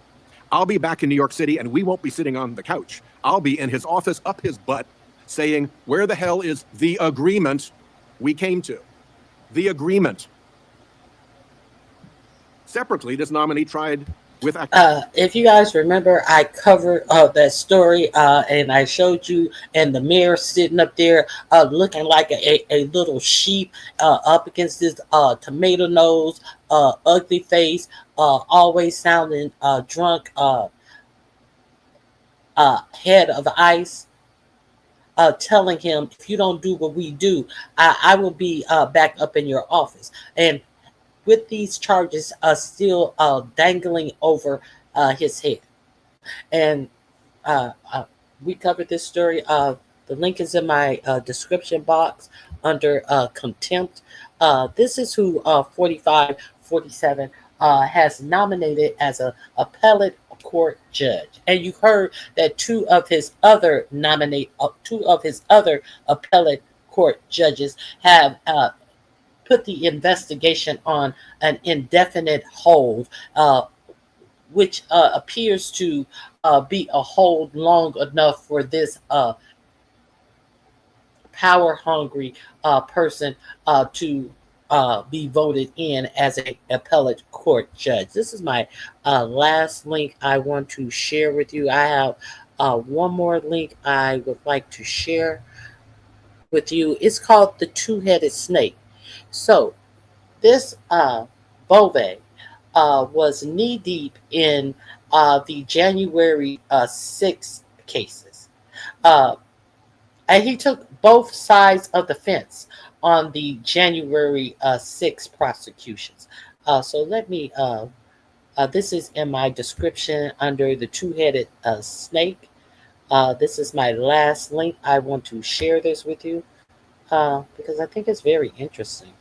I: I'll be back in New York City and we won't be sitting on the couch. I'll be in his office up his butt saying, where the hell is the agreement we came to? The agreement. Separately, this nominee tried with...
B: If you guys remember, I covered that story and I showed you and the mayor sitting up there looking like a little sheep up against this tomato nose, ugly face, always sounding drunk, head of ice, telling him, if you don't do what we do, I will be back up in your office. And with these charges still dangling over his head. And we covered this story. The link is in my description box under contempt. This is who 4547 has nominated as an appellate court judge. And you heard that two of his other appellate court judges have put the investigation on an indefinite hold, which appears to be a hold long enough for this power-hungry person to be voted in as an appellate court judge. This is my last link I want to share with you. I have one more link I would like to share with you. It's called The Two-Headed Snake. So this Bovey was knee-deep in the January 6 cases. And he took both sides of the fence on the January 6 prosecutions. So let me, this is in my description under The Two-Headed Snake. This is my last link. I want to share this with you because I think it's very interesting.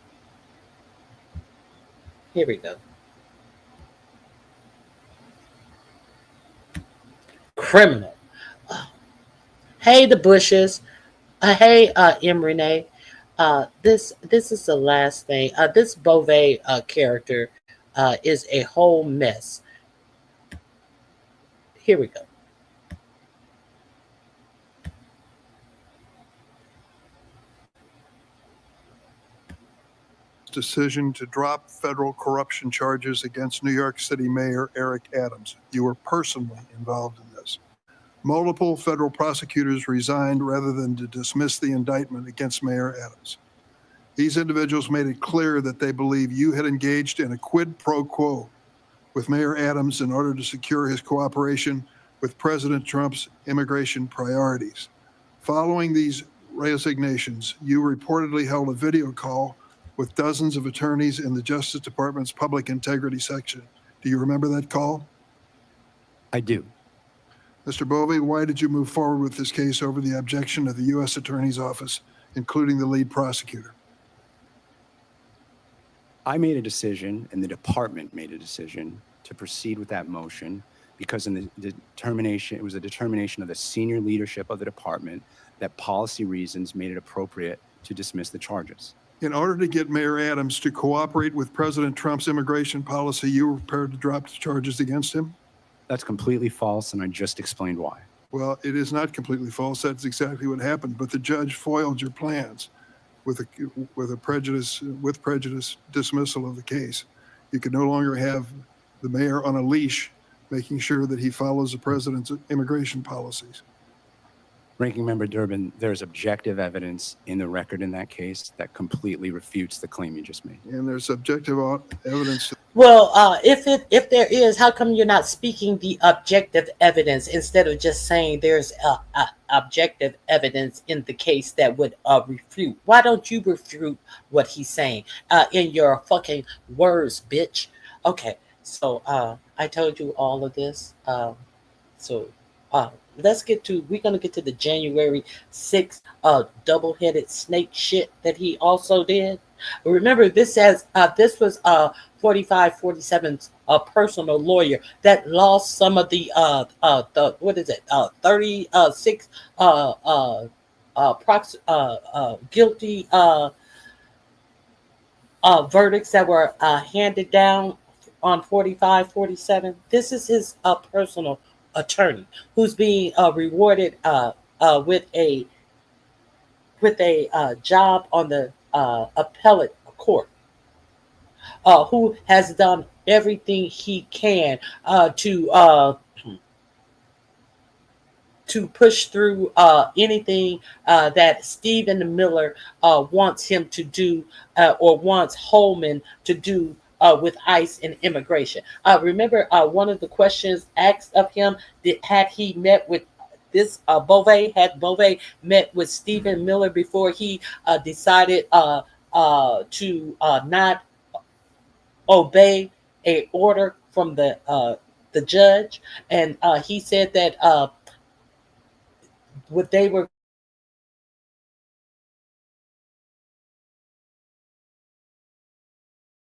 B: Here we go. Criminal. Hey, the Bushes. Hey, M. Renee. This is the last thing. This Bovey character is a whole mess. Here we go.
K: Decision to drop federal corruption charges against New York City Mayor Eric Adams. You were personally involved in this. Multiple federal prosecutors resigned rather than to dismiss the indictment against Mayor Adams. These individuals made it clear that they believe you had engaged in a quid pro quo with Mayor Adams in order to secure his cooperation with President Trump's immigration priorities. Following these resignations, you reportedly held a video call with dozens of attorneys in the Justice Department's public integrity section. Do you remember that call?
T: I do.
K: Mr. Bovee, why did you move forward with this case over the objection of the U.S. Attorney's Office, including the lead prosecutor?
T: I made a decision, and the department made a decision to proceed with that motion because in the determination, it was a determination of the senior leadership of the department that policy reasons made it appropriate to dismiss the charges.
K: In order to get Mayor Adams to cooperate with President Trump's immigration policy, you were prepared to drop the charges against him?
T: That's completely false, and I just explained why.
K: Well, it is not completely false. That's exactly what happened. But the judge foiled your plans with prejudice dismissal of the case. You can no longer have the mayor on a leash, making sure that he follows the president's immigration policies.
T: Ranking Member Durbin, there's objective evidence in the record in that case that completely refutes the claim you just made.
K: And there's objective evidence.
B: Well, if there is, how come you're not speaking the objective evidence instead of just saying there's objective evidence in the case that would refute? Why don't you refute what he's saying in your fucking words, bitch? Okay, so I told you all of this. We're going to get to the January 6th double-headed snake shit that he also did. Remember, this was 4547's personal lawyer that lost some of the 36 guilty verdicts that were handed down on 4547. This is his personal attorney who's being rewarded with a job on the appellate court, who has done everything he can to push through anything that Stephen Miller wants him to do or wants Holman to do with ICE and immigration. Remember, one of the questions asked of him, had he met with this Bovee? Had Bovee met with Stephen Miller before he decided to not obey a order from the judge? And he said that what they were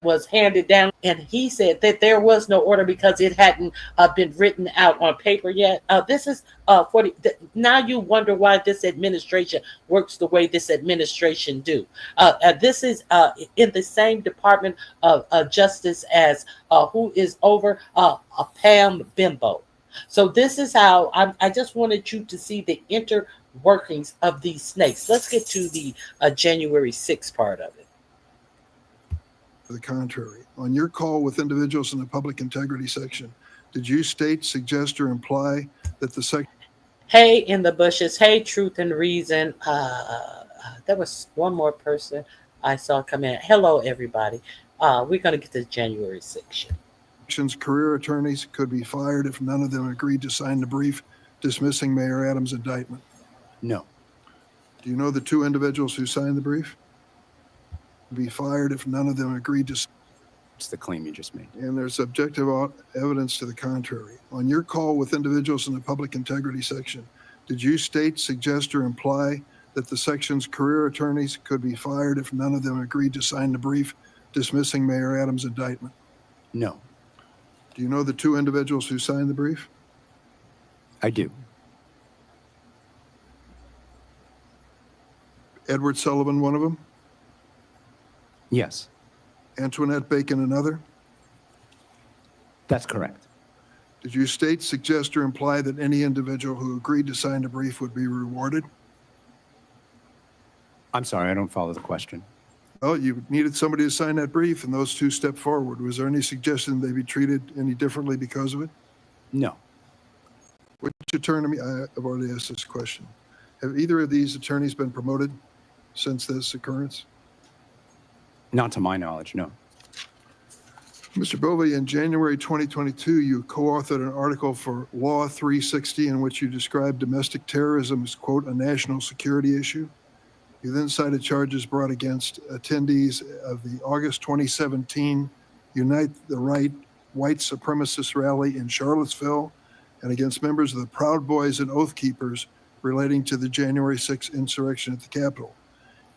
B: was handed down, and he said that there was no order because it hadn't been written out on paper yet. This is now you wonder why this administration works the way this administration do. This is in the same Department of Justice as who is over Pam Bimbo. So this is how I just wanted you to see the inner workings of these snakes. Let's get to the January 6th part of it.
K: To the contrary, on your call with individuals in the public integrity section, did you state, suggest, or imply that the section?
B: Hey, in the bushes. Hey, Truth and Reason. There was one more person I saw come in. Hello, everybody. We're going to get to the January section.
K: Career attorneys could be fired if none of them agreed to sign the brief dismissing Mayor Adams' indictment?
T: No.
K: Do you know the two individuals who signed the brief? Be fired if none of them agreed to.
T: It's the claim you just made.
K: And there's objective evidence to the contrary. On your call with individuals in the public integrity section, did you state, suggest, or imply that the section's career attorneys could be fired if none of them agreed to sign the brief dismissing Mayor Adams' indictment?
T: No.
K: Do you know the two individuals who signed the brief?
T: I do.
K: Edward Sullivan, one of them?
T: Yes.
K: Antoinette Bacon, another?
T: That's correct.
K: Did you state, suggest, or imply that any individual who agreed to sign the brief would be rewarded?
T: I'm sorry, I don't follow the question.
K: Oh, you needed somebody to sign that brief, and those two stepped forward. Was there any suggestion they be treated any differently because of it?
T: No.
K: Which attorney? I've already asked this question. Have either of these attorneys been promoted since this occurrence?
T: Not to my knowledge, no.
K: Mr. Bovee, in January 2022, you co-authored an article for Law 360 in which you described domestic terrorism as, quote, a national security issue. You then cited charges brought against attendees of the August 2017 Unite the Right white supremacist rally in Charlottesville and against members of the Proud Boys and Oath Keepers relating to the January 6th insurrection at the Capitol.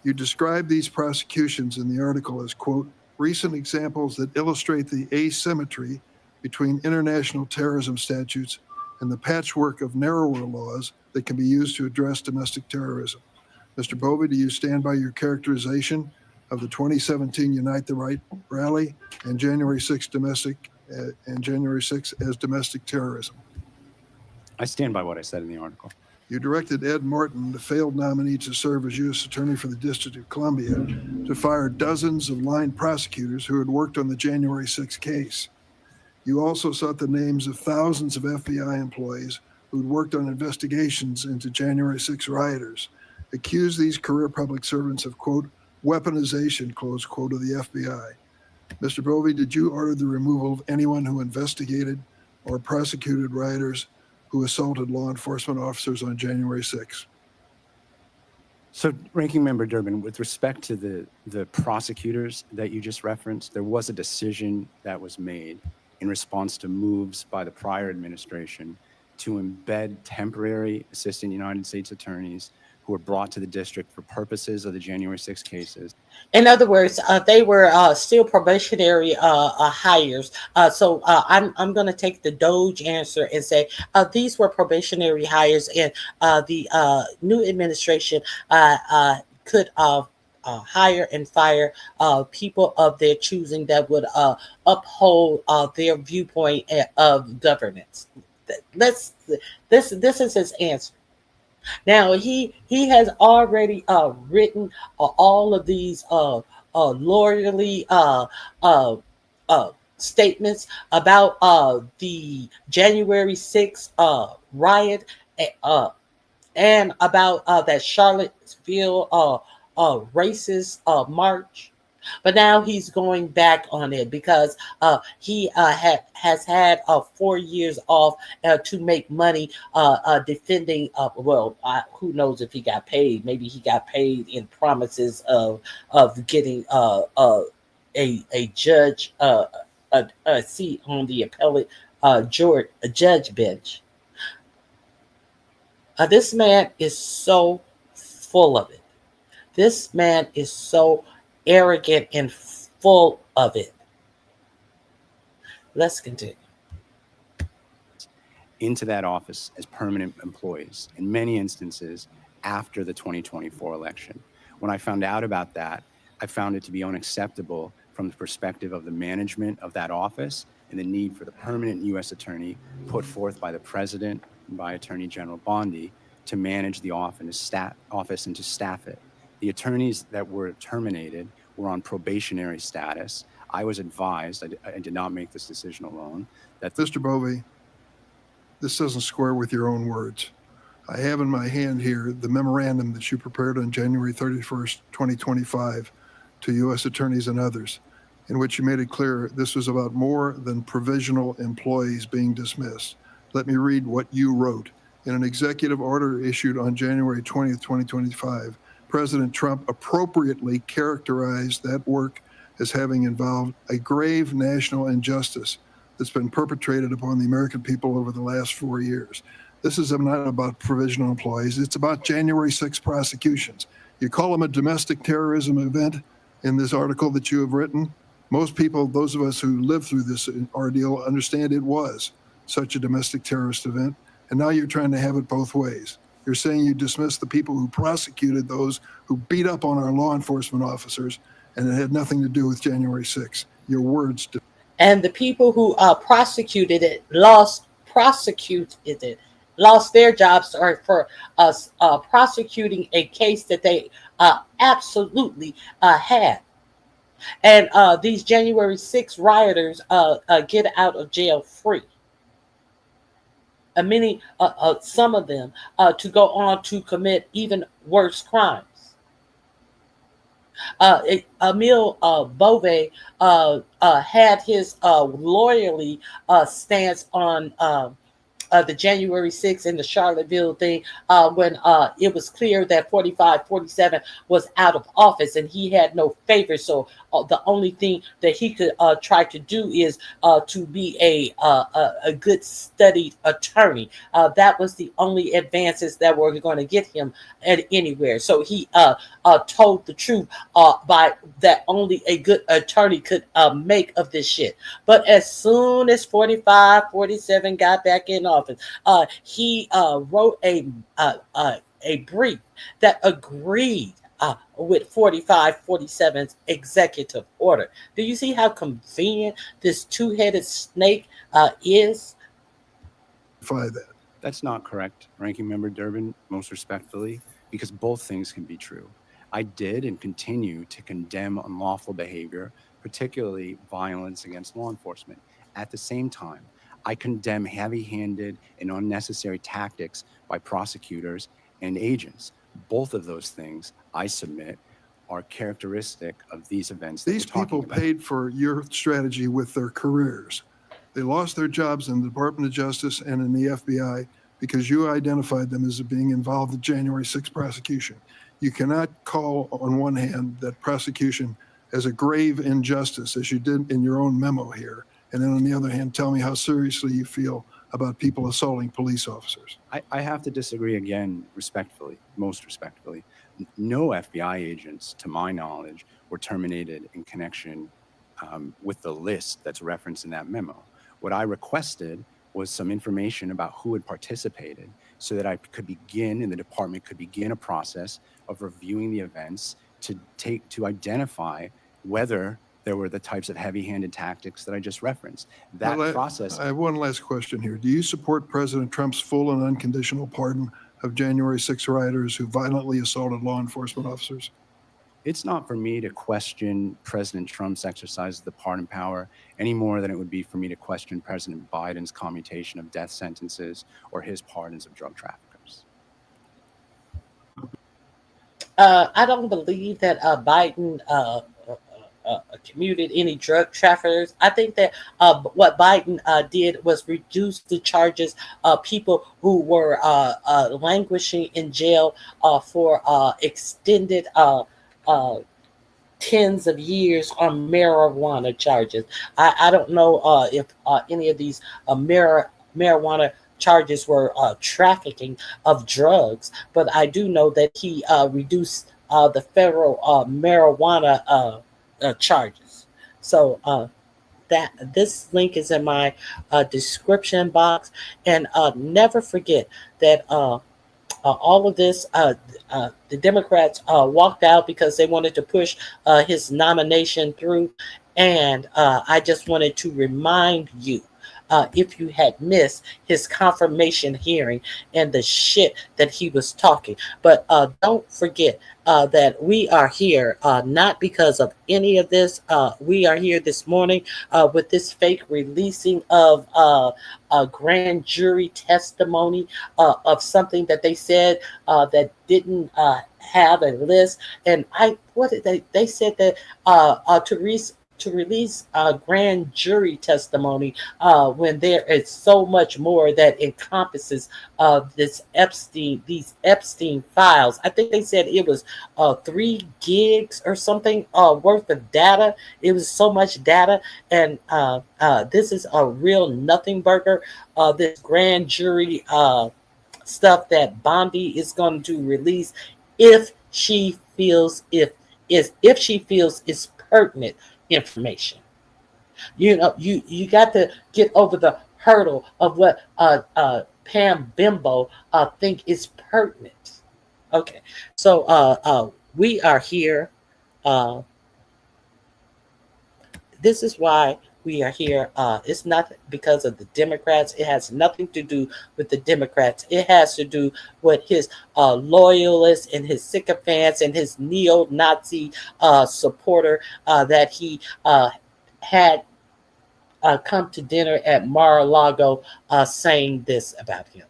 K: You describe these prosecutions in the article as, quote, recent examples that illustrate the asymmetry between international terrorism statutes and the patchwork of narrower laws that can be used to address domestic terrorism. Mr. Bovee, do you stand by your characterization of the 2017 Unite the Right rally and January 6th as domestic terrorism?
T: I stand by what I said in the article.
K: You directed Ed Martin, the failed nominee to serve as U.S. Attorney for the District of Columbia, to fire dozens of line prosecutors who had worked on the January 6th case. You also sought the names of thousands of FBI employees who'd worked on investigations into January 6th rioters, accused these career public servants of, quote, weaponization, close quote, of the FBI. Mr. Bovee, did you order the removal of anyone who investigated or prosecuted rioters who assaulted law enforcement officers on January 6th?
T: So, Ranking Member Durbin, with respect to the prosecutors that you just referenced, there was a decision that was made in response to moves by the prior administration to embed temporary assistant United States attorneys who were brought to the district for purposes of the January 6 cases.
B: In other words, they were still probationary hires. So I'm going to take the Doge answer and say these were probationary hires, and the new administration could hire and fire people of their choosing that would uphold their viewpoint of governance. This is his answer. Now he has already written all of these lawyerly statements about the January 6th riot and about that Charlottesville racist march. But now he's going back on it because he has had 4 years off to make money defending. Who knows if he got paid? Maybe he got paid in promises of getting a judge a seat on the appellate judge bench. This man is so full of it. This man is so arrogant and full of it. Let's continue.
T: Into that office as permanent employees, in many instances after the 2024 election. When I found out about that, I found it to be unacceptable from the perspective of the management of that office and the need for the permanent U.S. attorney put forth by the president and by Attorney General Bondi to manage the office and to staff it. The attorneys that were terminated were on probationary status. I was advised, I did not make this decision alone, that—
K: Mr. Bovee, this doesn't square with your own words. I have in my hand here the memorandum that you prepared on January 31st, 2025 to U.S. attorneys and others, in which you made it clear this was about more than provisional employees being dismissed. Let me read what you wrote. In an executive order issued on January 20th, 2025, President Trump appropriately characterized that work as having involved a grave national injustice that's been perpetrated upon the American people over the last 4 years. This is not about provisional employees. It's about January 6 prosecutions. You call them a domestic terrorism event in this article that you have written. Most people, those of us who lived through this ordeal, understand it was such a domestic terrorist event. And now you're trying to have it both ways. You're saying you dismissed the people who prosecuted those who beat up on our law enforcement officers, and it had nothing to do with January 6th. Your words.
B: And the people who prosecuted it lost their jobs for prosecuting a case that they absolutely had. And these January 6 rioters get out of jail free. Some of them to go on to commit even worse crimes. Emil Bovee had his lawyerly stance on the January 6th and the Charlottesville thing, when it was clear that 4547 was out of office and he had no favor. So the only thing that he could try to do is to be a good studied attorney. That was the only advances that were going to get him anywhere. So he told the truth by that only a good attorney could make of this shit. But as soon as 4547 got back in office, he wrote a brief that agreed with 4547's executive order. Do you see how convenient this two-headed snake is?
T: That's not correct, Ranking Member Durbin, most respectfully, because both things can be true. I did and continue to condemn unlawful behavior, particularly violence against law enforcement. At the same time, I condemn heavy-handed and unnecessary tactics by prosecutors and agents. Both of those things, I submit, are characteristic of these events that
K: These
T: we're talking
K: people
T: about.
K: paid for your strategy with their careers. They lost their jobs in the Department of Justice and in the FBI because you identified them as being involved in the January 6th prosecution. You cannot call on one hand that prosecution as a grave injustice, as you did in your own memo here, and then on the other hand, tell me how seriously you feel about people assaulting police officers.
T: I have to disagree again, respectfully, most respectfully. No FBI agents, to my knowledge, were terminated in connection with the list that's referenced in that memo. What I requested was some information about who had participated so that I could begin, and the department could begin a process of reviewing the events to identify whether there were the types of heavy-handed tactics that I just referenced. That process.
K: I have one last question here. Do you support President Trump's full and unconditional pardon of January 6 rioters who violently assaulted law enforcement officers?
T: It's not for me to question President Trump's exercise of the pardon power any more than it would be for me to question President Biden's commutation of death sentences or his pardons of drug traffickers.
B: I don't believe that Biden commuted any drug traffickers. I think that what Biden did was reduce the charges of people who were languishing in jail for extended tens of years on marijuana charges. I don't know if any of these marijuana charges were trafficking of drugs, but I do know that he reduced the federal marijuana charges. So that this link is in my description box, and never forget that all of this, the Democrats walked out because they wanted to push his nomination through. And I just wanted to remind you, if you had missed his confirmation hearing and the shit that he was talking. But don't forget that we are here not because of any of this. We are here this morning with this fake releasing of a grand jury testimony of something that they said that didn't have a list. And what did they said that to release grand jury testimony when there is so much more that encompasses these Epstein files. I think they said it was 3 gigs or something worth of data. It was so much data, and this is a real nothing burger. This grand jury stuff that Bondi is going to release if she feels she feels it's pertinent information. You know, you got to get over the hurdle of what Pam Bimbo think is pertinent. Okay, so we are here. This is why we are here. It's not because of the Democrats. It has nothing to do with the Democrats. It has to do with his loyalists and his sycophants and his neo-Nazi supporter that he had come to dinner at Mar-a-Lago saying this about him.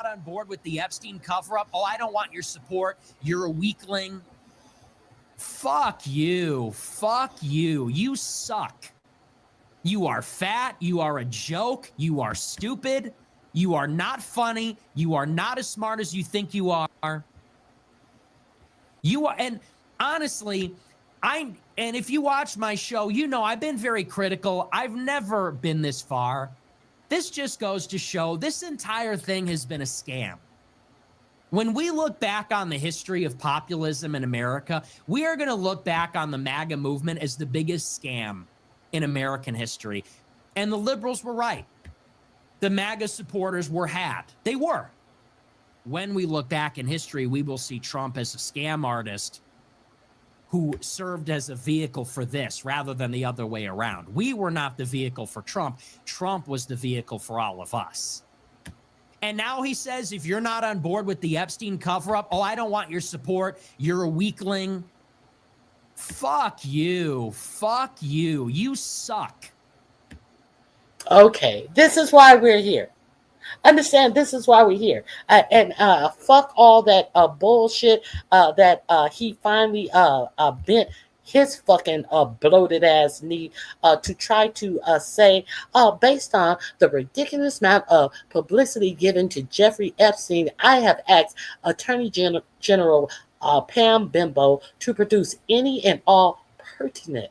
L: On board with the Epstein cover-up. Oh, I don't want your support. You're a weakling. Fuck you. Fuck you. You suck. You are fat. You are a joke. You are stupid. You are not funny. You are not as smart as you think you are. You are, and honestly, and if you watch my show, you know I've been very critical. I've never been this far. This just goes to show this entire thing has been a scam. When we look back on the history of populism in America, we are going to look back on the MAGA movement as the biggest scam in American history. And the liberals were right. The MAGA supporters were had. They were. When we look back in history, we will see Trump as a scam artist who served as a vehicle for this rather than the other way around. We were not the vehicle for Trump. Trump was the vehicle for all of us. And now he says, if you're not on board with the Epstein cover-up, oh, I don't want your support. You're a weakling. Fuck you. Fuck you. You suck.
B: Okay, this is why we're here. Understand, this is why we're here. And fuck all that bullshit that he finally bent his fucking bloated ass knee to try to say, based on the ridiculous amount of publicity given to Jeffrey Epstein, I have asked Attorney General Pam Bimbo to produce any and all pertinent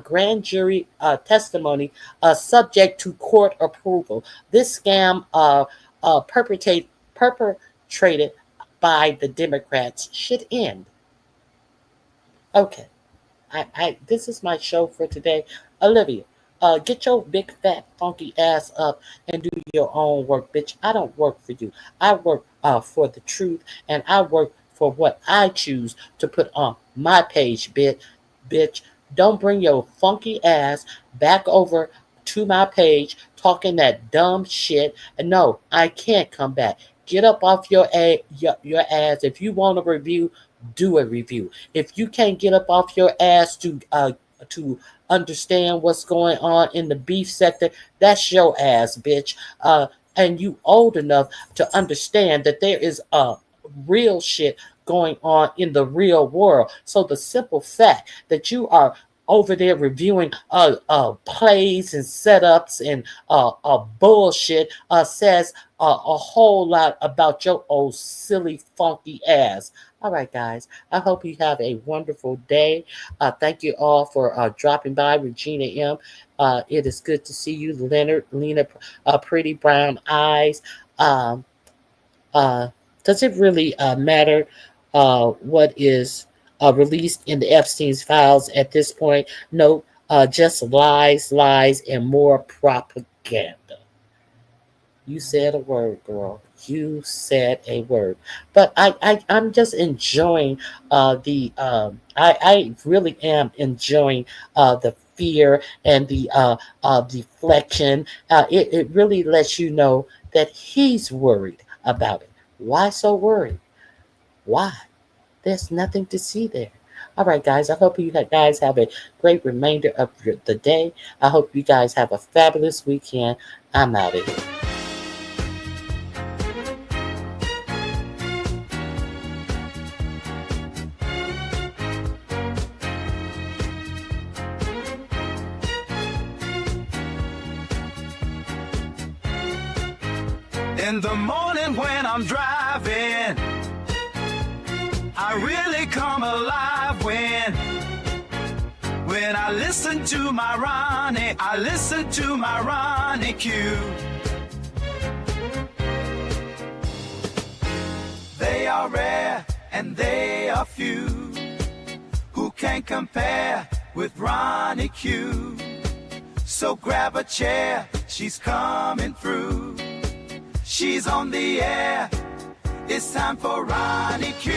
B: grand jury testimony subject to court approval. This scam perpetrated by the Democrats should end. Okay. This is my show for today. Olivia, get your big fat funky ass up and do your own work, bitch. I don't work for you. I work for the truth, and I work for what I choose to put on my page, bitch. Don't bring your funky ass back over to my page talking that dumb shit. And no, I can't come back. Get up off your ass. If you want a review, do a review. If you can't get up off your ass to understand what's going on in the beef sector, that's your ass, bitch. And you old enough to understand that there is real shit going on in the real world. So the simple fact that you are over there reviewing plays and setups and bullshit says a whole lot about your old silly funky ass. All right, guys, I hope you have a wonderful day. Thank you all for dropping by. Regina M. It is good to see you. Lena, Pretty Brown Eyes. Does it really matter what is released in the Epstein's files at this point? No, just lies, and more propaganda. You said a word, girl. You said a word. But I'm just enjoying I really am enjoying the fear and the deflection. It really lets you know that he's worried about it. Why so worried? Why? There's nothing to see there. All right, guys, I hope you guys have a great remainder of the day. I hope you guys have a fabulous weekend. I'm out of here.
M: In the morning when I'm driving, I really come alive when I listen to my Ronnie Q. They are rare and they are few who can compare with Ronnie Q. So grab a chair, she's coming through. She's on the air. It's time for Ronnie Q.